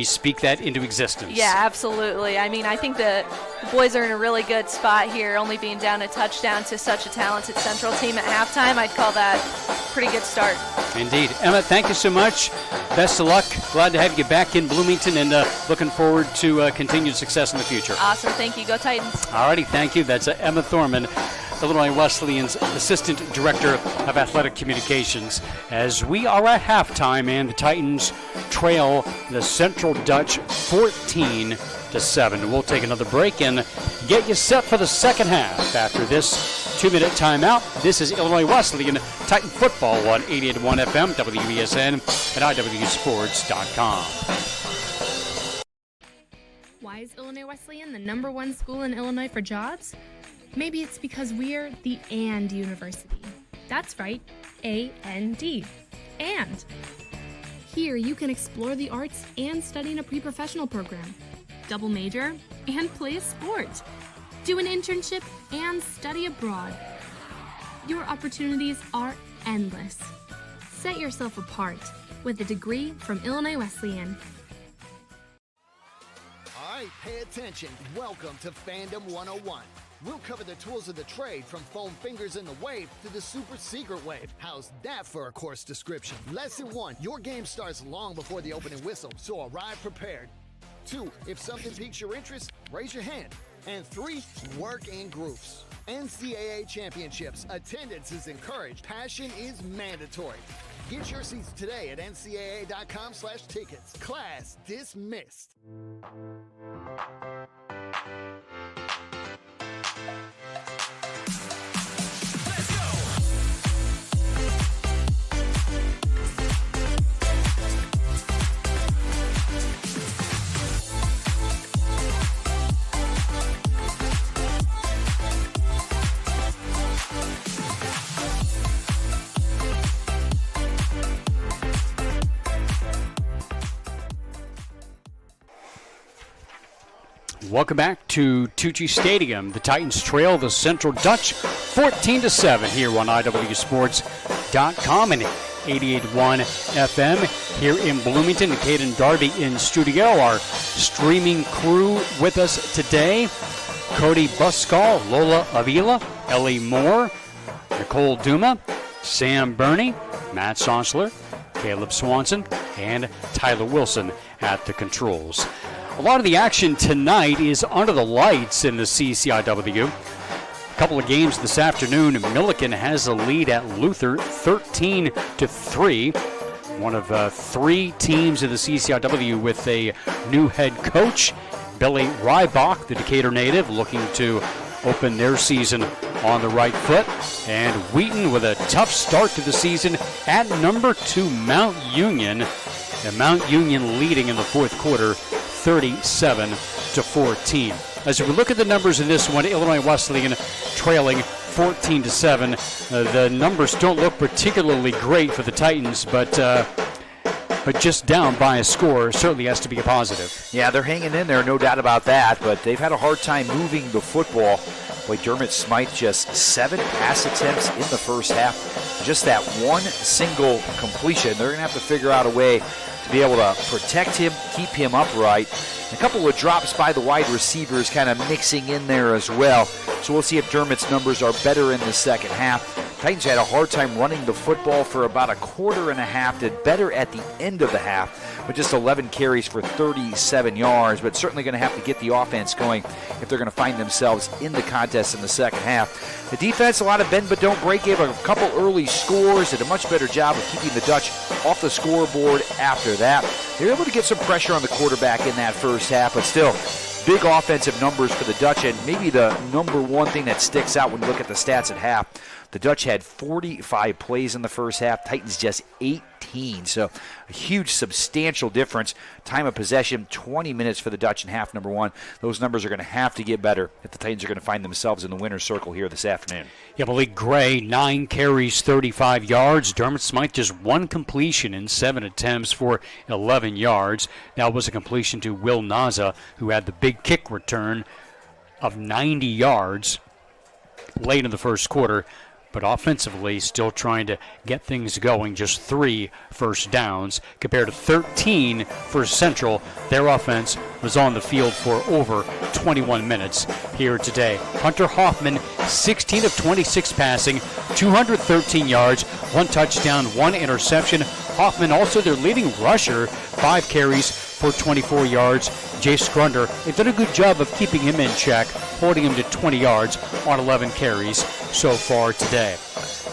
speak that into existence? Yeah, absolutely. I mean, I think the boys are in a really good spot here, only being down a touchdown to such a talented Central team at halftime. I'd call that a pretty good start. Indeed. Emma, thank you so much. Best of luck. Glad to have you back in Bloomington, and looking forward to continued success in the future. Awesome. Thank you. Go Titans. All righty. Thank you. That's Emma Thorman, Illinois Wesleyan's Assistant Director of Athletic Communications, as we are at halftime and the Titans trail the Central Dutch 14-7. We'll take another break and get you set for the second half after this 2-minute timeout. This is Illinois Wesleyan Titan football on 88.1 FM, WESN, and IWSports.com. Why is Illinois Wesleyan the number 1 school in Illinois for jobs? Maybe it's because we're the AND University. That's right, A-N-D. And here you can explore the arts and study in a pre-professional program, double major, and play a sport, do an internship, and study abroad. Your opportunities are endless. Set yourself apart with a degree from Illinois Wesleyan. All right, pay attention. Welcome to Fandom 101. We'll cover the tools of the trade from foam fingers in the wave to the super secret wave. How's that for a course description? Lesson 1, your game starts long before the opening whistle, so arrive prepared. 2, if something piques your interest, raise your hand. And 3, work in groups. NCAA championships, attendance is encouraged, passion is mandatory. Get your seats today at ncaa.com/tickets. Class dismissed. Welcome back to Tucci Stadium. The Titans trail the Central Dutch 14-7 here on IWSports.com and 88.1 FM here in Bloomington. Caden Darby in studio. Our streaming crew with us today: Cody Buskall, Lola Avila, Ellie Moore, Nicole Duma, Sam Burney, Matt Sonsler, Caleb Swanson, and Tyler Wilson at the controls. A lot of the action tonight is under the lights in the CCIW. A couple of games this afternoon. Milliken has a lead at Luther, 13-3. One of 3 teams in the CCIW with a new head coach. Billy Rybach, the Decatur native, looking to open their season on the right foot. And Wheaton with a tough start to the season at number 2 Mount Union. And Mount Union leading in the fourth quarter, 37-14. As we look at the numbers in this one, Illinois Wesleyan trailing 14-7. The numbers don't look particularly great for the Titans, but just down by a score certainly has to be a positive. Yeah, they're hanging in there, no doubt about that, but they've had a hard time moving the football. Boy, Dermot Smythe just 7 pass attempts in the first half. Just that one single completion. They're going to have to figure out a way to be able to protect him, keep him upright, A couple of drops by the wide receivers kind of mixing in there as well. So we'll see if Dermott's numbers are better in the second half. Titans had a hard time running the football for about a quarter and a half, did better at the end of the half with just 11 carries for 37 yards, but certainly going to have to get the offense going if they're going to find themselves in the contest in the second half. The defense, a lot of bend but don't break, gave a couple early scores, did a much better job of keeping the Dutch off the scoreboard after that. They were able to get some pressure on the quarterback in that first half, but still, big offensive numbers for the Dutch, and maybe the number one thing that sticks out when you look at the stats at half, the Dutch had 45 plays in the first half, Titans just 18, so a huge, substantial difference. Time of possession, 20 minutes for the Dutch in half number one. Those numbers are going to have to get better if the Titans are going to find themselves in the winner's circle here this afternoon. Yeah, Malik Gray, 9 carries, 35 yards. Dermot Smythe, just 1 completion in 7 attempts for 11 yards. That was a completion to Will Naza, who had the big kick return of 90 yards late in the first quarter. But offensively, still trying to get things going. Just 3 first downs compared to 13 for Central. Their offense was on the field for over 21 minutes here today. Hunter Hoffman, 16 of 26 passing, 213 yards, 1 touchdown, 1 interception. Hoffman also their leading rusher, 5 carries for 24 yards. Jay Scrunder, they've done a good job of keeping him in check, holding him to 20 yards on 11 carries so far today.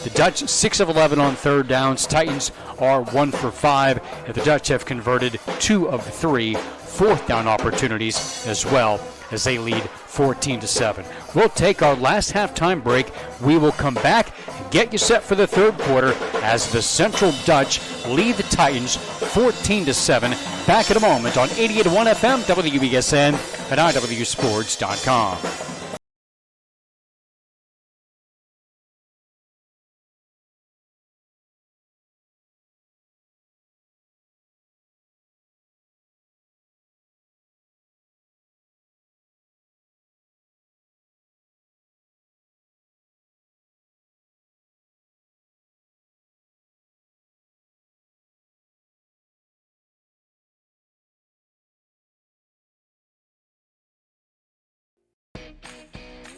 The Dutch, 6 of 11 on third downs. Titans are 1 for 5. And the Dutch have converted 2 of 3 fourth down opportunities as well, as they lead 14-7. We'll take our last halftime break. We will come back and get you set for the third quarter as the Central Dutch lead the Titans 14-7. Back in a moment on 88.1 FM, WBSN, and IWSports.com.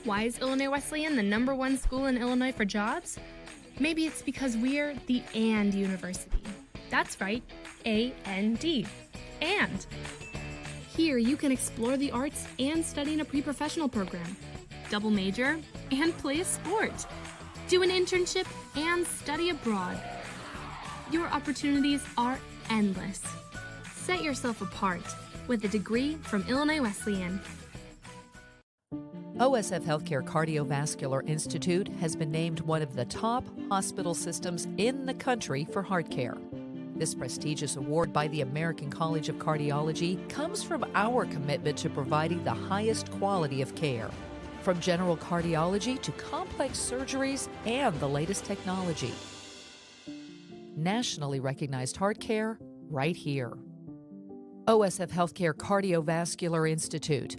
Why is Illinois Wesleyan the #1 school in Illinois for jobs? Maybe it's because we're the AND University. That's right, A-N-D. And here you can explore the arts and study in a pre-professional program, double major, and play a sport, do an internship, and study abroad. Your opportunities are endless. Set yourself apart with a degree from Illinois Wesleyan. OSF Healthcare Cardiovascular Institute has been named one of the top hospital systems in the country for heart care. This prestigious award by the American College of Cardiology comes from our commitment to providing the highest quality of care, from general cardiology to complex surgeries and the latest technology. Nationally recognized heart care right here. OSF Healthcare Cardiovascular Institute.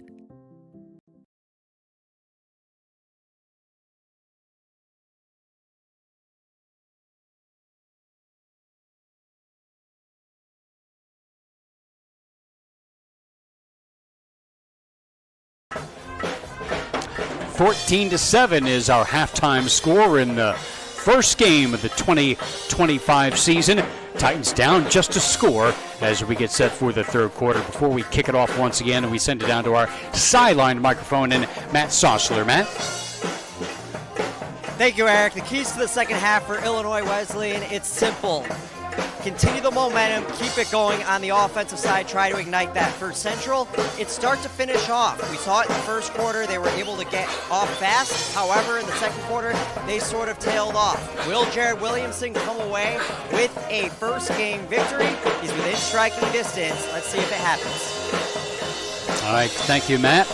$14-7 is our halftime score in the first game of the 2025 season. Titans down just a score as we get set for the third quarter. Before we kick it off once again and we send it down to our sideline microphone and Matt Sossler. Matt? Thank you, Eric. The keys to the second half for Illinois Wesleyan, it's simple. Continue the momentum, keep it going on the offensive side, try to ignite that. For Central, it's start to finish off. We saw it in the first quarter, they were able to get off fast. However, in the second quarter, they sort of tailed off. Will Jared Williamson come away with a first game victory? He's within striking distance. Let's see if it happens. All right, thank you, Matt.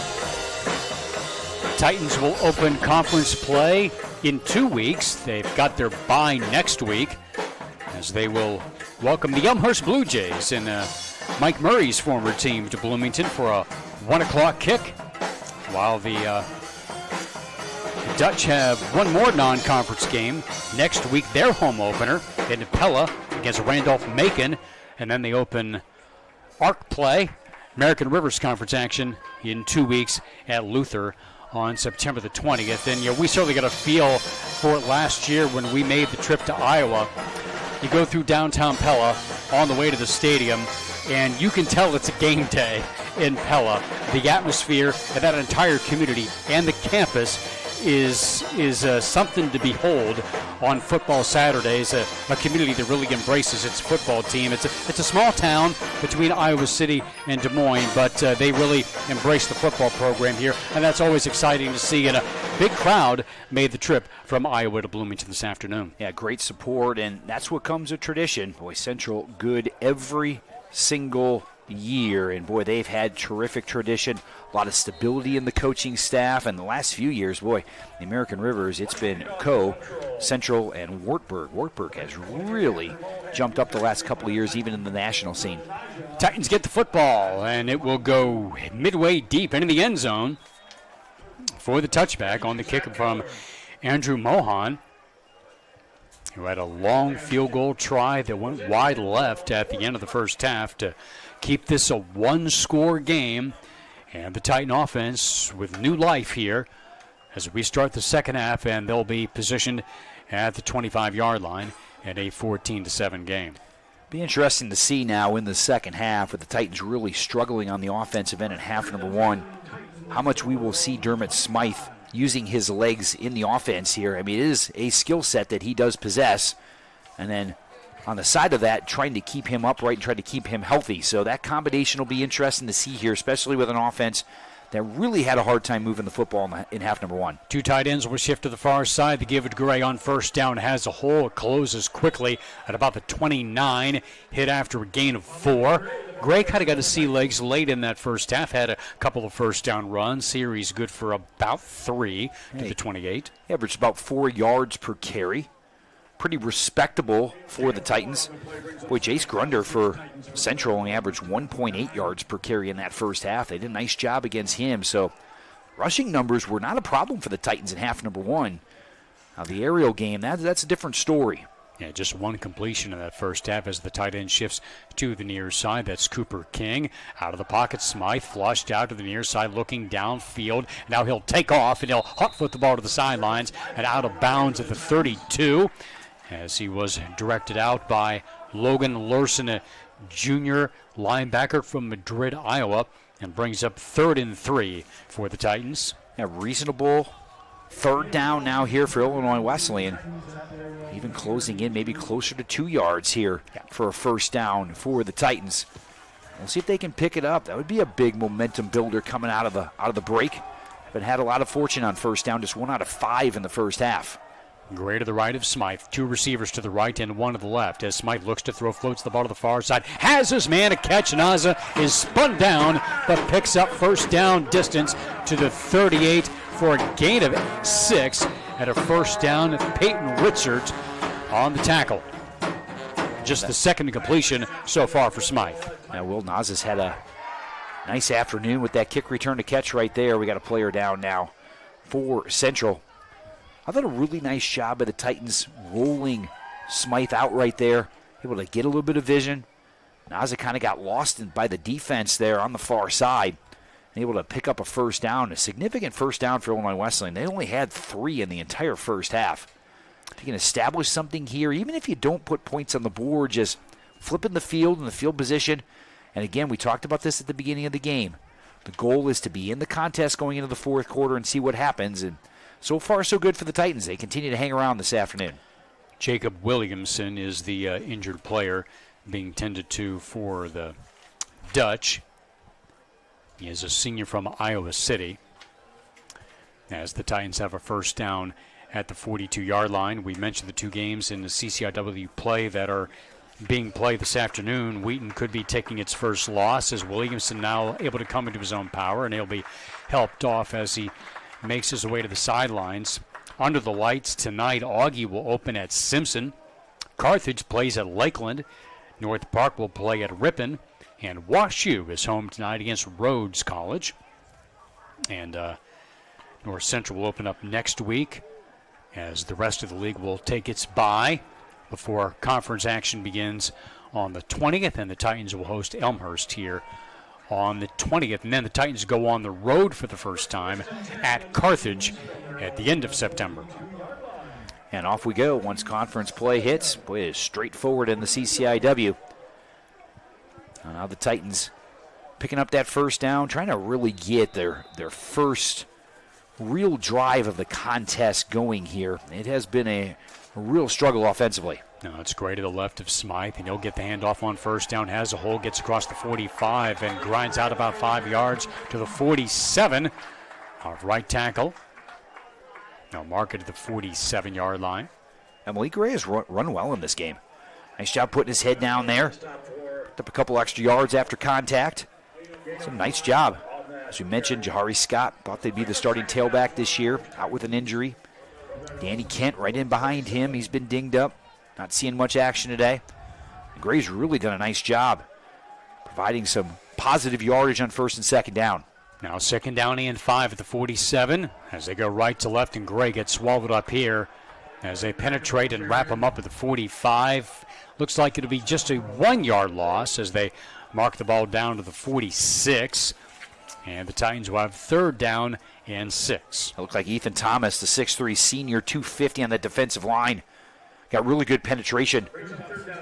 Titans will open conference play in 2 weeks. They've got their bye next week, as they will welcome the Elmhurst Blue Jays and Mike Murray's former team to Bloomington for a 1 o'clock kick, while the Dutch have one more non-conference game next week, their home opener in Pella against Randolph-Macon, and then they open ARC play American Rivers Conference action in 2 weeks at Luther on September the 20th. And we certainly got a feel for it last year when we made the trip to Iowa. You go through downtown Pella on the way to the stadium, and you can tell it's a game day in Pella. The atmosphere and that entire community and the campus is something to behold on football Saturdays. A community that really embraces its football team. It's a small town between Iowa City and Des Moines, but they really embrace the football program here, and that's always exciting to see. And a big crowd made the trip from Iowa to Bloomington this afternoon. Yeah, great support, and that's what comes with tradition. Boy, Central good every single year, and boy, they've had terrific tradition, a lot of stability in the coaching staff, and the last few years, boy, the American Rivers, it's been Central, and Wartburg. Wartburg has really jumped up the last couple of years, even in the national scene. Titans get the football, and it will go midway deep into the end zone for the touchback on the kick from Andrew Mohan, who had a long field goal try that went wide left at the end of the first half to keep this a one-score game. And the Titan offense with new life here as we start the second half, and they'll be positioned at the 25-yard line at a 14-7 game. Be interesting to see now in the second half, with the Titans really struggling on the offensive end in half number one, how much we will see Dermot Smythe using his legs in the offense here. I mean, it is a skill set that he does possess. And then on the side of that, trying to keep him upright and trying to keep him healthy. So that combination will be interesting to see here, especially with an offense that really had a hard time moving the football in half number one. Two tight ends will shift to the far side. They give it to Gray on first down. Has a hole. It closes quickly at about the 29. Hit after a gain of 4. Gray kind of got to see legs late in that first half. Had a couple of first down runs. Series good for about 3 to the 28. Averaged about 4 yards per carry. Pretty respectable for the Titans. Boy, Jace Grunder for Central only averaged 1.8 yards per carry in that first half. They did a nice job against him. So rushing numbers were not a problem for the Titans in half number one. Now the aerial game, that's a different story. Yeah, just one completion in that first half as the tight end shifts to the near side. That's Cooper King. Out of the pocket, Smythe flushed out to the near side, looking downfield. Now he'll take off, and he'll hot foot the ball to the sidelines and out of bounds at the 32 as he was directed out by Logan Larson, a junior linebacker from Madrid, Iowa, and brings up 3rd and 3 for the Titans. Yeah, reasonable third down now here for Illinois Wesleyan. Even closing in maybe closer to 2 yards here for a first down for the Titans. We'll see if they can pick it up. That would be a big momentum builder coming out of the break. But had a lot of fortune on first down, just 1 out of 5 in the first half. Gray to the right of Smythe. 2 receivers to the right and 1 to the left. As Smythe looks to throw, floats the ball to the far side. Has his man a catch. Naza is spun down, but picks up first down distance to the 38 for a gain of 6 at a first down. Peyton Richards on the tackle. Just the second completion so far for Smythe. Now, Will Nazas had a nice afternoon with that kick return to catch right there. We got a player down now for Central. I thought a really nice job by the Titans rolling Smythe out right there, able to get a little bit of vision. Naza kind of got lost by the defense there on the far side, and able to pick up a first down, a significant first down for Illinois Wesleyan. They only had 3 in the entire first half. If you can establish something here, even if you don't put points on the board, just flipping the field and the field position. And again, we talked about this at the beginning of the game. The goal is to be in the contest going into the fourth quarter and see what happens. And so far, so good for the Titans. They continue to hang around this afternoon. Jacob Williamson is the injured player being tended to for the Dutch. He is a senior from Iowa City. As the Titans have a first down at the 42-yard line. We mentioned the 2 games in the CCIW play that are being played this afternoon. Wheaton could be taking its first loss as Williamson now able to come into his own power, and he'll be helped off as he makes his way to the sidelines. Under the lights tonight, Augie will open at Simpson. Carthage plays at Lakeland. North Park will play at Ripon. And WashU is home tonight against Rhodes College. And North Central will open up next week as the rest of the league will take its bye before conference action begins on the 20th. And the Titans will host Elmhurst here on the 20th. And then the Titans go on the road for the first time at Carthage at the end of September. And off we go once conference play hits. Boy, it is straightforward in the CCIW. Now the Titans picking up that first down, trying to really get their first real drive of the contest going here. It has been a real struggle offensively. No, it's great to the left of Smythe, and he'll get the handoff on first down, has a hole, gets across the 45, and grinds out about 5 yards to the 47. Our right tackle. Now mark it at the 47-yard line. Emily Gray has run well in this game. Nice job putting his head down there. Picked up a couple extra yards after contact. It's a nice job. As we mentioned, Jahari Scott thought they'd be the starting tailback this year, out with an injury. Danny Kent right in behind him. He's been dinged up. Not seeing much action today. And Gray's really done a nice job providing some positive yardage on first and second down. Now second down and 5 at the 47 as they go right to left, and Gray gets swallowed up here as they penetrate and wrap him up at the 45. Looks like it'll be just a 1-yard loss as they mark the ball down to the 46. And the Titans will have third down and 6. It looked like Ethan Thomas, the 6'3 senior, 250 on the defensive line. Got really good penetration.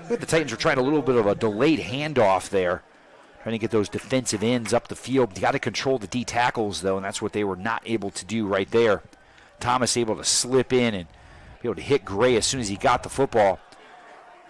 The Titans are trying a little bit of a delayed handoff there. Trying to get those defensive ends up the field. You got to control the D tackles, though, and that's what they were not able to do right there. Thomas able to slip in and be able to hit Gray as soon as he got the football.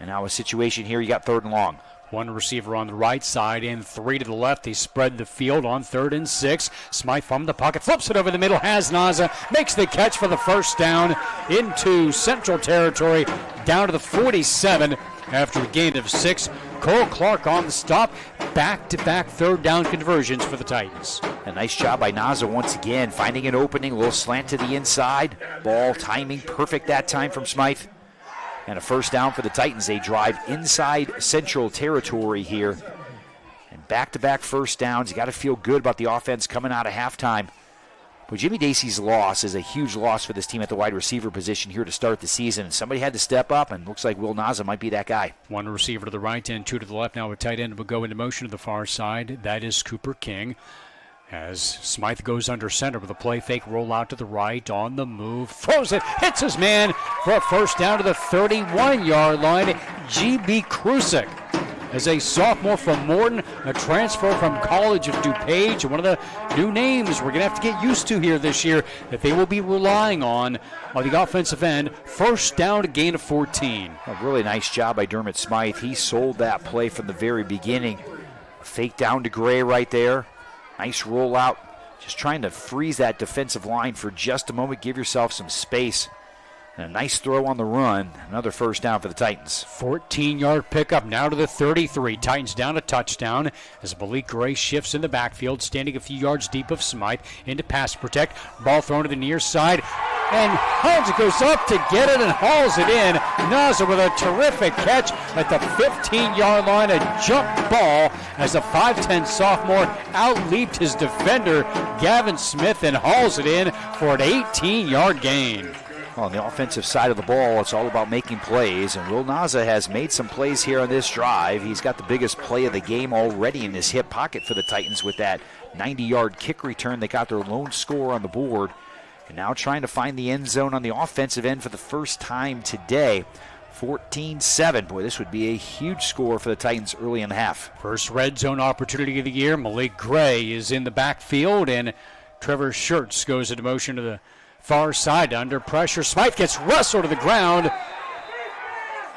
And now a situation here, you got third and long. One receiver on the right side and 3 to the left. They spread the field on 3rd and 6. Smythe from the pocket, flips it over the middle, has Naza, makes the catch for the first down into Central Territory, down to the 47 after a gain of 6. Cole Clark on the stop. Back-to-back third down conversions for the Titans. A nice job by Naza once again, finding an opening, a little slant to the inside. Ball timing perfect that time from Smythe. And a first down for the Titans. They drive inside Central Territory here. And back-to-back first downs. You got to feel good about the offense coming out of halftime. But Jimmy Dacey's loss is a huge loss for this team at the wide receiver position here to start the season. Somebody had to step up, and looks like Will Naza might be that guy. One receiver to the right and 2 to the left. Now a tight end will go into motion to the far side. That is Cooper King. As Smythe goes under center with a play fake rollout to the right, on the move, throws it, hits his man for a first down to the 31-yard line. G.B. Krusik as a sophomore from Morton, a transfer from College of DuPage, one of the new names we're going to have to get used to here this year that they will be relying on the offensive end. First down to gain of 14. A really nice job by Dermot Smythe. He sold that play from the very beginning. A fake down to Gray right there. Nice rollout. Just trying to freeze that defensive line for just a moment. Give yourself some space. And a nice throw on the run. Another first down for the Titans. 14-yard pickup now to the 33. Titans down a touchdown as Malik Gray shifts in the backfield, standing a few yards deep of Smythe into pass protect. Ball thrown to the near side. And Holmes goes up to get it and hauls it in. Naza with a terrific catch at the 15-yard line. A jump ball as a 5'10 sophomore out-leaped his defender, Gavin Smith, and hauls it in for an 18-yard gain. On the offensive side of the ball, it's all about making plays, and Will Naza has made some plays here on this drive. He's got the biggest play of the game already in his hip pocket for the Titans with that 90-yard kick return. They got their lone score on the board, and now trying to find the end zone on the offensive end for the first time today. 14-7. Boy, this would be a huge score for the Titans early in the half. First red zone opportunity of the year. Malik Gray is in the backfield, and Trevor Schertz goes into motion to the far side under pressure. Smythe gets wrestled to the ground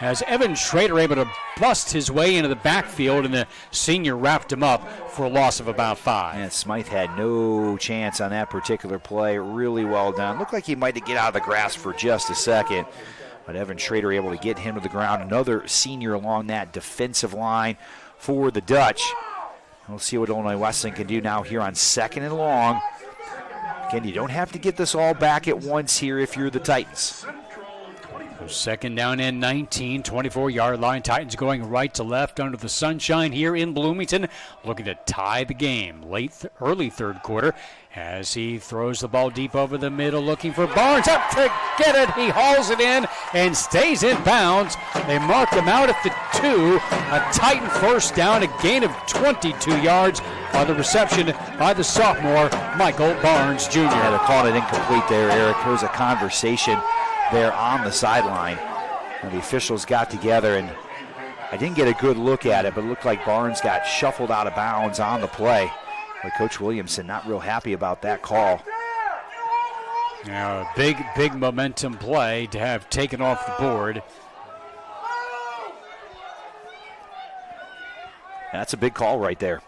as Evan Schrader able to bust his way into the backfield, and the senior wrapped him up for a loss of about 5. And Smythe had no chance on that particular play. Really well done. Looked like he might have get out of the grasp for just a second, but Evan Schrader able to get him to the ground. Another senior along that defensive line for the Dutch. We'll see what Illinois Wesleyan can do now here on 2nd and long. Again, you don't have to get this all back at once here if you're the Titans. Second down and 19, 24-yard line. Titans going right to left under the sunshine here in Bloomington, looking to tie the game early third quarter as he throws the ball deep over the middle, looking for Barnes. Up to get it. He hauls it in and stays in bounds. They mark him out at the 2. A Titan first down, a gain of 22 yards on the reception by the sophomore, Michael Barnes Jr. Yeah, they're calling it incomplete there, Eric. There was a conversation there on the sideline. And the officials got together, and I didn't get a good look at it, but it looked like Barnes got shuffled out of bounds on the play. But Coach Williamson not real happy about that call. Now, a big momentum play to have taken off the board. That's a big call right there.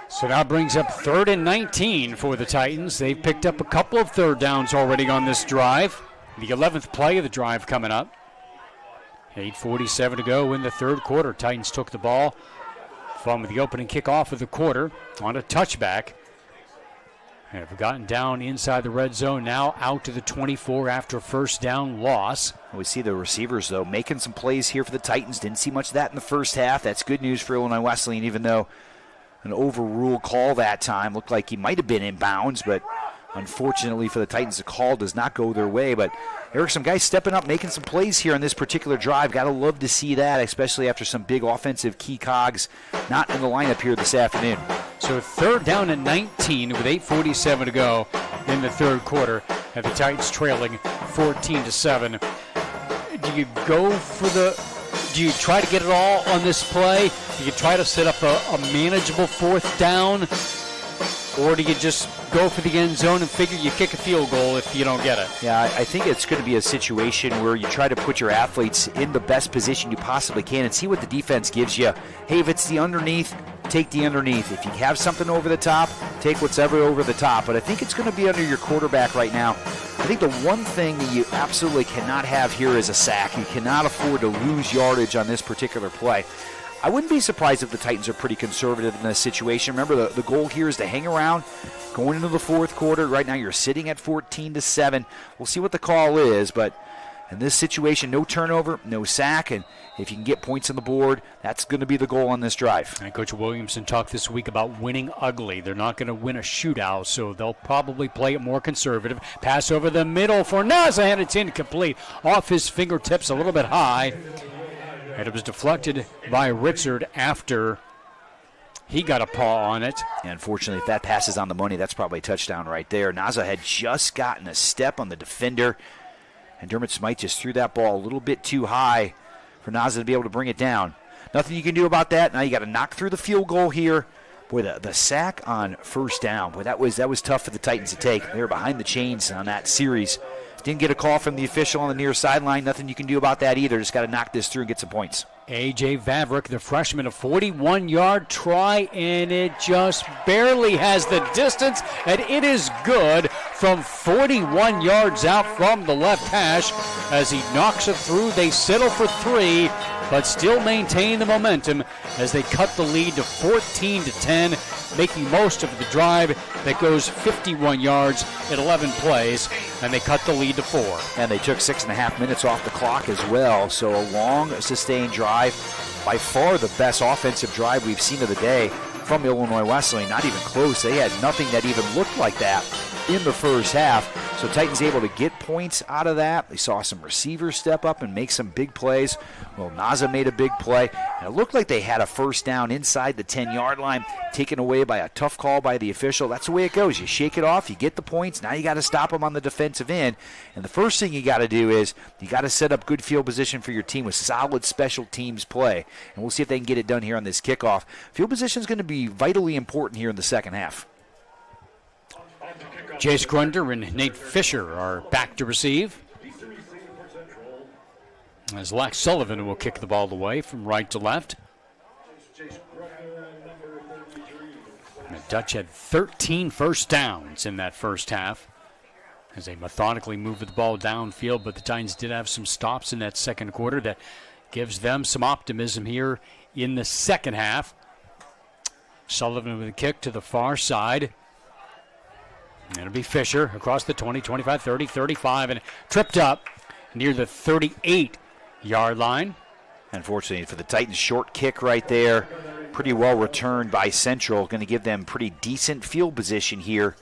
So now brings up 3rd and 19 for the Titans. They've picked up a couple of third downs already on this drive. The 11th play of the drive coming up. 8:47 to go in the third quarter. Titans took the ball from the opening kickoff of the quarter on a touchback. Have gotten down inside the red zone, now out to the 24 after a first down loss. We see the receivers, though, making some plays here for the Titans. Didn't see much of that in the first half. That's good news for Illinois Wesleyan, even though an overruled call that time. Looked like he might have been in bounds, but unfortunately for the Titans, the call does not go their way. But, Eric, some guys stepping up, making some plays here on this particular drive. Got to love to see that, especially after some big offensive key cogs not in the lineup here this afternoon. So 3rd down and 19 with 8:47 to go in the third quarter. And the Titans trailing 14-7. Do you try to get it all on this play? Do you try to set up a manageable 4th down? Or do you just go for the end zone and figure you kick a field goal if you don't get it? Yeah, I think it's going to be a situation where you try to put your athletes in the best position you possibly can and see what the defense gives you. Hey, if it's the underneath, take the underneath. If you have something over the top, take what's ever over the top. But I think it's going to be under your quarterback right now. I think the one thing that you absolutely cannot have here is a sack. You cannot afford to lose yardage on this particular play. I wouldn't be surprised if the Titans are pretty conservative in this situation. Remember, the goal here is to hang around going into the fourth quarter. Right now you're sitting at 14-7. We'll see what the call is, but in this situation, no turnover, no sack, and if you can get points on the board, that's going to be the goal on this drive. And Coach Williamson talked this week about winning ugly. They're not going to win a shootout, so they'll probably play it more conservative. Pass over the middle for Naza, and it's incomplete. Off his fingertips, a little bit high. And it was deflected by Richard after he got a paw on it. And unfortunately, if that pass is on the money, that's probably a touchdown right there. Naza had just gotten a step on the defender, and Dermot Smythe just threw that ball a little bit too high for Naza to be able to bring it down. Nothing you can do about that. Now you got to knock through the field goal here. Boy, the sack on first down, boy, that was tough for the Titans to take. They were behind the chains on that series. Didn't get a call from the official on the near sideline. Nothing you can do about that either. Just got to knock this through and get some points. A.J. Vavrick, the freshman, a 41-yard try, and it just barely has the distance, and it is good from 41 yards out from the left hash as he knocks it through. They settle for 3, but still maintain the momentum as they cut the lead to 14-10, making most of the drive that goes 51 yards in 11 plays, and they cut the lead to 4. And they took 6.5 minutes off the clock as well, so a long, sustained drive. By far the best offensive drive we've seen of the day from Illinois Wesleyan. Not even close. They had nothing that even looked like that in the first half. So Titans able to get points out of that. They saw some receivers step up and make some big plays. Well, Naza made a big play. And it looked like they had a first down inside the 10-yard line, taken away by a tough call by the official. That's the way it goes. You shake it off, you get the points. Now you got to stop them on the defensive end. And the first thing you got to do is you got to set up good field position for your team with solid special teams play. And we'll see if they can get it done here on this kickoff. Field position is going to be vitally important here in the second half. Jace Grunder and Nate Fisher are back to receive, as Lex Sullivan will kick the ball away from right to left. And the Dutch had 13 first downs in that first half as they methodically moved the ball downfield, but the Titans did have some stops in that second quarter that gives them some optimism here in the second half. Sullivan with a kick to the far side. And it'll be Fisher across the 20, 25, 30, 35, and tripped up near the 38-yard line. Unfortunately for the Titans, short kick right there. Pretty well returned by Central. Going to give them pretty decent field position here.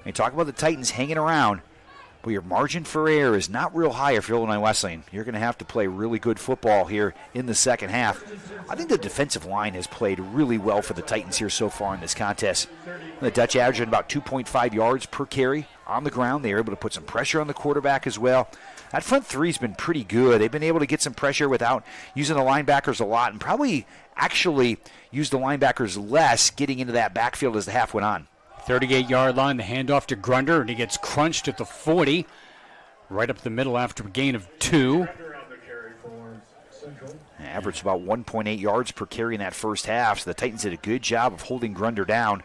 And talk about the Titans hanging around. But your margin for error is not real high for Illinois Wesleyan. You're going to have to play really good football here in the second half. I think the defensive line has played really well for the Titans here so far in this contest. The Dutch averaging about 2.5 yards per carry on the ground. They were able to put some pressure on the quarterback as well. That front three's been pretty good. They've been able to get some pressure without using the linebackers a lot, and probably actually used the linebackers less getting into that backfield as the half went on. 38-yard line, the handoff to Grunder, and he gets crunched at the 40. Right up the middle after a gain of 2. Averaged about 1.8 yards per carry in that first half, so the Titans did a good job of holding Grunder down.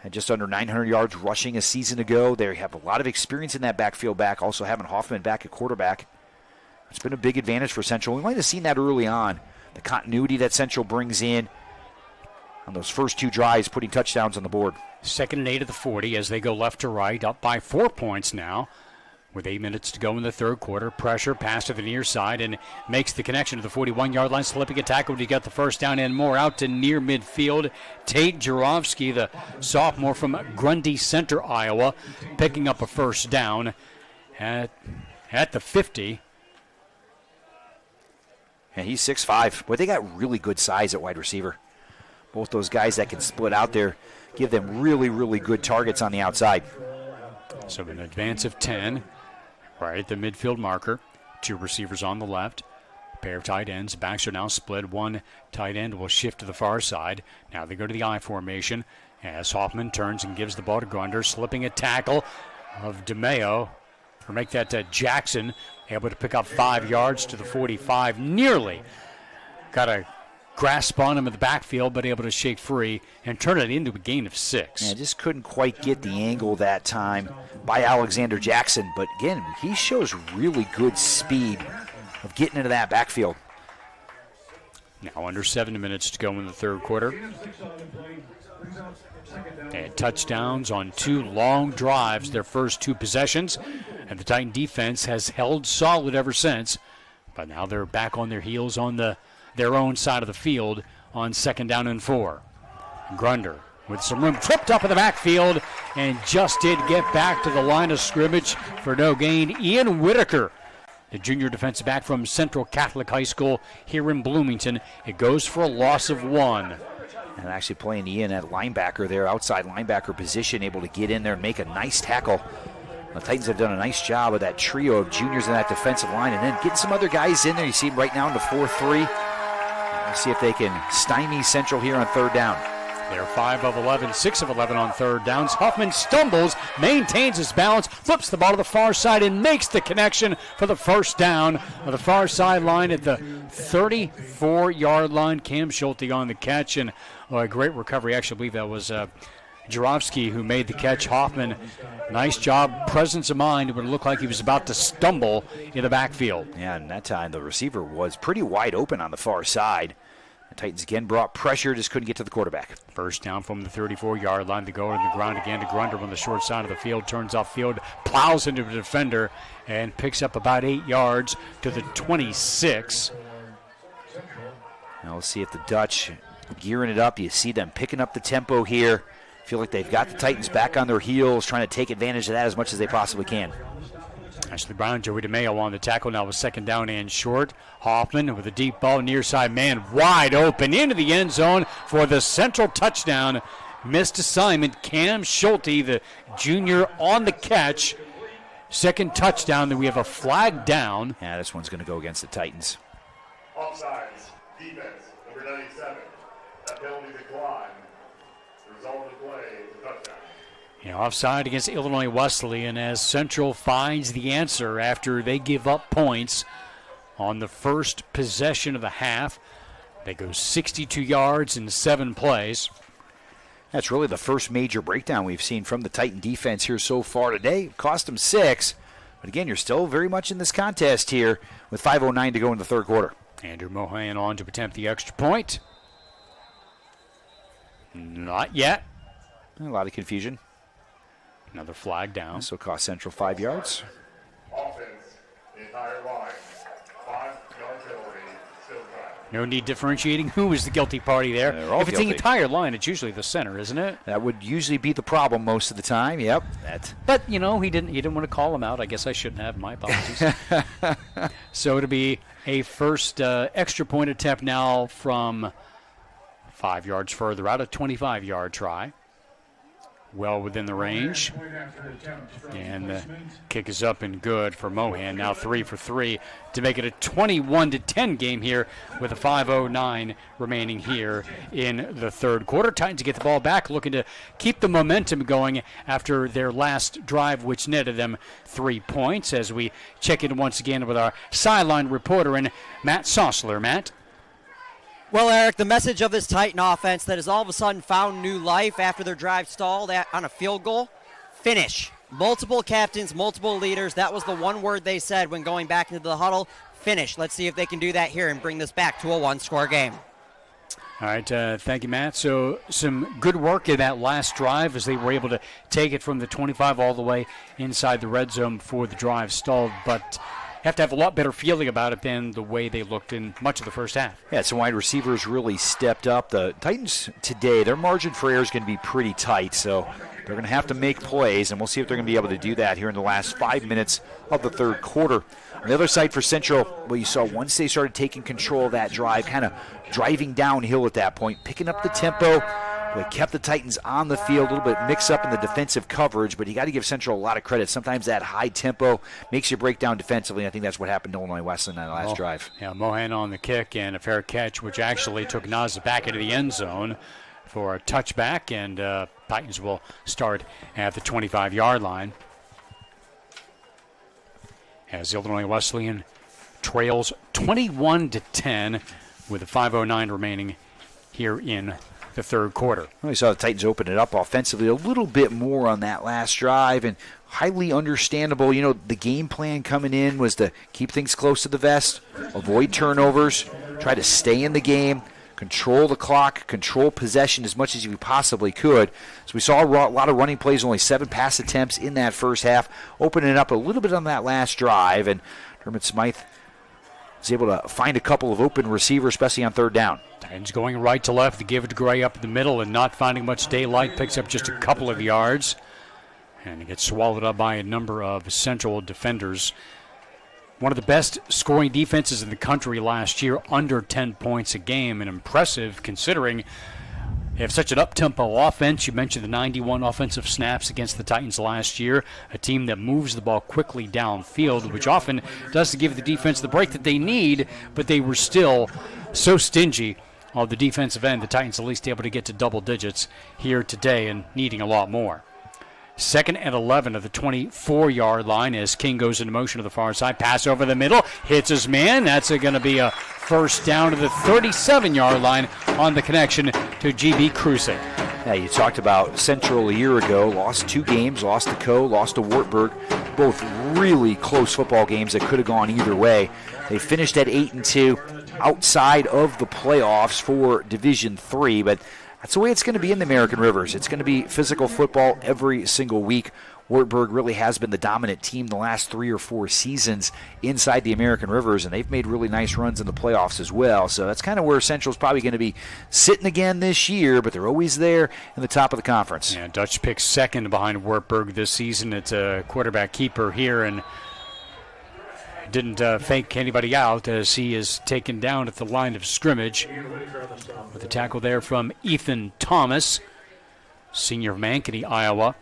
Had just under 900 yards rushing a season ago. They have a lot of experience in that backfield back, also having Hoffman back at quarterback. It's been a big advantage for Central. We might have seen that early on, the continuity that Central brings in on those first 2 drives, putting touchdowns on the board. 2nd and 8 at the 40 as they go left to right, up by 4 points now. With 8 minutes to go in the third quarter, pressure, pass to the near side, and makes the connection to the 41-yard line, slipping a tackle. He got the first down and more out to near midfield. Tate Jarofsky, the sophomore from Grundy Center, Iowa, picking up a first down at the 50. And he's 6'5". Boy, they got really good size at wide receiver. Both those guys that can split out there give them really, really good targets on the outside. So an advance of 10. Right at the midfield marker. 2 receivers on the left. Pair of tight ends. Backs are now split. 1 tight end will shift to the far side. Now they go to the I formation as Hoffman turns and gives the ball to Grunder. Slipping a tackle of DeMeo. Or make that Jackson. Able to pick up 5 yards to the 45. Nearly got a grasp on him in the backfield, but able to shake free and turn it into a gain of 6. Yeah, just couldn't quite get the angle that time by Alexander Jackson. But again, he shows really good speed of getting into that backfield. Now under 7 minutes to go in the third quarter. And touchdowns on 2 long drives, their first 2 possessions. And the Titan defense has held solid ever since. But now they're back on their heels on their own side of the field on 2nd down and 4. Grunder with some room, tripped up in the backfield and just did get back to the line of scrimmage for no gain. Ian Whitaker, the junior defensive back from Central Catholic High School here in Bloomington. It goes for a loss of 1. And actually playing Ian at linebacker there, outside linebacker position, able to get in there and make a nice tackle. The Titans have done a nice job of that trio of juniors in that defensive line, and then getting some other guys in there. You see them right now in the 4-3. Let's see if they can stymie Central here on 3rd down. They're 5 of 11, 6 of 11 on 3rd downs. Hoffman stumbles, maintains his balance, flips the ball to the far side, and makes the connection for the first down of the far sideline at the 34-yard line. Cam Schulte on the catch, and a great recovery. Actually, I believe that was Jarofsky who made the catch. Hoffman, nice job, presence of mind. It would look like he was about to stumble in the backfield. Yeah, and that time the receiver was pretty wide open on the far side. The Titans again brought pressure, just couldn't get to the quarterback. First down from the 34-yard line. They go on the ground again to Grunder on the short side of the field. Turns off field, plows into the defender, and picks up about 8 yards to the 26. Now let's see if the Dutch gearing it up. You see them picking up the tempo here. Feel like they've got the Titans back on their heels, trying to take advantage of that as much as they possibly can. Ashley Brown, Joey DeMeo on the tackle now with 2nd down and short. Hoffman with a deep ball, near side man wide open into the end zone for the Central touchdown. Missed assignment. Cam Schulte, the junior, on the catch. 2nd touchdown. Then we have a flag down. Yeah, this one's going to go against the Titans. Offsides, defense, number 97. That penalty declined. Result of the play is a touchdown. Offside against Illinois Wesleyan as Central finds the answer after they give up points on the first possession of the half. They go 62 yards in 7 plays. That's really the first major breakdown we've seen from the Titan defense here so far today. It cost them 6. But again, you're still very much in this contest here with 5:09 to go in the third quarter. Andrew Mohan on to attempt the extra point. Not yet. A lot of confusion. Another flag down. This will cost Central 5 yards. Offense, the entire line. 5-yard penalty, still time. No need differentiating who is the guilty party there. They're all If it's guilty. the entire line, it's usually the center, isn't it? That would usually be the problem most of the time. Yep. But he didn't want to call him out. I guess I shouldn't have. My apologies. So it'll be a first extra point attempt now from 5 yards further out, a 25-yard try. Well within the range. And the kick is up and good for Mohan. Now 3 for 3 to make it a 21-10 game here with a 5:09 remaining here in the third quarter. Titans get the ball back, looking to keep the momentum going after their last drive, which netted them 3 points. As we check in once again with our sideline reporter and Matt Sossler. Matt? Well, Eric, the message of this Titan offense that has all of a sudden found new life after their drive stalled on a field goal, finish. Multiple captains, multiple leaders. That was the one word they said when going back into the huddle. Finish. Let's see if they can do that here and bring this back to a one-score game. All right, thank you, Matt. So some good work in that last drive as they were able to take it from the 25 all the way inside the red zone before the drive stalled, but have to have a lot better feeling about it than the way they looked in much of the first half. Yeah, some wide receivers really stepped up. The Titans today, their margin for error is going to be pretty tight, so they're going to have to make plays, and we'll see if they're going to be able to do that here in the last 5 minutes of the third quarter. On the other side for Central, well, you saw once they started taking control of that drive, kind of driving downhill at that point, picking up the tempo. They kept the Titans on the field, a little bit mixed up in the defensive coverage, but you got to give Central a lot of credit. Sometimes that high tempo makes you break down defensively. I think that's what happened to Illinois Wesleyan on that last drive. Yeah, Mohan on the kick and a fair catch, which actually took Naz back into the end zone for a touchback, and Titans will start at the 25-yard line as Illinois Wesleyan trails 21-10 with a 5:09 remaining here in the third quarter. We saw the Titans open it up offensively a little bit more on that last drive, and highly understandable. You know, the game plan coming in was to keep things close to the vest, avoid turnovers, try to stay in the game, control the clock, control possession as much as you possibly could. So we saw a lot of running plays, only 7 pass attempts in that first half, opening it up a little bit on that last drive, and Dermot Smythe was able to find a couple of open receivers, especially on third down. Titans going right to left to give it to Gray up the middle and not finding much daylight. Picks up just a couple of yards. And it gets swallowed up by a number of Central defenders. One of the best scoring defenses in the country last year, under 10 points a game. And impressive considering they have such an up-tempo offense. You mentioned the 91 offensive snaps against the Titans last year, a team that moves the ball quickly downfield, which often doesn't give the defense the break that they need, but they were still so stingy on the defensive end. The Titans at least able to get to double digits here today and needing a lot more. 2nd and 11 of the 24-yard line as King goes into motion to the far side. Pass over the middle, hits his man. That's going to be a first down to the 37-yard line on the connection to G.B. Krusek. Yeah, you talked about Central a year ago, lost 2 games, lost to Co., lost to Wartburg, both really close football games that could have gone either way. They finished at 8-2, outside of the playoffs for Division III, but that's the way it's going to be in the American Rivers. It's going to be physical football every single week. Wartburg really has been the dominant team the last 3 or 4 seasons inside the American Rivers, and they've made really nice runs in the playoffs as well. So that's kind of where Central's probably going to be sitting again this year, but they're always there in the top of the conference. Yeah, Dutch picks second behind Wartburg this season. It's a quarterback keeper here, and didn't fake anybody out as he is taken down at the line of scrimmage with a tackle there from Ethan Thomas, senior of Ankeny, Iowa.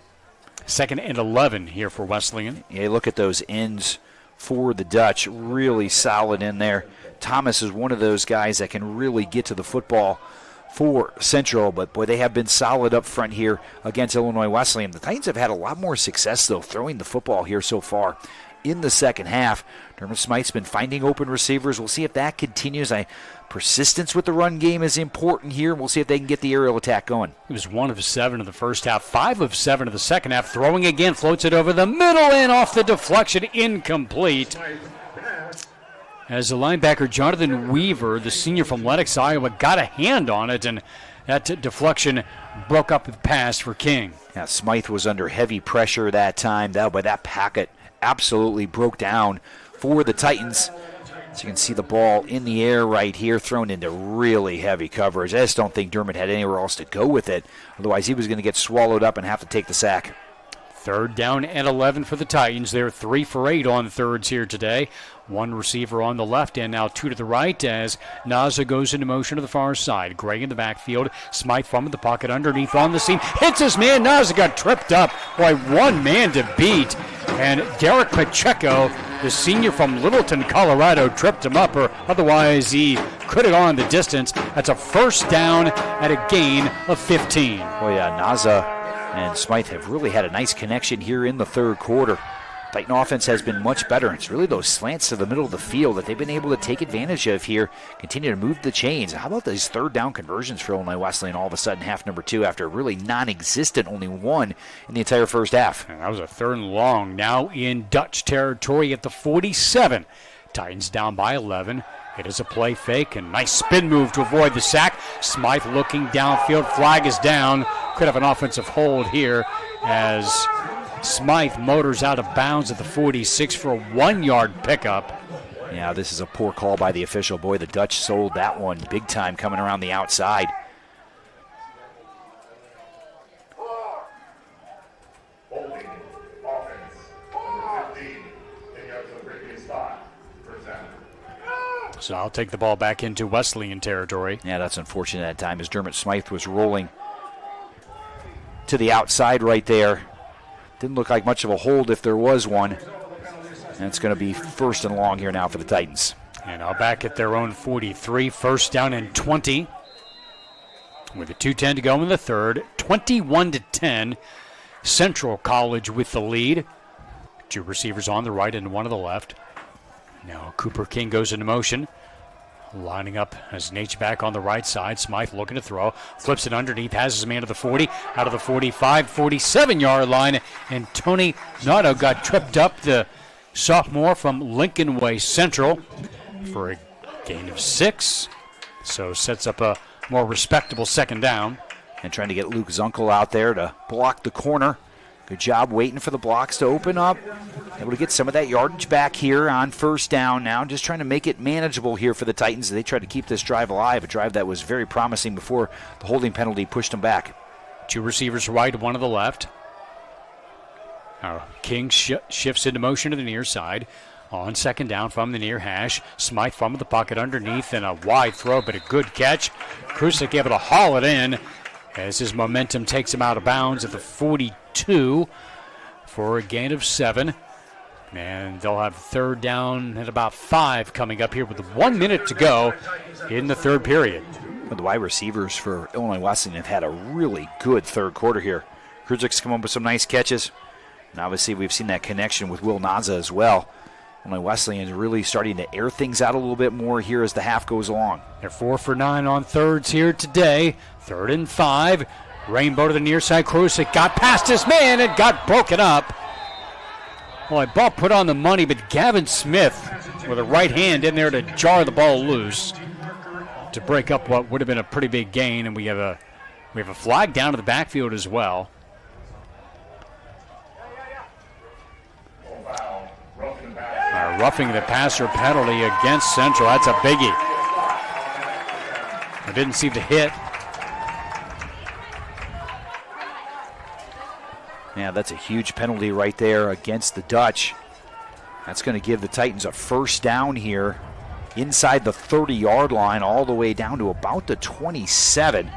2nd and 11 here for Wesleyan. Yeah, look at those ends for the Dutch, really solid in there. Thomas is one of those guys that can really get to the football for Central, but boy, they have been solid up front here against Illinois Wesleyan. The Titans have had a lot more success, though, throwing the football here so far in the second half. Dermot Smythe's been finding open receivers. We'll see if that continues. Persistence with the run game is important here. We'll see if they can get the aerial attack going. He was 1 of 7 in the first half, 5 of 7 in the second half. Throwing again, floats it over the middle and off the deflection, incomplete. As the linebacker Jonathan Weaver, the senior from Lenox, Iowa, got a hand on it, and that deflection broke up the pass for King. Yeah, Smythe was under heavy pressure that time, but that packet absolutely broke down for the Titans. So you can see the ball in the air right here, thrown into really heavy coverage. I just don't think Dermott had anywhere else to go with it. Otherwise, he was going to get swallowed up and have to take the sack. 3rd down and 11 for the Titans. They're 3 for 8 on thirds here today. 1 receiver on the left and now 2 to the right as Naza goes into motion to the far side. Gray in the backfield. Smythe from the pocket underneath on the seam. Hits his man. Naza got tripped up by one man to beat. And Derek Pacheco, the senior from Littleton, Colorado, tripped him up, or otherwise he could have gone the distance. That's a first down at a gain of 15. Oh, yeah, Naza and Smythe have really had a nice connection here in the third quarter. Titan offense has been much better. It's really those slants to the middle of the field that they've been able to take advantage of here, continue to move the chains. How about these 3rd down conversions for Illinois Wesleyan all of a sudden, half number 2, after really non-existent, only 1 in the entire first half. And that was a 3rd and long, now in Dutch territory at the 47. Titans down by 11. It is a play fake and nice spin move to avoid the sack. Smythe looking downfield. Flag is down. Could have an offensive hold here as Smythe motors out of bounds at the 46 for a 1-yard pickup. Yeah, this is a poor call by the official. Boy, the Dutch sold that one big time coming around the outside. Holding offense, number 15, 10 yards to the previous spot. First down. So I'll take the ball back into Wesleyan territory. Yeah, that's unfortunate at that time as Dermott Smythe was rolling to the outside right there. Didn't look like much of a hold if there was one. And it's going to be 1st and long here now for the Titans. And now back at their own 43, 1st down and 20. With a 2:10 to go in the third, 21-10. Central College with the lead. 2 receivers on the right and 1 on the left. Now Cooper King goes into motion. Lining up as Nate's back on the right side. Smythe looking to throw. Flips it underneath. Has his man to the 40. Out of the 45, 47-yard line. And Tony Nato got tripped up. The sophomore from Lincoln Way Central for a gain of 6. So sets up a more respectable 2nd down. And trying to get Luke Zunkel out there to block the corner. Good job waiting for the blocks to open up. Able to get some of that yardage back here on 1st down now. Just trying to make it manageable here for the Titans. They tried to keep this drive alive, a drive that was very promising before the holding penalty pushed them back. 2 receivers right, 1 to the left. King shifts into motion to the near side. On 2nd down from the near hash. Smythe from the pocket underneath and a wide throw, but a good catch. Krusik able to haul it in as his momentum takes him out of bounds at the 42 for a gain of 7. And they'll have 3rd down at about 5 coming up here with 1 minute to go in the 3rd period. Well, the wide receivers for Illinois Wesleyan have had a really good 3rd quarter here. Kruzik's come up with some nice catches. And obviously we've seen that connection with Will Naza as well. Illinois Wesleyan is really starting to air things out a little bit more here as the half goes along. They're 4 for 9 on thirds here today. 3rd and 5. Rainbow to the near side. Krusik got past his man and got broken up. Well, ball put on the money, but Gavin Smith with a right hand in there to jar the ball loose to break up what would have been a pretty big gain, and we have a flag down to the backfield as well. Roughing the passer penalty against Central. That's a biggie. I didn't see the hit. Yeah, that's a huge penalty right there against the Dutch. That's going to give the Titans a 1st down here inside the 30-yard line all the way down to about the 27.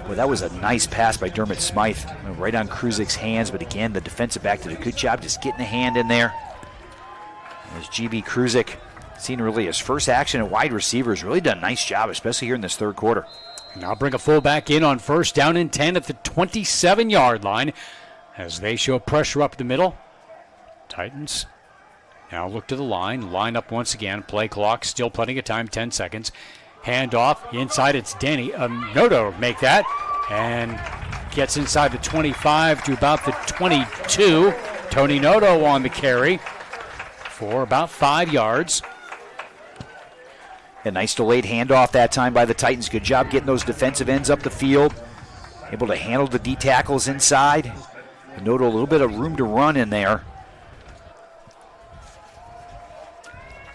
Well, that was a nice pass by Dermott Smythe. Right on Kruzik's hands, but again, the defensive back did a good job just getting a hand in there. As GB Kruzik, seen really his first action at wide receiver, has really done a nice job, especially here in this 3rd quarter. Now bring a fullback in on 1st down and 10 at the 27-yard line as they show pressure up the middle. Titans now look to the line up once again. Play clock, still plenty of time, 10 seconds. Hand off, inside it's Danny. Noto make that and gets inside the 25 to about the 22. Tony Noto on the carry for about 5 yards. A nice delayed handoff that time by the Titans. Good job getting those defensive ends up the field. Able to handle the D tackles inside. Note a little bit of room to run in there.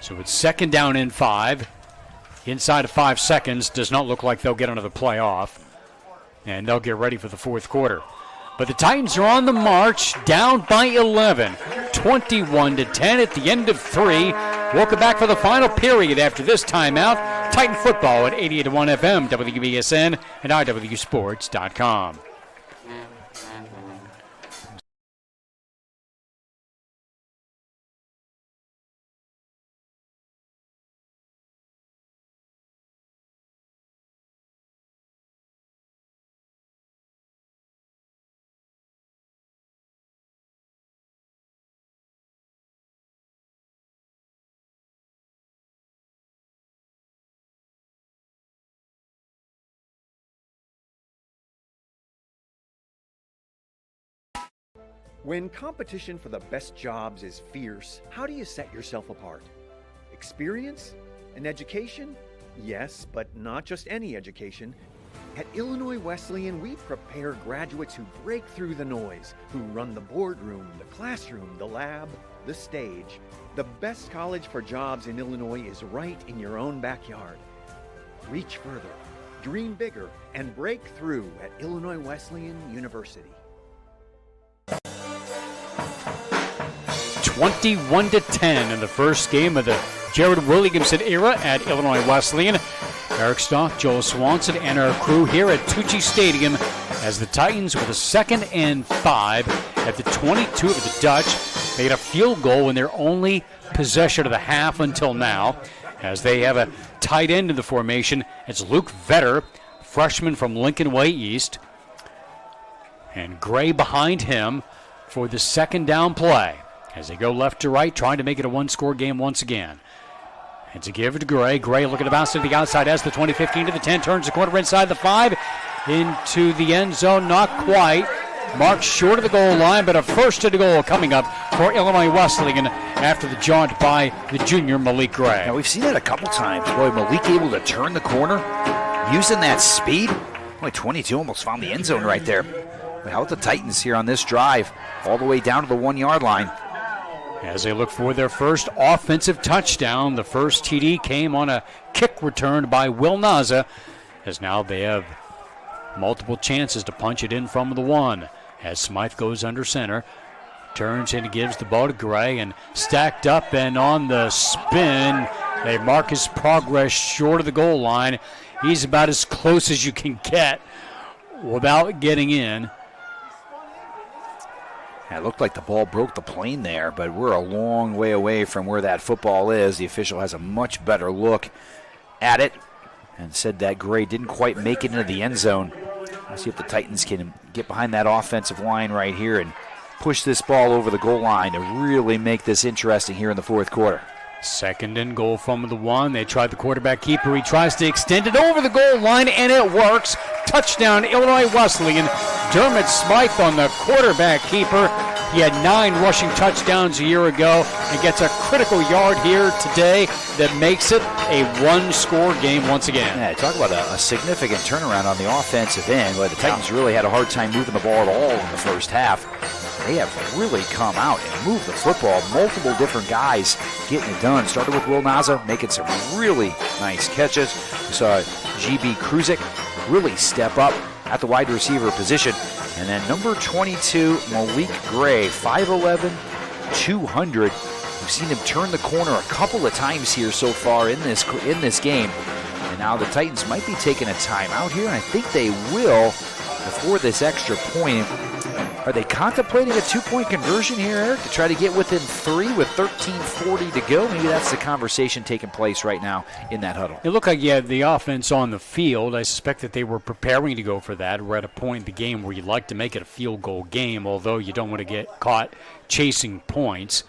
So it's 2nd down and 5. Inside of 5 seconds. Does not look like they'll get another play off. And they'll get ready for the 4th quarter. But the Titans are on the march, down by 11. 21-10 at the end of 3. We'll come back for the final period after this timeout. Titan football at 88.1 FM, WBSN, and IWSports.com. When competition for the best jobs is fierce, how do you set yourself apart? Experience? An education? Yes, but not just any education. At Illinois Wesleyan, we prepare graduates who break through the noise, who run the boardroom, the classroom, the lab, the stage. The best college for jobs in Illinois is right in your own backyard. Reach further, dream bigger, and break through at Illinois Wesleyan University. 21-10 in the first game of the Jared Williamson era at Illinois Wesleyan. Eric Stock, Joel Swanson, and our crew here at Tucci Stadium as the Titans with a 2nd and 5 at the 22 of the Dutch. They get a field goal in their only possession of the half until now, as they have a tight end in the formation. It's Luke Vetter, freshman from Lincoln Way East, and Gray behind him for the 2nd down play as they go left to right, trying to make it a 1-score game once again. It's a give to Gray. Gray looking to bounce to the outside as the 20-15 to the 10, turns the corner inside the 5, into the end zone, not quite. Marked short of the goal line, but a first to the goal coming up for Illinois Wesleyan after the jaunt by the junior Malik Gray. Now we've seen that a couple times. Boy, Malik able to turn the corner, using that speed. Boy, 22 almost found the end zone right there. But how about the Titans here on this drive, all the way down to the 1-yard line? As they look for their first offensive touchdown, the first TD came on a kick return by Will Naza, as now they have multiple chances to punch it in from the 1. As Smythe goes under center, turns and gives the ball to Gray, and stacked up and on the spin, they mark his progress short of the goal line. He's about as close as you can get without getting in. It looked like the ball broke the plane there, but we're a long way away from where that football is. The official has a much better look at it and said that Gray didn't quite make it into the end zone. Let's see if the Titans can get behind that offensive line right here and push this ball over the goal line to really make this interesting here in the 4th quarter. 2nd and goal from the 1. They tried the quarterback keeper. He tries to extend it over the goal line, and it works. Touchdown, Illinois Wesleyan. Dermot Smythe on the quarterback keeper. He had 9 rushing touchdowns a year ago and gets a critical yard here today that makes it a 1-score game once again. Yeah, talk about a significant turnaround on the offensive end. But the Titans really had a hard time moving the ball at all in the first half. They have really come out and moved the football. Multiple different guys getting it done. Started with Will Naza making some really nice catches. We saw GB Kruzik really step up at the wide receiver position. And then number 22, Malik Gray, 5'11", 200. We've seen him turn the corner a couple of times here so far in this game. And now the Titans might be taking a timeout here, and I think they will before this extra point. Are they contemplating a 2-point conversion here, Eric, to try to get within 3 with 13:40 to go? Maybe that's the conversation taking place right now in that huddle. It looked like you had the offense on the field. I suspect that they were preparing to go for that. We're at a point in the game where you'd like to make it a field goal game, although you don't want to get caught chasing points.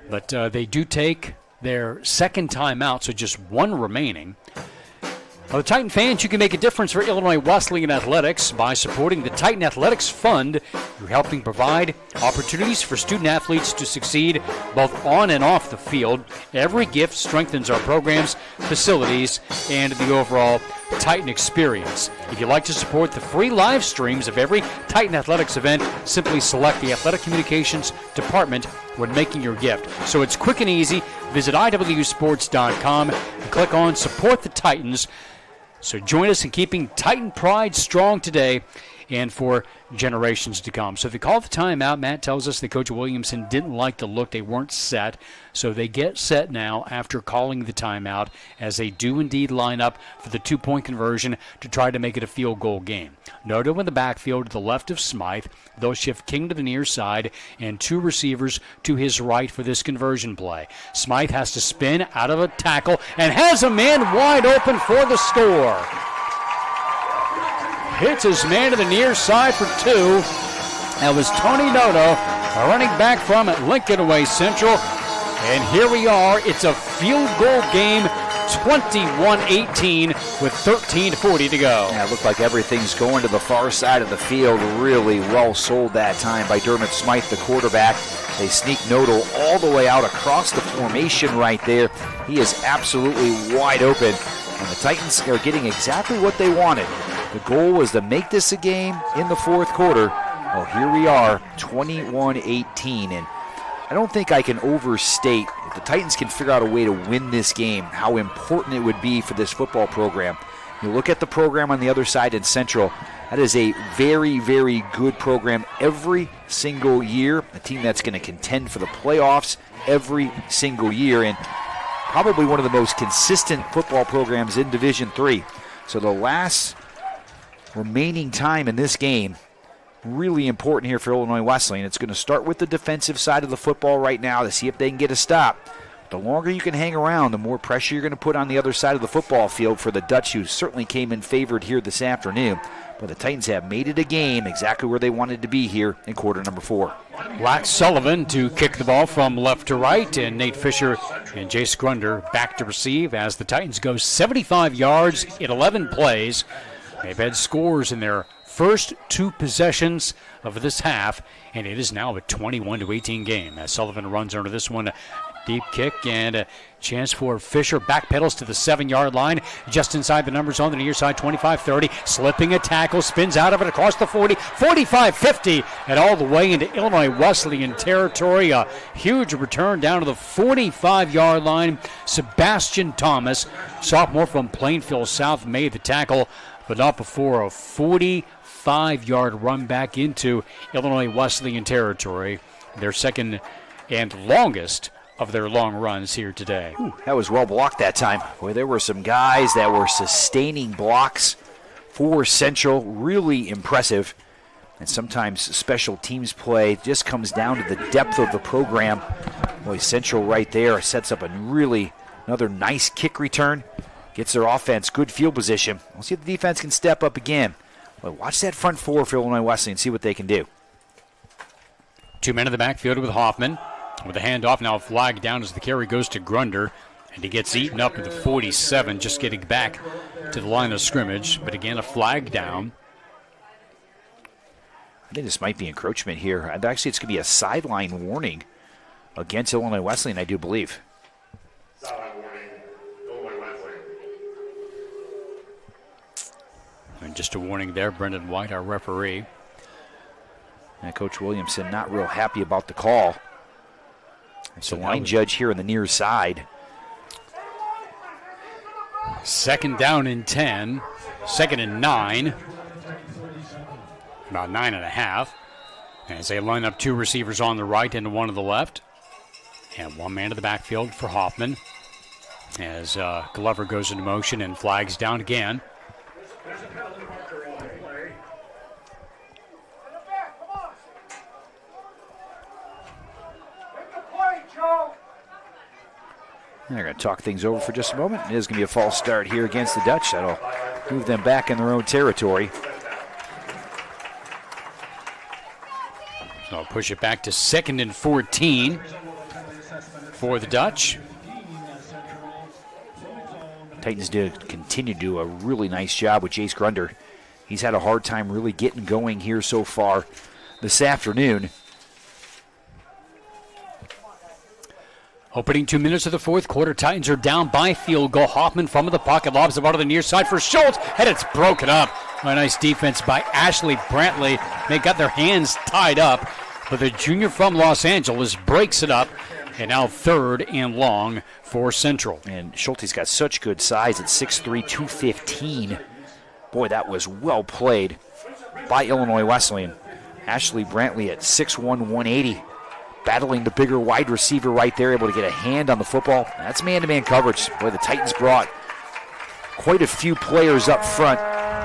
But they do take their 2nd timeout, so just 1 remaining. Well, Titan fans, you can make a difference for Illinois Wesleyan athletics by supporting the Titan Athletics Fund. You're helping provide opportunities for student athletes to succeed both on and off the field. Every gift strengthens our programs, facilities, and the overall Titan experience. If you'd like to support the free live streams of every Titan Athletics event, simply select the Athletic Communications Department when making your gift. So it's quick and easy. Visit iwsports.com and click on Support the Titans. So join us in keeping Titan pride strong today and for generations to come. So if you call the timeout, Matt tells us that Coach Williamson didn't like the look. They weren't set. So they get set now after calling the timeout, as they do indeed line up for the two-point conversion to try to make it a field goal game. Noto in the backfield to the left of Smythe. They'll shift King to the near side and two receivers to his right for this conversion play. Smythe has to spin out of a tackle and has a man wide open for the score. Hits his man to the near side for two. That was Tony Noto, a running back from Lincoln Way Central. And here we are. It's a field goal game, 21-18 with 13:40 to go. Yeah, it looked like everything's going to the far side of the field. Really well sold that time by Dermot Smythe, the quarterback. They sneak Noto all the way out across the formation right there. He is absolutely wide open. And the Titans are getting exactly what they wanted. The goal was to make this a game in the fourth quarter. Well, here we are, 21-18. And I don't think I can overstate, if the Titans can figure out a way to win this game, how important it would be for this football program. You look at the program on the other side in Central. That is a very, very good program every single year. A team that's going to contend for the playoffs every single year. And probably one of the most consistent football programs in Division III. So the last remaining time in this game, really important here for Illinois Wesleyan. It's going to start with the defensive side of the football right now to see if they can get a stop. The longer you can hang around, the more pressure you're going to put on the other side of the football field for the Dutch, who certainly came in favored here this afternoon. But the Titans have made it a game exactly where they wanted to be here in quarter number 4. Wax Sullivan to kick the ball from left to right, and Nate Fisher and Jace Grunder back to receive as the Titans go 75 yards in 11 plays. They've had scores in their first two possessions of this half, and it is now a 21-18 game as Sullivan runs under this one. Deep kick and a chance for Fisher. Backpedals to the 7-yard line. Just inside the numbers on the near side, 25-30. Slipping a tackle, spins out of it across the 40, 45-50, and all the way into Illinois Wesleyan territory. A huge return down to the 45-yard line. Sebastian Thomas, sophomore from Plainfield South, made the tackle, but not before a 45-yard run back into Illinois Wesleyan territory. Their second and longest of their long runs here today. That was well blocked that time. Boy, there were some guys that were sustaining blocks for Central. Really impressive. And sometimes special teams play just comes down to the depth of the program. Boy, Central right there sets up a really another nice kick return. Gets their offense good field position. We'll see if the defense can step up again. Boy, watch that front four for Illinois Wesleyan and see what they can do. 2 men in the backfield with Hoffman. With the handoff, now a flag down as the carry goes to Grunder. And he gets eaten up at the 47, just getting back to the line of scrimmage. But again, a flag down. I think this might be encroachment here. Actually, it's going to be a sideline warning against Illinois Wesleyan, I do believe. Sideline warning, Illinois Wesleyan. And just a warning there, Brendan White, our referee. And Coach Williamson not real happy about the call. It's the line judge here on the near side. 2nd down and 10. 2nd and 9. About 9.5. As they line up two receivers on the right and one on the left. And one man to the backfield for Hoffman. As Glover goes into motion and flags down again. They're going to talk things over for just a moment. It is going to be a false start here against the Dutch. That'll move them back in their own territory. So I'll push it back to 2nd and 14 for the Dutch. Titans continue to do a really nice job with Jace Grunder. He's had a hard time really getting going here so far this afternoon. Opening 2 minutes of the fourth quarter, Titans are down by field goal. Hoffman from the pocket lobs the ball to the near side for Schultz, and it's broken up. A nice defense by Ashley Brantley. They got their hands tied up, but the junior from Los Angeles breaks it up, and now 3rd and long for Central. And Schulte's got such good size at 6'3", 215. Boy, that was well played by Illinois Wesleyan. Ashley Brantley at 6'1", 180. Battling the bigger wide receiver right there, able to get a hand on the football. That's man-to-man coverage. Boy, the Titans brought quite a few players up front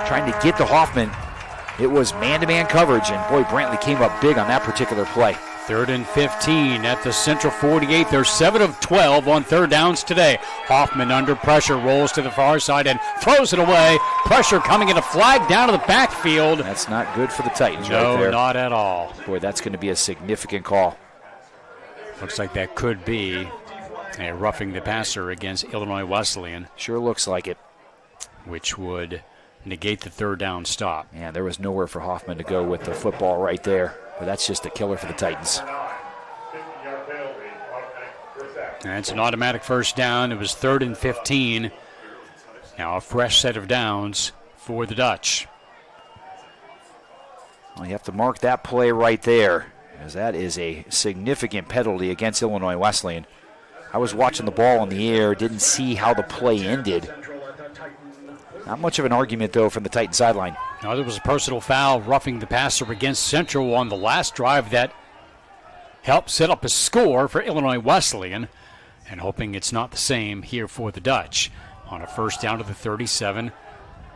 trying to get to Hoffman. It was man-to-man coverage, and boy, Brantley came up big on that particular play. 3rd and 15 at the Central 48. They're 7 of 12 on third downs today. Hoffman under pressure, rolls to the far side and throws it away. Pressure coming in, a flag down to the backfield. That's not good for the Titans right No, there. not at all. Boy, that's going to be a significant call. Looks like that could be a roughing the passer against Illinois Wesleyan. Sure looks like it. Which would negate the third down stop. Yeah, there was nowhere for Hoffman to go with the football right there. But that's just a killer for the Titans. And it's an automatic first down. It was 3rd and 15. Now a fresh set of downs for the Dutch. Well, you have to mark that play right there, as that is a significant penalty against Illinois Wesleyan. I was watching the ball in the air, didn't see how the play ended. Not much of an argument, though, from the Titan sideline. Now, there was a personal foul roughing the passer against Central on the last drive that helped set up a score for Illinois Wesleyan, and hoping it's not the same here for the Dutch. On a first down to the 37,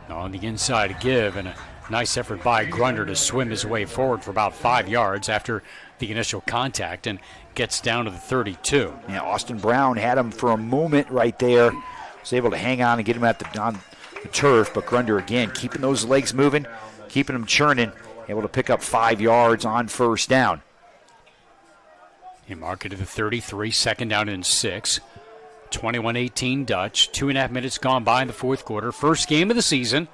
on the inside to give, and a nice effort by Grunder to swim his way forward for about 5 yards after the initial contact and gets down to the 32. Yeah, Austin Brown had him for a moment right there. Was able to hang on and get him on the turf, but Grunder again keeping those legs moving, keeping them churning, able to pick up 5 yards on first down. He marked it to the 33, 2nd down and 6. 21-18 Dutch. 2.5 minutes gone by in the fourth quarter. First game of the season.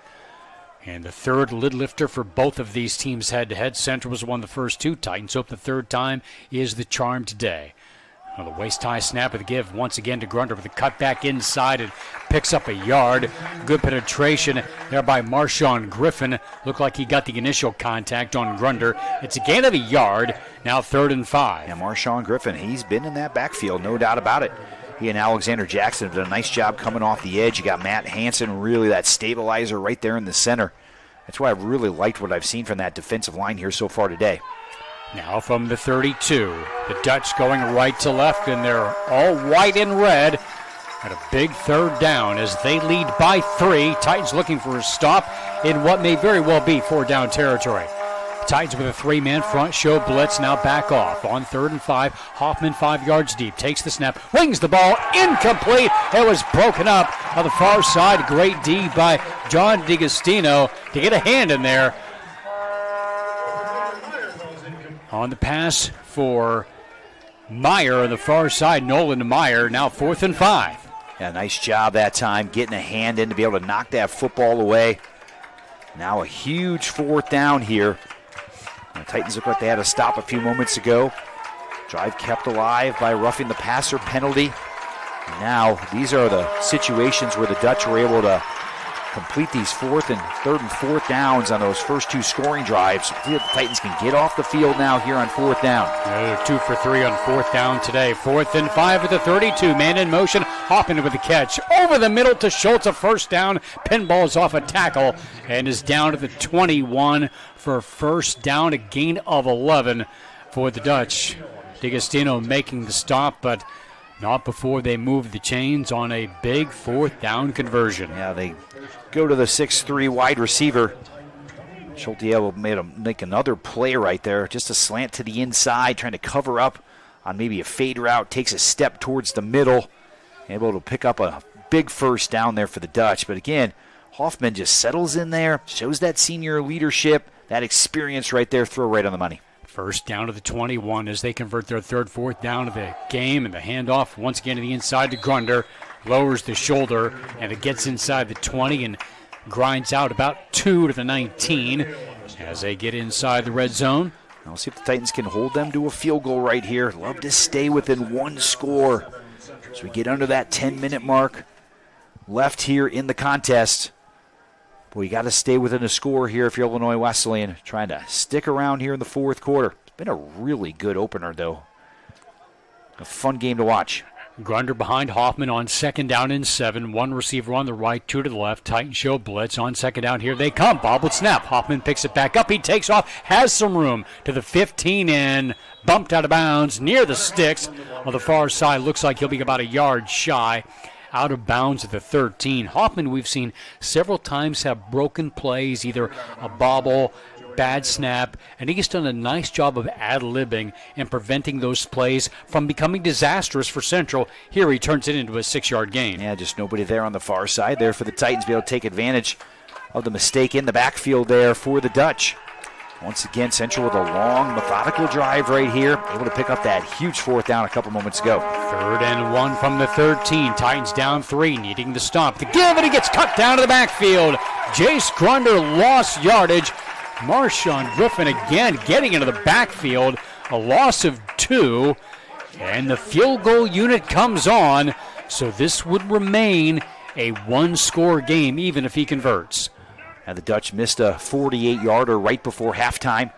And the third lid lifter for both of these teams head-to-head. Central was won the first two. Titans hope the third time is the charm today. Well, the waist-high snap of the give once again to Grunder with a cut back inside and picks up a yard. Good penetration there by Marshawn Griffin. Looked like he got the initial contact on Grunder. It's a gain of a yard. Now 3rd and 5. Yeah, Marshawn Griffin, he's been in that backfield, no doubt about it. He and Alexander Jackson have done a nice job coming off the edge. You got Matt Hansen, really that stabilizer right there in the center. That's why I've really liked what I've seen from that defensive line here so far today. Now from the 32, the Dutch going right to left, and they're all white and red. At a big third down as they lead by 3. Titans looking for a stop in what may very well be 4-down territory. Titans with a 3-man front show blitz, now back off. On 3rd and 5, Hoffman 5 yards deep, takes the snap, wings the ball, incomplete. It was broken up on the far side. Great D by John D'Agostino to get a hand in there. On the pass for Meyer on the far side, Nolan Meyer, now 4th and 5. Yeah, nice job that time, getting a hand in to be able to knock that football away. Now a huge 4th down here. The Titans look like they had a stop a few moments ago. Drive kept alive by roughing the passer penalty. Now these are the situations where the Dutch were able to complete these 4th and 3rd and 4th downs on those first 2 scoring drives. The Titans can get off the field now here on 4th down. They're 2 for 3 on 4th down today. 4th and 5 at the 32. Man in motion. Hopping with the catch. Over the middle to Schultz. A first down. Pinballs off a tackle and is down to the 21 for first down. A gain of 11 for the Dutch. D'Agostino making the stop, but not before they move the chains on a big 4th down conversion. Yeah, they go to the 6'3 wide receiver. Schulte will make another play right there. Just a slant to the inside, trying to cover up on maybe a fade route. Takes a step towards the middle. Able to pick up a big first down there for the Dutch. But again, Hoffman just settles in there, shows that senior leadership, that experience right there, throw right on the money. First down to the 21 as they convert their 3rd, 4th down of the game, and the handoff once again to the inside to Grunder. lowers the shoulder, and it gets inside the 20 and grinds out about 2 to the 19 as they get inside the red zone. We'll see if the Titans can hold them to a field goal right here. Love to stay within one score. So we get under that 10-minute mark left here in the contest. But we got to stay within a score here if you're Illinois Wesleyan, trying to stick around here in the fourth quarter. It's been a really good opener, though. A fun game to watch. Grunder behind Hoffman on 2nd down and 7. One receiver on the right, 2 to the left. Titans show blitz on 2nd down. Here they come. Bobbled snap. Hoffman picks it back up. He takes off, has some room to the 15 and bumped out of bounds near the sticks on the far side. Looks like he'll be about a yard shy. Out of bounds at the 13. Hoffman, we've seen several times have broken plays, either a bobble, bad snap, and he's done a nice job of ad-libbing and preventing those plays from becoming disastrous for Central. Here he turns it into a 6-yard gain. Yeah, just nobody there on the far side there for the Titans to be able to take advantage of the mistake in the backfield there for the Dutch. Once again, Central with a long, methodical drive right here, able to pick up that huge 4th down a couple moments ago. 3rd and 1 from the 13. Titans down 3, needing the stop. The give, and he gets cut down to the backfield. Jace Grunder lost yardage. Marshawn Griffin again getting into the backfield. A loss of 2, and the field goal unit comes on, so this would remain a one-score game even if he converts. And the Dutch missed a 48-yarder right before halftime.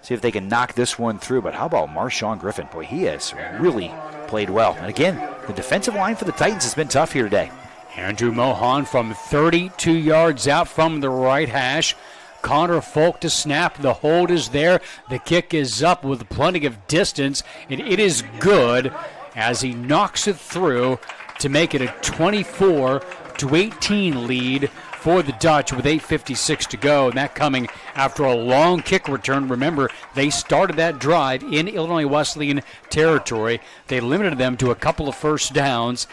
See if they can knock this one through. But how about Marshawn Griffin? Boy, he has really played well. And again, the defensive line for the Titans has been tough here today. Andrew Mohan from 32 yards out from the right hash. Connor Folk to snap. The hold is there. The kick is up with plenty of distance. And it is good as he knocks it through to make it a 24-18 lead for the Dutch with 8:56 to go, and that coming after a long kick return. Remember, they started that drive in Illinois Wesleyan territory. They limited them to a couple of first downs.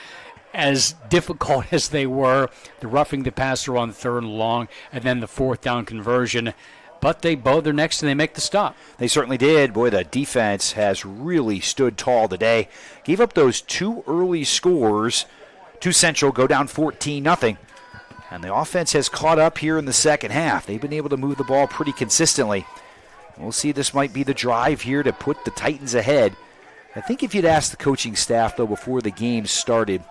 As difficult as they were, the roughing the passer on 3rd and long, and then the 4th down conversion. But they bow their necks and they make the stop. They certainly did. Boy, the defense has really stood tall today. Gave up those 2 early scores to Central, go down 14-0. And the offense has caught up here in the second half. They've been able to move the ball pretty consistently. We'll see, this might be the drive here to put the Titans ahead. I think if you'd asked the coaching staff, though, before the game started,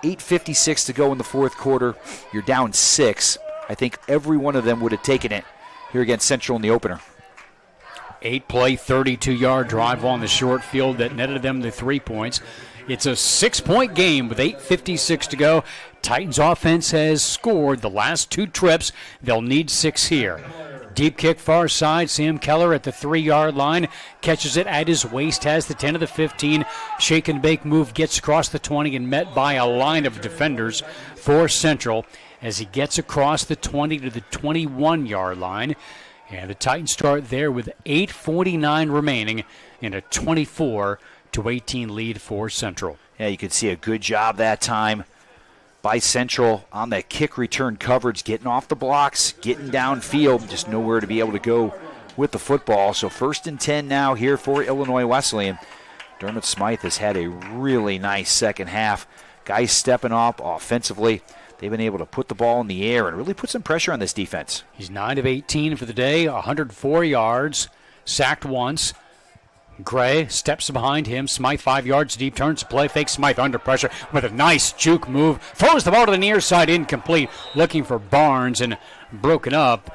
8:56 to go in the fourth quarter, you're down 6. I think every one of them would have taken it here against Central in the opener. 8-play, 32-yard drive on the short field that netted them the 3 points. It's a 6-point game with 8:56 to go. Titans offense has scored the last 2 trips. They'll need 6 here. Deep kick far side. Sam Keller at the 3-yard line. Catches it at his waist. Has the 10 to the 15. Shake and bake move. Gets across the 20 and met by a line of defenders for Central as he gets across the 20 to the 21-yard line. And the Titans start there with 8:49 remaining in a 24-18 lead for Central. Yeah, you could see a good job that time by Central on that kick return coverage, getting off the blocks, getting downfield, just nowhere to be able to go with the football. So 1st and 10 now here for Illinois Wesleyan. Dermot Smythe has had a really nice second half. Guys stepping up offensively. They've been able to put the ball in the air and really put some pressure on this defense. He's 9 of 18 for the day, 104 yards, sacked once. Gray steps behind him. Smythe 5 yards deep, turns to play, fakes Smythe under pressure with a nice juke move. Throws the ball to the near side, incomplete. Looking for Barnes and broken up.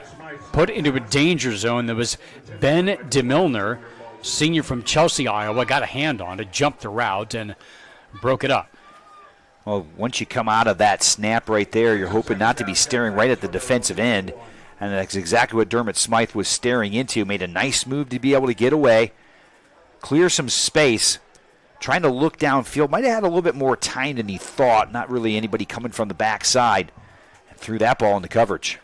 Put into a danger zone. There was Ben DeMilner, senior from Chelsea, Iowa, got a hand on it, jumped the route, and broke it up. Well, once you come out of that snap right there, you're hoping not to be staring right at the defensive end. And that's exactly what Dermot Smythe was staring into. Made a nice move to be able to get away. Clear some space, trying to look downfield. Might have had a little bit more time than he thought. Not really anybody coming from the backside. And threw that ball into coverage.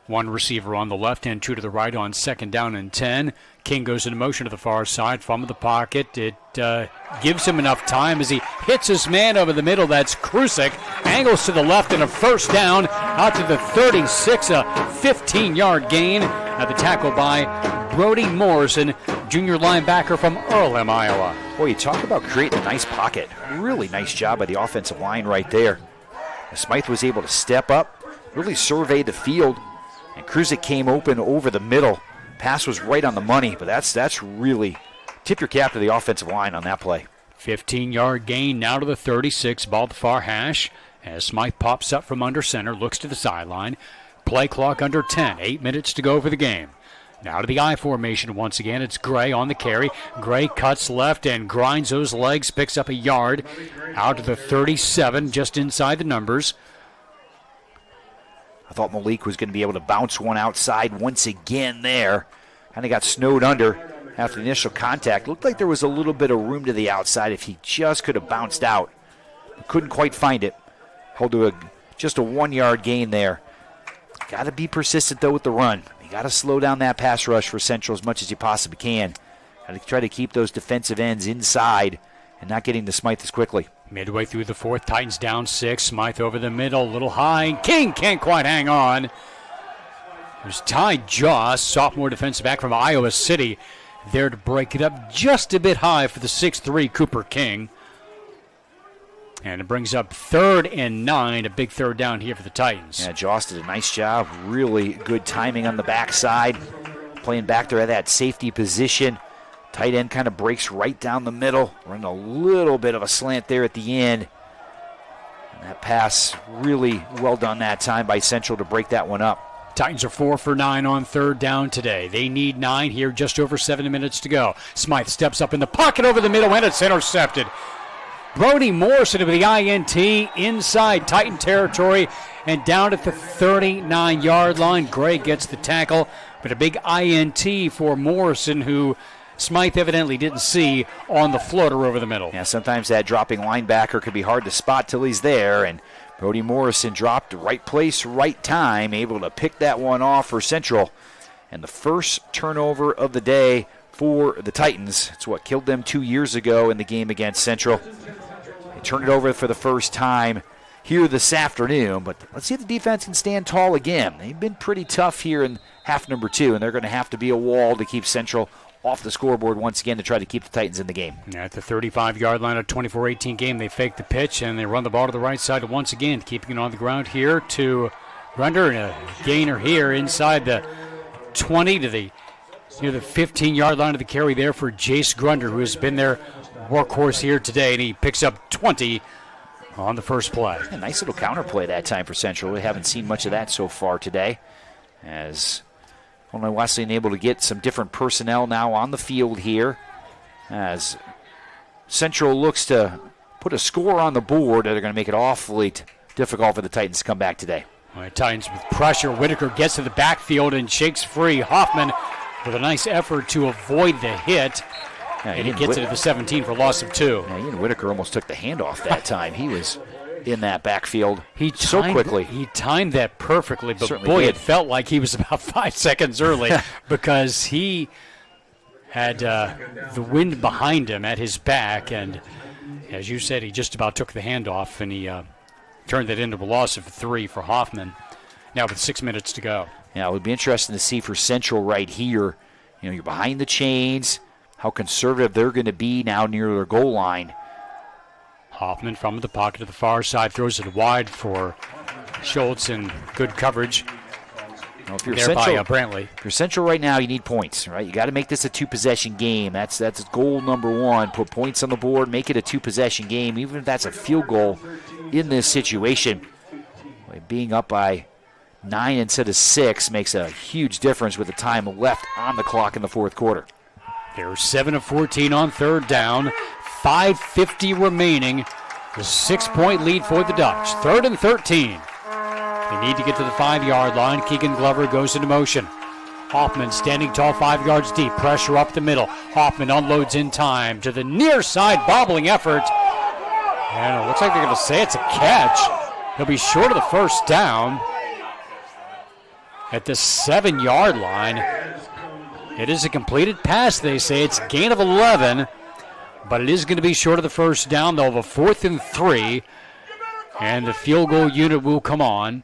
One receiver on the left and 2 to the right on 2nd down and 10. King goes into motion to the far side from the pocket. It gives him enough time as he hits his man over the middle. That's Krusik. Angles to the left and a 1st down out to the 36, a 15-yard gain. At the tackle by Brody Morrison. junior linebacker from Earlham, Iowa. Boy, you talk about creating a nice pocket. Really nice job by the offensive line right there. Smythe was able to step up, really survey the field, and Kruzik came open over the middle. Pass was right on the money, but that's really tip your cap to the offensive line on that play. 15-yard gain now to the 36, ball at the far hash. As Smythe pops up from under center, looks to the sideline. Play clock under 10, 8 minutes to go for the game. Now to the I formation once again. It's Gray on the carry. Gray cuts left and grinds those legs, picks up a yard out to the 37, just inside the numbers. I thought Malik was going to be able to bounce one outside once again there. Kind of got snowed under after the initial contact. Looked like there was a little bit of room to the outside if he just could have bounced out. Couldn't quite find it. Held to just a 1-yard gain there. Got to be persistent, though, with the run. You got to slow down that pass rush for Central as much as you possibly can. Got to try to keep those defensive ends inside and not getting to Smythe as quickly. Midway through the fourth, Titans down 6. Smythe over the middle, a little high. King can't quite hang on. There's Ty Joss, sophomore defensive back from Iowa City, there to break it up just a bit high for the 6'3" Cooper King. And it brings up 3rd and 9, a big third down here for the Titans. Yeah, Joss did a nice job. Really good timing on the backside. Playing back there at that safety position. Tight end kind of breaks right down the middle. Running a little bit of a slant there at the end. And that pass really well done that time by Central to break that one up. Titans are 4 for 9 on third down today. They need 9 here, just over 7 minutes to go. Smythe steps up in the pocket over the middle, and it's intercepted. Brody Morrison with the INT inside Titan territory and down at the 39-yard line. Gray gets the tackle, but a big INT for Morrison, who Smythe evidently didn't see on the floater over the middle. Yeah, sometimes that dropping linebacker could be hard to spot till he's there, and Brody Morrison dropped right place, right time, able to pick that one off for Central. And the first turnover of the day for the Titans. It's what killed them 2 years ago in the game against Central. They turned it over for the first time here this afternoon, but let's see if the defense can stand tall again. They've been pretty tough here in half number 2, and they're going to have to be a wall to keep Central off the scoreboard once again to try to keep the Titans in the game. At the 35-yard line, a 24-18 game, they fake the pitch, and they run the ball to the right side once again, keeping it on the ground here to Grunder, and a gainer here inside the 20 to the near the 15-yard line of the carry there for Jace Grunder, who has been their workhorse here today, and he picks up 20 on the first play. A nice little counter play that time for Central. We haven't seen much of that so far today, as Illinois Wesleyan able to get some different personnel now on the field here, as Central looks to put a score on the board that are going to make it awfully difficult for the Titans to come back today. All right, Titans with pressure. Whitaker gets to the backfield and shakes free. Hoffman with a nice effort to avoid the hit. Yeah, and he gets it to the 17 for loss of 2. Yeah, Ian Whitaker almost took the handoff that time. He was in that backfield so quickly. He timed that perfectly, but Certainly boy, did. it felt like he was about 5 seconds early because he had the wind behind him at his back, and as you said, he just about took the handoff, and he turned it into a loss of 3 for Hoffman. Now with 6 minutes to go. Yeah, it would be interesting to see for Central right here. You know, you're behind the chains, how conservative they're going to be now near their goal line. Hoffman from the pocket to the far side throws it wide for Schultz in good coverage. Well, if you're there Central, by Brantley. If you're Central right now, you need points, right? You got to make this a 2-possession game. That's goal number 1. Put points on the board, make it a 2-possession game, even if that's a field goal in this situation. Being up by 9 instead of 6 makes a huge difference with the time left on the clock in the fourth quarter. They're 7 of 14 on third down. 5:50 remaining. The 6-point lead for the Dutch. 3rd and 13. They need to get to the 5-yard line. Keegan Glover goes into motion. Hoffman standing tall 5 yards deep. Pressure up the middle. Hoffman unloads in time to the near side. Bobbling effort. And it looks like they're going to say it's a catch. He'll be short of the first down at the 7-yard line. It is a completed pass, they say. It's a gain of 11, but it is going to be short of the first down. They'll have a 4th and 3, and the field goal unit will come on.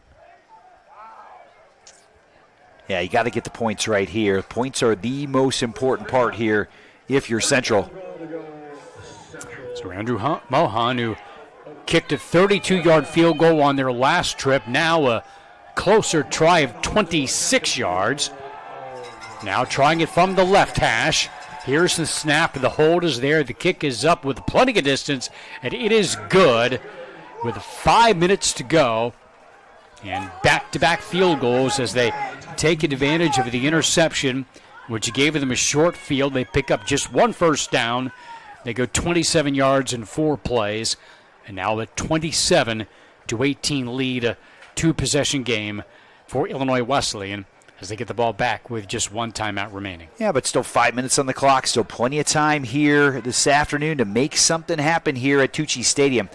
Yeah, you got to get the points right here. Points are the most important part here if you're Central. So Andrew Mohan, who kicked a 32-yard field goal on their last trip, now a closer try of 26 yards. Now trying it from the left hash. Here's the snap, the hold is there. The kick is up with plenty of distance, and it is good with 5 minutes to go. And back-to-back field goals as they take advantage of the interception, which gave them a short field. They pick up just one first down. They go 27 yards in 4 plays. And now a 27-18 lead, a 2-possession game for Illinois Wesleyan as they get the ball back with just 1 timeout remaining. Yeah, but still 5 minutes on the clock. Still plenty of time here this afternoon to make something happen here at Tucci Stadium.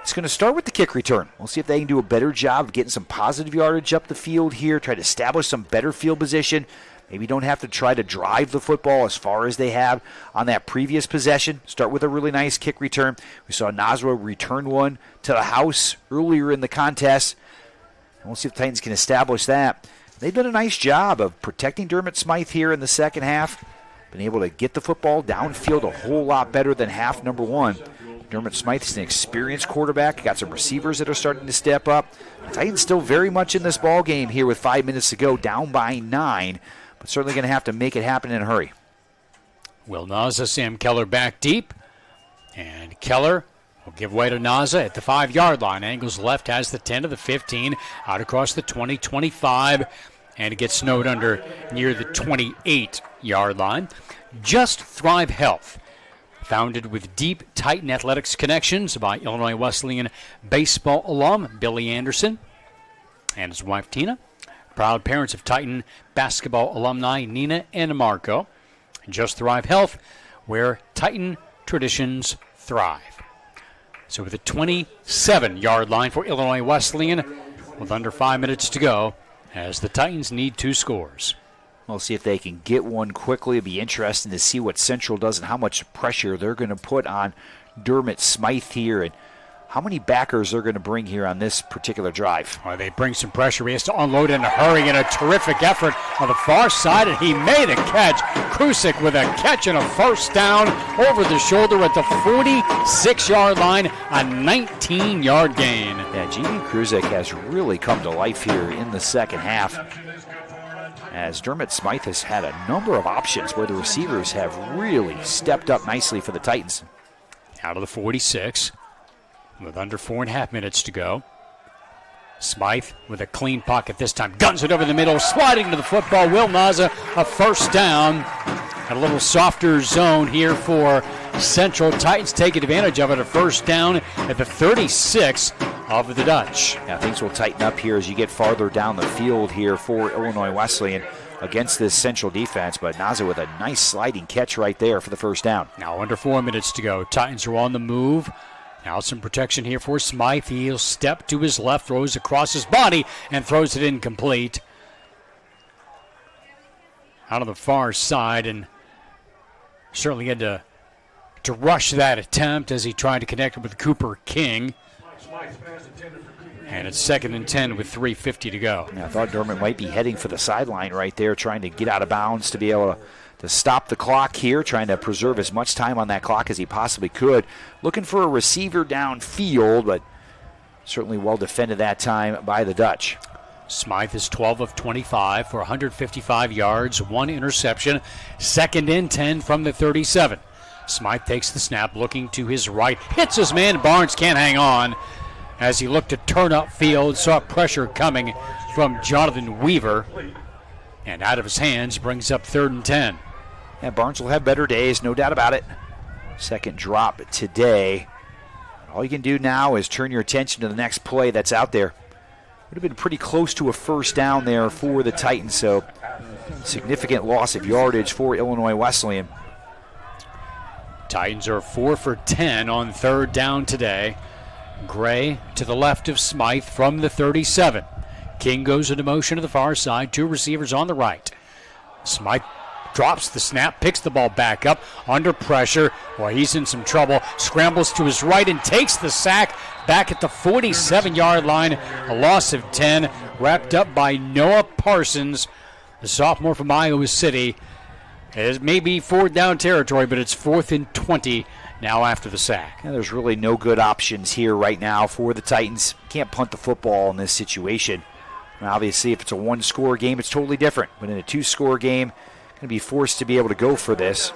It's going to start with the kick return. We'll see if they can do a better job of getting some positive yardage up the field here, try to establish some better field position. Maybe don't have to try to drive the football as far as they have on that previous possession. Start with a really nice kick return. We saw Nasra return one to the house earlier in the contest. And we'll see if the Titans can establish that. They've done a nice job of protecting Dermot Smythe here in the second half. Been able to get the football downfield a whole lot better than half number 1. Dermot Smythe's an experienced quarterback. Got some receivers that are starting to step up. The Titans still very much in this ball game here with 5 minutes to go, down by 9. But certainly going to have to make it happen in a hurry. Will Naza, Sam Keller back deep. And Keller will give way to Naza at the 5-yard line. Angles left, has the 10 to the 15. Out across the 20, 25. And it gets snowed under near the 28-yard line. Just Thrive Health. Founded with deep Titan athletics connections by Illinois Wesleyan baseball alum Billy Anderson and his wife Tina. Proud parents of Titan basketball alumni Nina and Marco. Just Thrive Health, where Titan traditions thrive. So with a 27-yard line for Illinois Wesleyan, with under 5 minutes to go, as the Titans need 2 scores. We'll see if they can get one quickly. It'll be interesting to see what Central does and how much pressure they're going to put on Dermot Smythe here and how many backers they're going to bring here on this particular drive. Well, they bring some pressure. He has to unload in a hurry and a terrific effort on the far side, and he made a catch. Krusik with a catch and a first down over the shoulder at the 46-yard line, a 19-yard gain. Yeah, G.D. Krusik has really come to life here in the second half, as Dermot Smythe has had a number of options where the receivers have really stepped up nicely for the Titans. Out of the 46, with under 4.5 minutes to go. Smythe with a clean pocket this time. Guns it over the middle, sliding to the football. Will Naza, a first down. A little softer zone here for Central. Titans taking advantage of it. A first down at the 36 of the Dutch. Yeah, things will tighten up here as you get farther down the field here for Illinois Wesleyan against this Central defense. But Naza with a nice sliding catch right there for the first down. Now under 4 minutes to go. Titans are on the move. Now some protection here for Smythe. He'll step to his left, throws across his body, and throws it incomplete. Out on the far side, and certainly had to rush that attempt as he tried to connect with Cooper King. And it's 2nd and 10 with 3:50 to go. Yeah, I thought Dermot might be heading for the sideline right there, trying to get out of bounds to be able to stop the clock here, trying to preserve as much time on that clock as he possibly could. Looking for a receiver downfield, but certainly well defended that time by the Dutch. Smythe is 12 of 25 for 155 yards, 1 interception. 2nd and 10 from the 37. Smythe takes the snap, looking to his right, hits his man. Barnes can't hang on as he looked to turn upfield, saw pressure coming from Jonathan Weaver, and out of his hands brings up 3rd and 10. Yeah, Barnes will have better days, no doubt about it. Second drop today. All you can do now is turn your attention to the next play that's out there. Would have been pretty close to a first down there for the Titans, so significant loss of yardage for Illinois Wesleyan. Titans are 4 for 10 on 3rd down today. Gray to the left of Smythe from the 37. King goes into motion to the far side. 2 receivers on the right. Smythe drops the snap, picks the ball back up under pressure. Well, he's in some trouble. Scrambles to his right and takes the sack back at the 47-yard line. A loss of 10, wrapped up by Noah Parsons the sophomore from Iowa City. It may be 4th down territory, but it's 4th and 20 now after the sack. Yeah, there's really no good options here right now for the Titans. Can't punt the football in this situation. And obviously, if it's a one-score game, it's totally different. But in a two-score game, going to be forced to be able to go for this.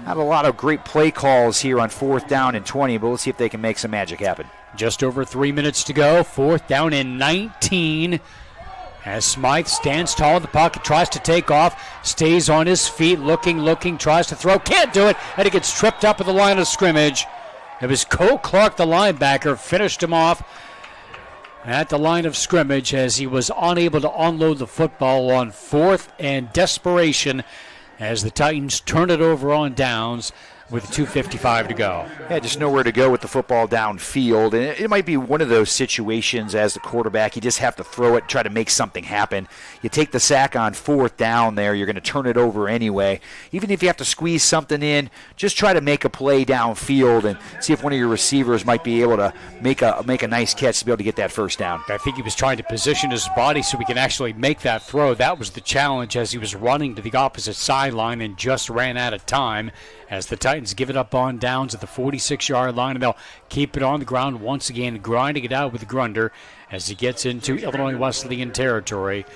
Not a lot of great play calls here on 4th down and 20, but let's see if they can make some magic happen. Just over 3 minutes to go. 4th down and 19. As Smythe stands tall in the pocket, tries to take off, stays on his feet, looking, tries to throw, can't do it, and he gets tripped up at the line of scrimmage. It was Cole Clark, the linebacker, finished him off at the line of scrimmage as he was unable to unload the football on 4th and desperation as the Titans turn it over on downs with 2:55 to go. Yeah, just nowhere to go with the football downfield. And it might be one of those situations as the quarterback, you just have to throw it, try to make something happen. You take the sack on 4th down there, you're going to turn it over anyway. Even if you have to squeeze something in, just try to make a play downfield and see if one of your receivers might be able to make a nice catch to be able to get that first down. I think he was trying to position his body so he can actually make that throw. That was the challenge as he was running to the opposite sideline and just ran out of time. As the Titans give it up on downs at the 46-yard line, and they'll keep it on the ground once again, grinding it out with Grunder as he gets into Illinois Wesleyan territory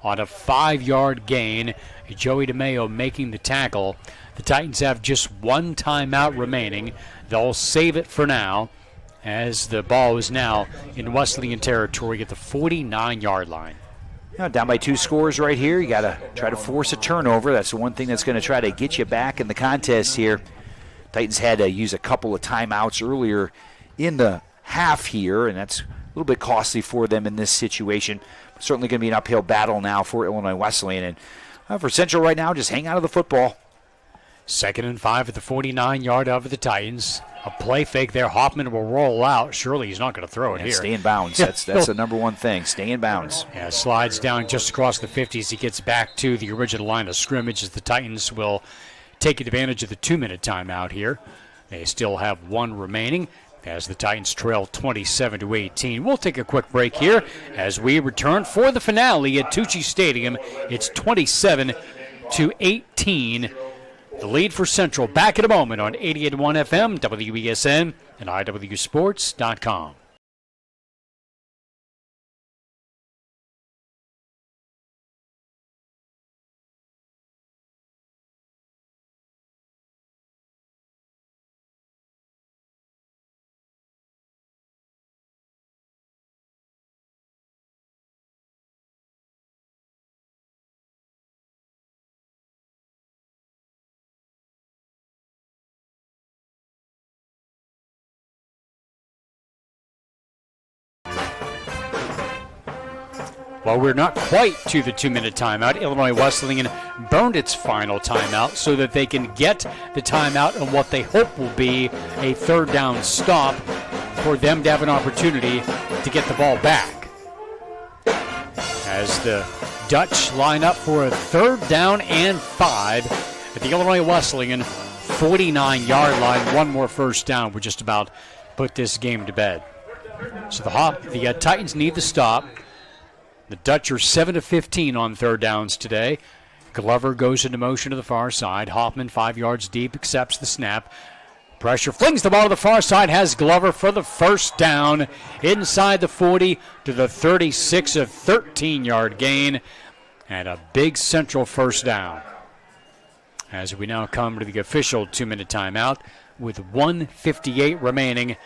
on a 5-yard gain. Joey DeMeo making the tackle. The Titans have just one timeout remaining. They'll save it for now as the ball is now in Wesleyan territory at the 49-yard line. Down by 2 scores right here. You got to try to force a turnover. That's the one thing that's going to try to get you back in the contest here. Titans had to use a couple of timeouts earlier in the half here, and that's a little bit costly for them in this situation. Certainly going to be an uphill battle now for Illinois Wesleyan. And for Central right now, just hang out of the football. 2nd and 5 at the 49-yard of the Titans. A play fake there. Hoffman will roll out. Surely he's not going to throw it here. Stay in bounds. That's the number one thing. Stay in bounds. Yeah, slides down just across the 50s. He gets back to the original line of scrimmage as the Titans will take advantage of the 2-minute timeout here. They still have one remaining as the Titans trail 27-18. We'll take a quick break here as we return for the finale at Tucci Stadium. It's 27-18. The lead for Central back in a moment on 88.1 FM, WESN, and IWSports.com. Well, we're not quite to the 2-minute timeout. Illinois Wesleyan burned its final timeout so that they can get the timeout on what they hope will be a 3rd down stop for them to have an opportunity to get the ball back. As the Dutch line up for a 3rd down and 5 at the Illinois Wesleyan 49-yard line. One more first down would just about put this game to bed. So the Titans need the stop. The Dutch are 7 of 15 on 3rd downs today. Glover goes into motion to the far side. Hoffman 5 yards deep, accepts the snap. Pressure, flings the ball to the far side, has Glover for the first down inside the 40 to the 36, a 13-yard gain, and a big Central first down. As we now come to the official 2-minute timeout with 1:58 remaining,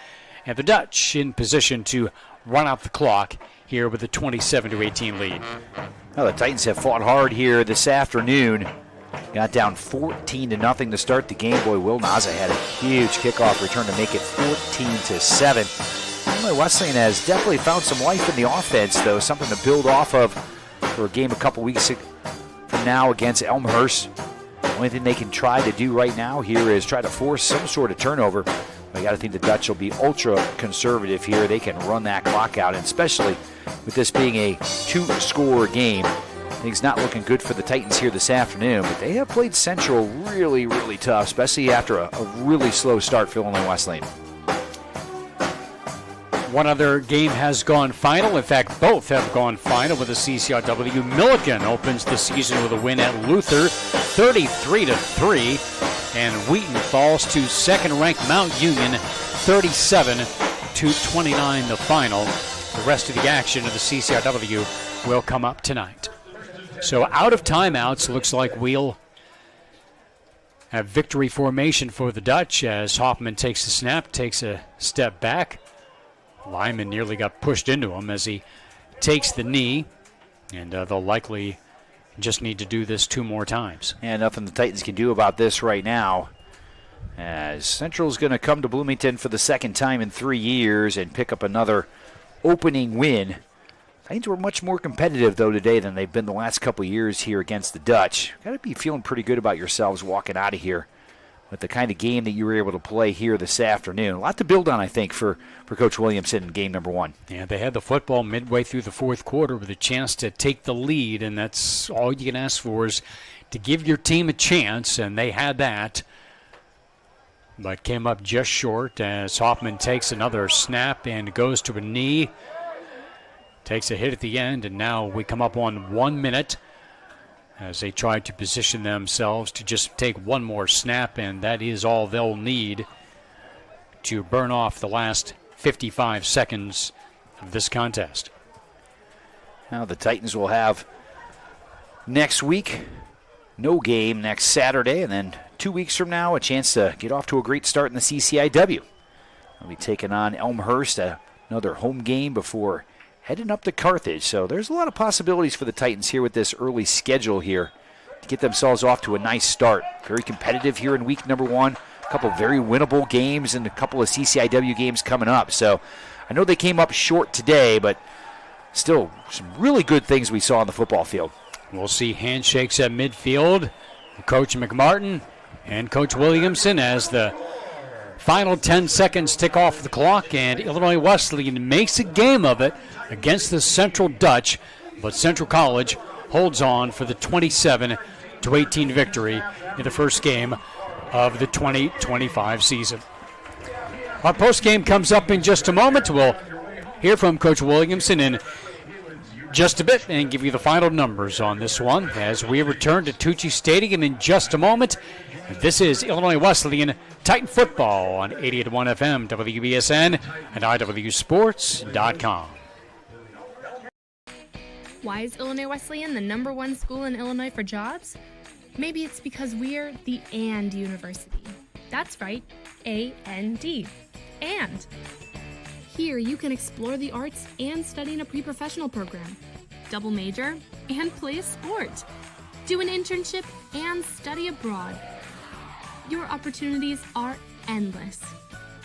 and the Dutch in position to run out the clock here with a 27-18 lead. Well, the Titans have fought hard here this afternoon. Got down 14-0 to start the game. Boy, Will Naza had a huge kickoff return to make it 14-7. Illinois Wesleyan has definitely found some life in the offense, though, something to build off of for a game a couple weeks from now against Elmhurst. The only thing they can try to do right now here is try to force some sort of turnover. I got to think the Dutch will be ultra conservative here. They can run that clock out, and especially with this being a 2-score game, things not looking good for the Titans here this afternoon. But they have played Central really, really tough, especially after a really slow start for Illinois Wesleyan. One other game has gone final. In fact, both have gone final with the CCRW. Milliken opens the season with a win at Luther, 33-3. And Wheaton falls to second-ranked Mount Union, 37-29 the final. The rest of the action of the CCRW will come up tonight. So out of timeouts, looks like we'll have victory formation for the Dutch as Hoffman takes the snap, takes a step back. Lyman nearly got pushed into him as he takes the knee, and they'll likely just need to do this 2 more times. And nothing the Titans can do about this right now, as Central's going to come to Bloomington for the second time in 3 years and pick up another opening win. Titans were much more competitive, though, today than they've been the last couple of years here against the Dutch. Got to be feeling pretty good about yourselves walking out of here with the kind of game that you were able to play here this afternoon. A lot to build on, I think, for Coach Williamson in game number 1. Yeah, they had the football midway through the fourth quarter with a chance to take the lead, and that's all you can ask for is to give your team a chance, and they had that. But came up just short as Hoffman takes another snap and goes to a knee. Takes a hit at the end, and now we come up on 1 minute as they try to position themselves to just take one more snap, and that is all they'll need to burn off the last 55 seconds of this contest. Now the Titans will have next week no game next Saturday, and then 2 weeks from now a chance to get off to a great start in the CCIW. They'll be taking on Elmhurst, another home game before heading up to Carthage. So there's a lot of possibilities for the Titans here with this early schedule here to get themselves off to a nice start. Very competitive here in week number 1. A couple very winnable games and a couple of CCIW games coming up. So I know they came up short today, but still some really good things we saw on the football field. We'll see handshakes at midfield. Coach McMartin and Coach Williamson as the final 10 seconds tick off the clock, and Illinois Wesleyan makes a game of it against the Central Dutch, but Central College holds on for the 27-18 victory in the first game of the 2025 season. Our postgame comes up in just a moment. We'll hear from Coach Williamson in just a bit and give you the final numbers on this one as we return to Tucci Stadium in just a moment. This is Illinois Wesleyan Titan Football on 88.1 FM, WBSN, and IWSports.com. Why is Illinois Wesleyan the number 1 school in Illinois for jobs? Maybe it's because we're the AND University. That's right, A-N-D. And here you can explore the arts and study in a pre-professional program, double major, and play a sport, do an internship, and study abroad. Your opportunities are endless.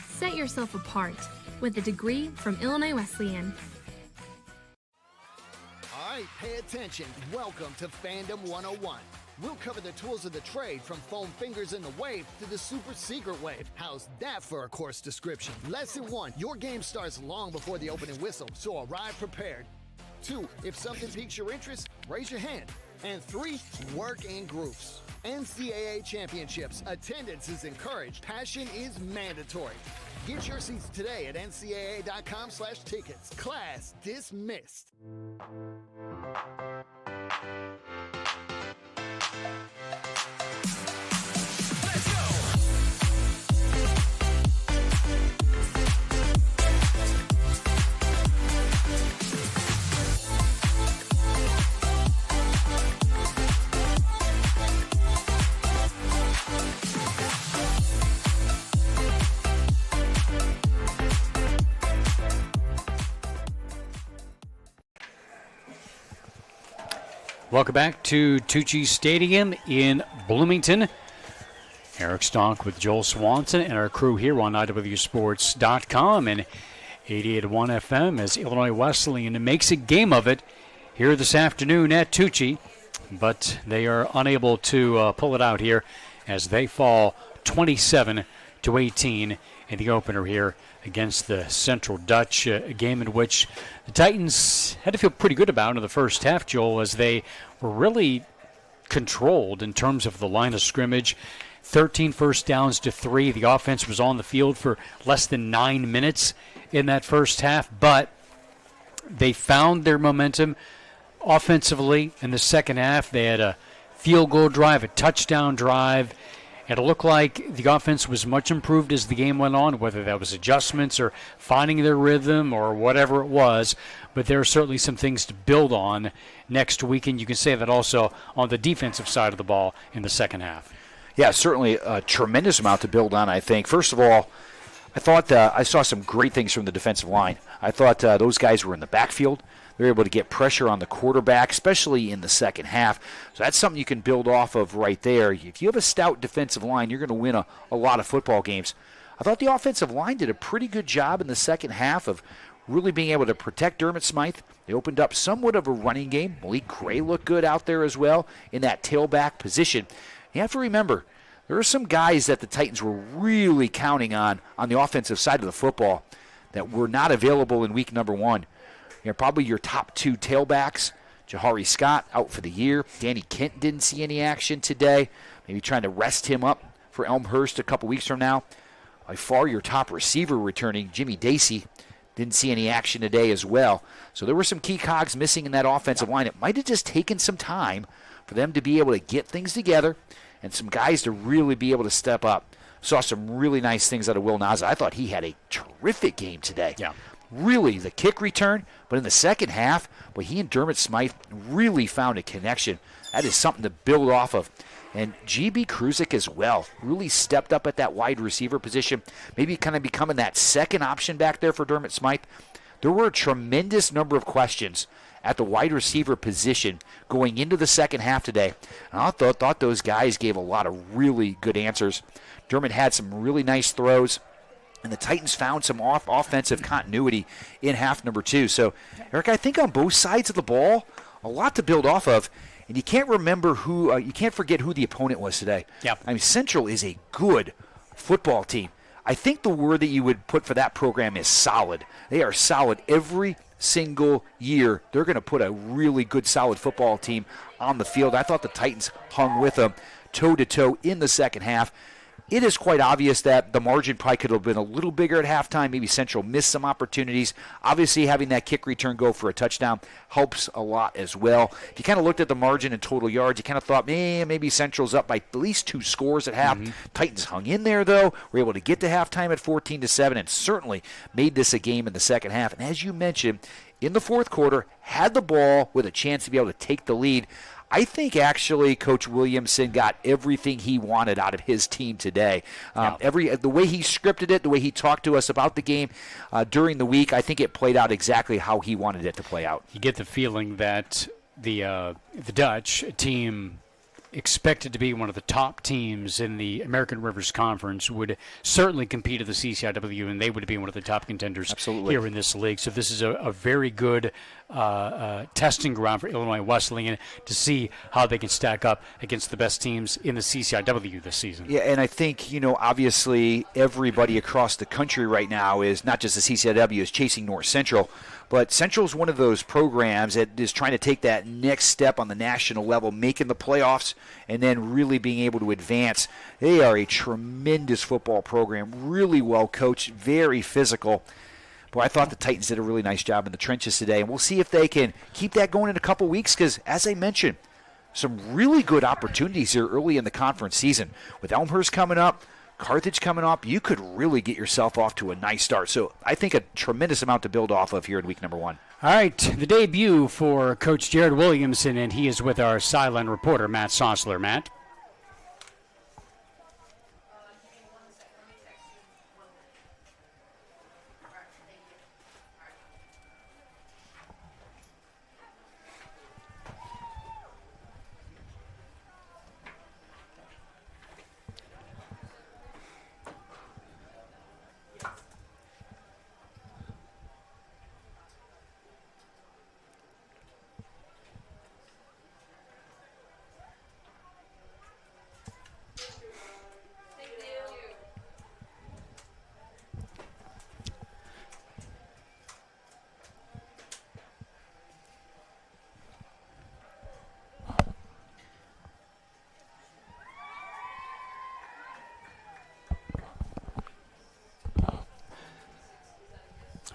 Set yourself apart with a degree from Illinois Wesleyan. All right, pay attention. Welcome to Fandom 101. We'll cover the tools of the trade from foam fingers in the wave to the super secret wave. How's that for a course description? Lesson 1, your game starts long before the opening whistle, so arrive prepared. 2, if something piques your interest, raise your hand. And 3, work in groups. NCAA championships, attendance is encouraged, passion is mandatory. Get your seats today at ncaa.com/tickets. Class dismissed. Welcome back to Tucci Stadium in Bloomington. Eric Stonk with Joel Swanson and our crew here on IWSports.com and 88.1 FM as Illinois Wesleyan makes a game of it here this afternoon at Tucci, but they are unable to pull it out here as they fall 27-18 in the opener here against the Central Dutch, a game in which the Titans had to feel pretty good about in the first half, Joel, as they were really controlled in terms of the line of scrimmage. 13 first downs to 3. The offense was on the field for less than 9 minutes, in that first half, but they found their momentum offensively in the second half. They had a field goal drive, a touchdown drive. It looked like the offense was much improved as the game went on, whether that was adjustments or finding their rhythm or whatever it was. But there are certainly some things to build on next week, and you can say that also on the defensive side of the ball in the second half. Yeah, certainly a tremendous amount to build on, I think. First of all, I thought I saw some great things from the defensive line. I thought those guys were in the backfield. They were able to get pressure on the quarterback, especially in the second half. So that's something you can build off of right there. If you have a stout defensive line, you're going to win a lot of football games. I thought the offensive line did a pretty good job in the second half of really being able to protect Dermott Smythe. They opened up somewhat of a running game. Malik Gray looked good out there as well in that tailback position. You have to remember, there are some guys that the Titans were really counting on the offensive side of the football that were not available in week number 1. Probably your top 2 tailbacks. Jahari Scott out for the year. Danny Kent didn't see any action today. Maybe trying to rest him up for Elmhurst a couple weeks from now. By far your top receiver returning, Jimmy Dacey, didn't see any action today as well. So there were some key cogs missing in that offensive line. It might have just taken some time for them to be able to get things together and some guys to really be able to step up. Saw some really nice things out of Will Naza. I thought he had a terrific game today. Yeah. Really, the kick return, but in the second half, he and Dermott Smythe really found a connection. That is something to build off of. And G.B. Kruzik as well really stepped up at that wide receiver position, maybe kind of becoming that second option back there for Dermott Smythe. There were a tremendous number of questions at the wide receiver position going into the second half today. And I thought those guys gave a lot of really good answers. Dermott had some really nice throws. And the Titans found some offensive continuity in half number 2. So, Eric, I think on both sides of the ball, a lot to build off of. And you can't you can't forget who the opponent was today. Yep. I mean, Central is a good football team. I think the word that you would put for that program is solid. They are solid every single year. They're going to put a really good, solid football team on the field. I thought the Titans hung with them toe-to-toe in the second half. It is quite obvious that the margin probably could have been a little bigger at halftime. Maybe Central missed some opportunities. Obviously, having that kick return go for a touchdown helps a lot as well. If you kind of looked at the margin in total yards, you kind of thought, maybe Central's up by at least 2 scores at half. Titans hung in there, though. Were able to get to halftime at 14-7 and certainly made this a game in the second half. And as you mentioned, in the fourth quarter, had the ball with a chance to be able to take the lead. I think actually Coach Williamson got everything he wanted out of his team today. The way he scripted it, the way he talked to us about the game during the week, I think it played out exactly how he wanted it to play out. You get the feeling that the Dutch team, expected to be one of the top teams in the American Rivers Conference, would certainly compete at the CCIW, and they would be one of the top contenders here in this league. So this is a very good testing ground for Illinois Wesleyan to see how they can stack up against the best teams in the CCIW this season. Yeah, and I think, obviously everybody across the country right now is, not just the CCIW, is chasing North Central. But Central is one of those programs that is trying to take that next step on the national level, making the playoffs, and then really being able to advance. They are a tremendous football program, really well coached, very physical. Boy, I thought the Titans did a really nice job in the trenches today, and we'll see if they can keep that going in a couple weeks because, as I mentioned, some really good opportunities here early in the conference season. With Elmhurst coming up, Carthage coming up, you could really get yourself off to a nice start. So I think a tremendous amount to build off of here in week number 1. All right, the debut for Coach Jared Williamson, and he is with our sideline reporter, Matt Sossler. Matt?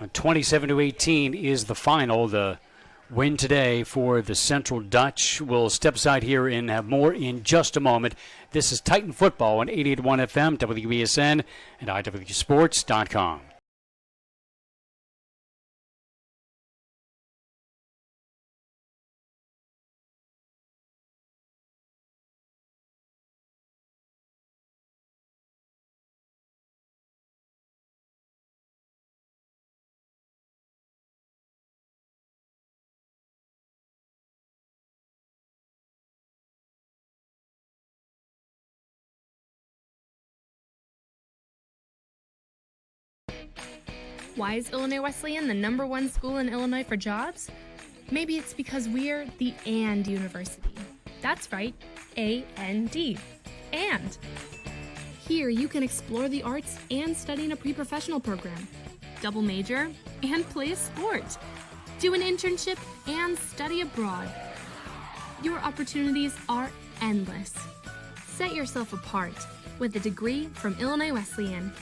27-18 is the final. The win today for the Central Dutch. We'll step aside here and have more in just a moment. This is Titan Football on 88.1 FM, WBSN, and IWSports.com. Why is Illinois Wesleyan the number one school in Illinois for jobs? Maybe it's because we're the AND University. That's right, A-N-D. And here you can explore the arts and study in a pre-professional program, double major, and play a sport, do an internship, and study abroad. Your opportunities are endless. Set yourself apart with a degree from Illinois Wesleyan.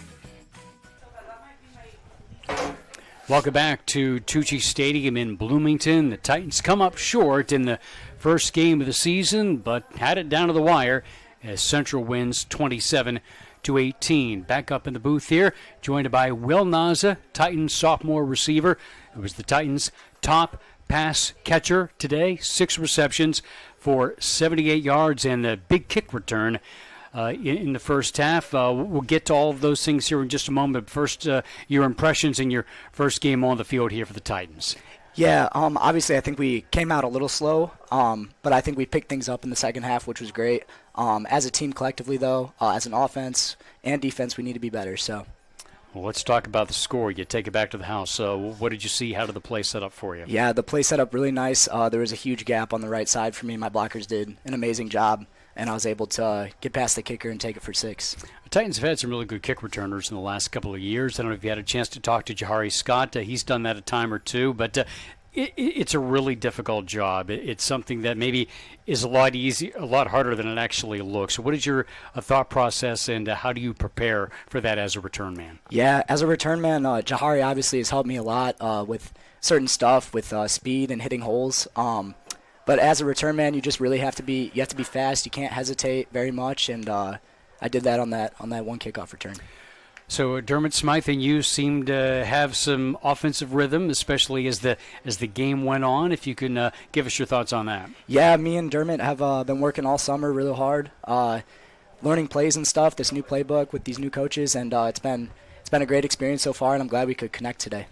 Welcome back to Tucci Stadium in Bloomington. The Titans come up short in the first game of the season, but had it down to the wire as Central wins 27-18. Back up in the booth here, joined by Will Naza, Titans sophomore receiver, who was the Titans' top pass catcher today. 6 receptions for 78 yards and a big kick return in the first half. We'll get to all of those things here in just a moment. But first, your impressions in your first game on the field here for the Titans. Yeah, obviously I think we came out a little slow, but I think we picked things up in the second half, which was great. As a team collectively, though, as an offense and defense, we need to be better. So, well, let's talk about the score. You take it back to the house. What did you see? How did the play set up for you? Yeah, the play set up really nice. There was a huge gap on the right side for me. My blockers did an amazing job, and I was able to get past the kicker and take it for 6. The Titans have had some really good kick returners in the last couple of years. I don't know if you had a chance to talk to Jahari Scott. He's done that a time or two, but it's a really difficult job. It's something that maybe is a lot harder than it actually looks. So what is your thought process, and how do you prepare for that as a return man? Yeah, as a return man, Jahari obviously has helped me a lot with certain stuff, with speed and hitting holes. But as a return man, you just really have to be fast. You can't hesitate very much, and I did that on that one kickoff return. So Dermot Smythe and you seemed to have some offensive rhythm, especially as the game went on. If you can give us your thoughts on that. Yeah, me and Dermot have been working all summer really hard, learning plays and stuff. This new playbook with these new coaches, and it's been a great experience so far, and I'm glad we could connect today.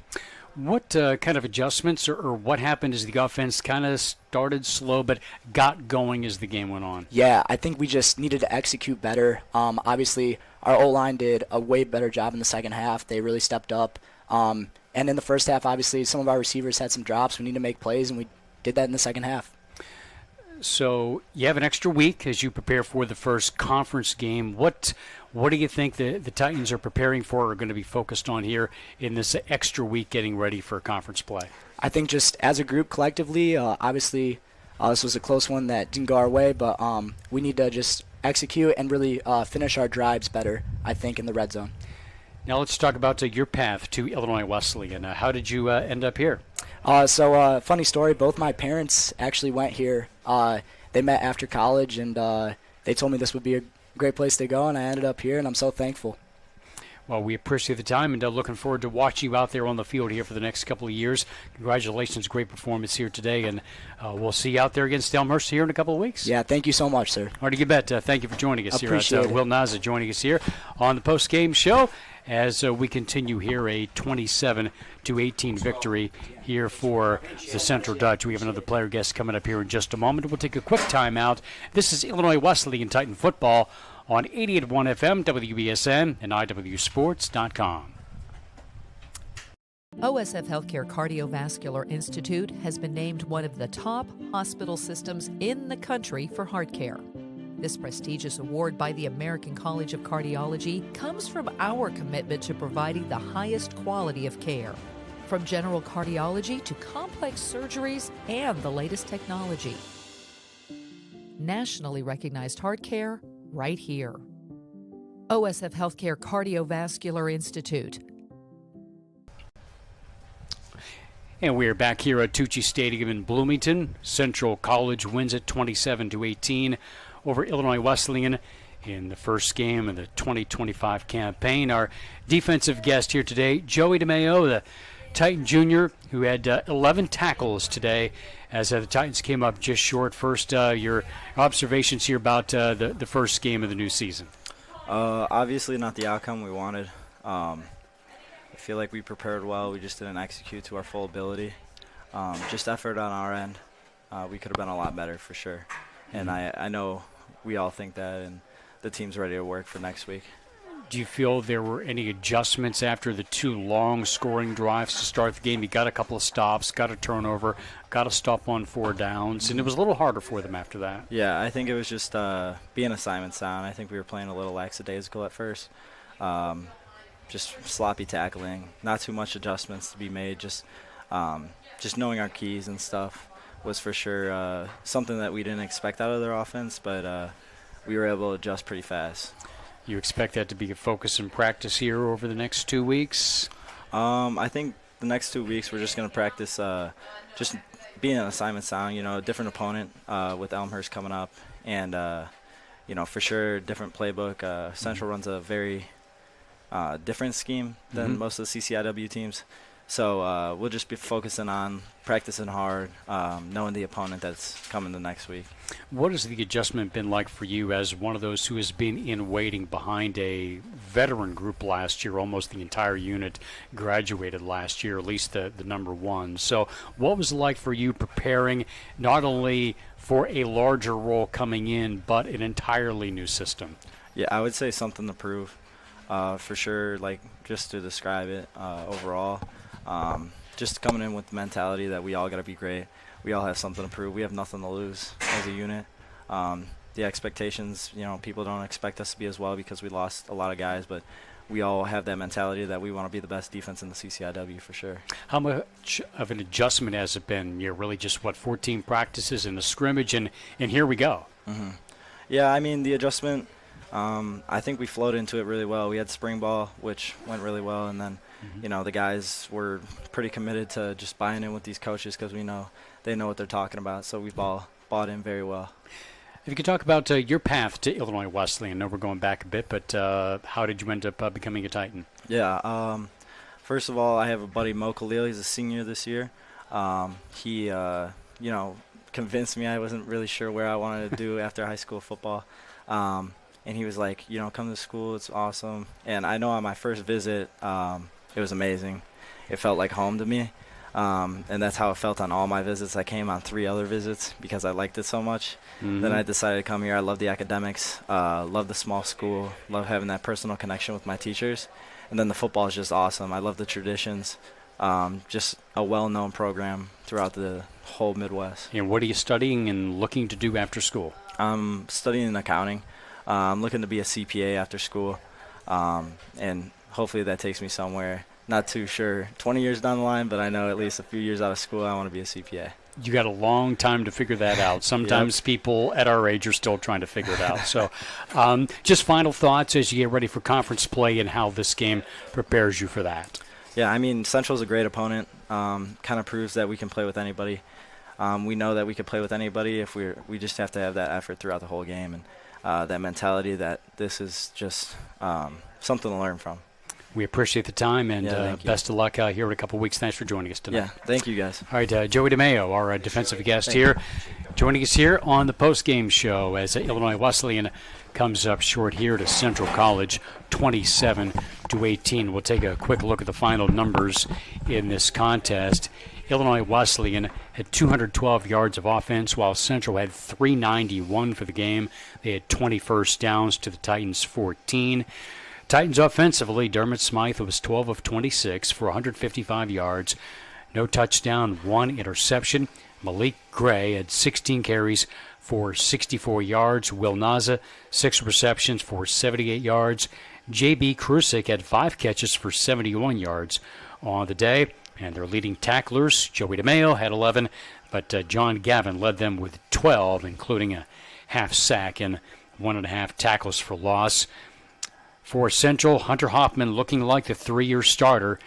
What kind of adjustments or what happened as the offense kind of started slow but got going as the game went on? Yeah, I think we just needed to execute better. Obviously, our O-line did a way better job in the second half. They really stepped up. And in the first half, obviously, some of our receivers had some drops. We need to make plays, and we did that in the second half. So you have an extra week as you prepare for the first conference game. What do you think the Titans are preparing for or are going to be focused on here in this extra week getting ready for conference play? I think just as a group collectively, obviously this was a close one that didn't go our way, but we need to just execute and really finish our drives better, I think, in the red zone. Now let's talk about your path to Illinois Wesleyan. How did you end up here? Funny story, both my parents actually went here. They met after college, and they told me this would be a great place to go, and I ended up here, and I'm so thankful. Well, we appreciate the time, and looking forward to watching you out there on the field here for the next couple of years. Congratulations, great performance here today, and we'll see you out there against Elmhurst here in a couple of weeks. Yeah, thank you so much, sir. All right, you bet. Thank you for joining us here. Appreciate it. Will Naza joining us here on the post-game show as we continue here a 27-18 victory here for the Central Dutch. We have another player guest coming up here in just a moment. We'll take a quick timeout. This is Illinois Wesleyan Titan football on 88.1 FM, WBSN, and IWSports.com. OSF Healthcare Cardiovascular Institute has been named one of the top hospital systems in the country for heart care. This prestigious award by the American College of Cardiology comes from our commitment to providing the highest quality of care. From general cardiology to complex surgeries and the latest technology. Nationally recognized heart care right here. OSF Healthcare Cardiovascular Institute. And we are back here at Tucci Stadium in Bloomington. Central College wins it 27-18 over Illinois Wesleyan in the first game of the 2025 campaign. Our defensive guest here today, Joey DeMayo, the Titan Jr., who had 11 tackles today as the Titans came up just short. First, your observations here about the first game of the new season. Obviously not the outcome we wanted. I feel like we prepared well. We just didn't execute to our full ability. Just effort on our end. We could have been a lot better for sure. And I know we all think that, and the team's ready to work for next week. Do you feel there were any adjustments after the two long scoring drives to start the game? You got a couple of stops, got a turnover, got a stop on 4 downs, and it was a little harder for them after that. Yeah, I think it was just being assignment sound. I think we were playing a little lackadaisical at first. Just sloppy tackling, not too much adjustments to be made. Just knowing our keys and stuff was for sure something that we didn't expect out of their offense, but we were able to adjust pretty fast. You expect that to be a focus in practice here over the next 2 weeks? I think the next 2 weeks we're just going to practice just being an assignment sound, a different opponent with Elmhurst coming up. And, for sure, different playbook. Central runs a very different scheme than most of the CCIW teams. So we'll just be focusing on practicing hard, knowing the opponent that's coming the next week. What has the adjustment been like for you as one of those who has been in waiting behind a veteran group last year? Almost the entire unit graduated last year, at least the number one. So what was it like for you preparing not only for a larger role coming in, but an entirely new system? Yeah, I would say something to prove, for sure, just to describe it overall. Just coming in with the mentality that we all got to be great. We all have something to prove. We have nothing to lose as a unit. The expectations, people don't expect us to be as well because we lost a lot of guys, but we all have that mentality that we want to be the best defense in the CCIW for sure. How much of an adjustment has it been? You're really just, 14 practices and a scrimmage, and here we go. Mm-hmm. Yeah, I mean, the adjustment, I think we flowed into it really well. We had spring ball, which went really well, and then the guys were pretty committed to just buying in with these coaches because we know they know what they're talking about. So we've all bought in very well. If you could talk about your path to Illinois Wesleyan. I know we're going back a bit, but how did you end up becoming a Titan? Yeah. First of all, I have a buddy, Mo Khalil. He's a senior this year. He, convinced me I wasn't really sure where I wanted to do after high school football. And he was like, come to school. It's awesome. And I know on my first visit, it was amazing. It felt like home to me. And that's how it felt on all my visits. I came on 3 other visits because I liked it so much. Then I decided to come here. I love the academics, love the small school, love having that personal connection with my teachers. And then the football is just awesome. I love the traditions, just a well-known program throughout the whole Midwest. And what are you studying and looking to do after school? I'm studying accounting. I'm looking to be a CPA after school, and hopefully that takes me somewhere. Not too sure 20 years down the line, but I know at least a few years out of school I want to be a CPA. You got a long time to figure that out. Sometimes people at our age are still trying to figure it out. So just final thoughts as you get ready for conference play and how this game prepares you for that. Yeah, I mean, Central's a great opponent. Kind of proves that we can play with anybody. We know that we can play with anybody if we just have to have that effort throughout the whole game and that mentality that this is just something to learn from. We appreciate the time, and best of luck here in a couple weeks. Thanks for joining us tonight. Yeah, thank you, guys. All right, Joey DeMayo, our defensive guest here, joining us here on the post-game show as Illinois Wesleyan comes up short here to Central College, 27-18. We'll take a quick look at the final numbers in this contest. Illinois Wesleyan had 212 yards of offense, while Central had 391 for the game. They had 20 first downs to the Titans' 14. Titans offensively, Dermot Smythe was 12 of 26 for 155 yards. No touchdown, 1 interception. Malik Gray had 16 carries for 64 yards. Will Naza, 6 receptions for 78 yards. J.B. Krusik had 5 catches for 71 yards on the day. And their leading tacklers, Joey DeMayo, had 11, but John Gavin led them with 12, including a half sack and 1.5 tackles for loss. For Central, Hunter Hoffman looking like the 3-year starter.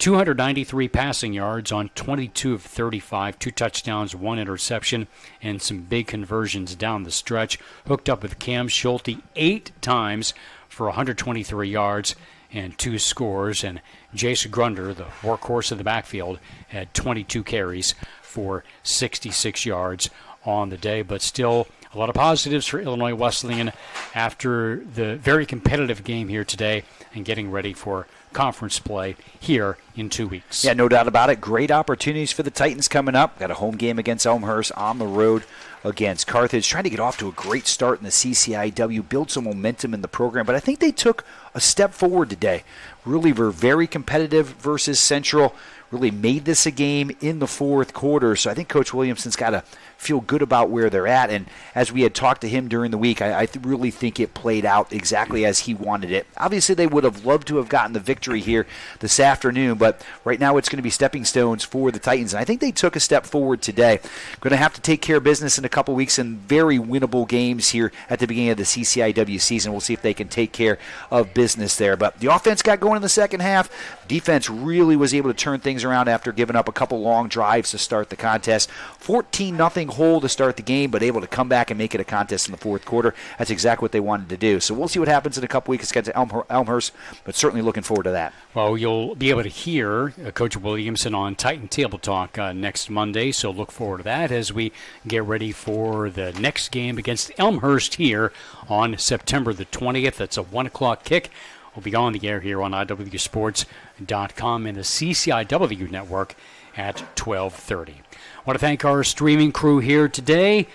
293 passing yards on 22 of 35, 2 touchdowns, 1 interception, and some big conversions down the stretch. Hooked up with Cam Schulte 8 times for 123 yards and 2 scores. And Jace Grunder, the workhorse of the backfield, had 22 carries for 66 yards on the day. But still, a lot of positives for Illinois Wesleyan after the very competitive game here today and getting ready for conference play here in 2 weeks. Yeah, no doubt about it. Great opportunities for the Titans coming up. Got a home game against Elmhurst, on the road against Carthage. Trying to get off to a great start in the CCIW, build some momentum in the program. But I think they took a step forward today. Really were very competitive versus Central. Really made this a game in the fourth quarter. So I think Coach Williamson's got to feel good about where they're at. And as we had talked to him during the week, I really think it played out exactly as he wanted it. Obviously, they would have loved to have gotten the victory here this afternoon, but right now it's going to be stepping stones for the Titans. And I think they took a step forward today. Going to have to take care of business in a couple weeks in very winnable games here at the beginning of the CCIW season. We'll see if they can take care of business there. But the offense got going in the second half. Defense really was able to turn things around after giving up a couple long drives to start the contest. 14-0 hole to start the game, but able to come back and make it a contest in the fourth quarter. That's exactly what they wanted to do. So we'll see what happens in a couple weeks against Elmhurst, but certainly looking forward to that. Well, you'll be able to hear Coach Williamson on Titan Table Talk next Monday, so look forward to that as we get ready for the next game against Elmhurst here on September the 20th. That's a 1 o'clock kick. We'll be on the air here on iwsports.com and the CCIW network at 12:30. I want to thank our streaming crew here today: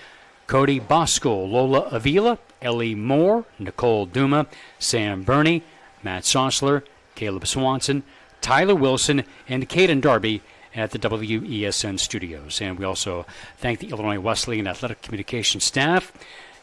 Cody Bosco, Lola Avila, Ellie Moore, Nicole Duma, Sam Burney, Matt Sossler, Caleb Swanson, Tyler Wilson, and Caden Darby at the WESN studios. And we also thank the Illinois Wesleyan Athletic Communications staff,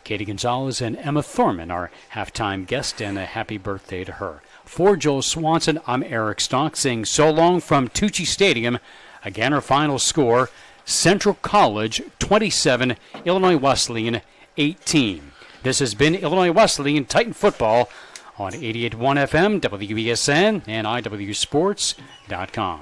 Katie Gonzalez and Emma Thorman, our halftime guest, and a happy birthday to her. For Joel Swanson, I'm Eric Stock saying so long from Tucci Stadium. Again, our final score: Central College 27, Illinois Wesleyan 18. This has been Illinois Wesleyan Titan football on 88.1 FM, WESN, and iwsports.com.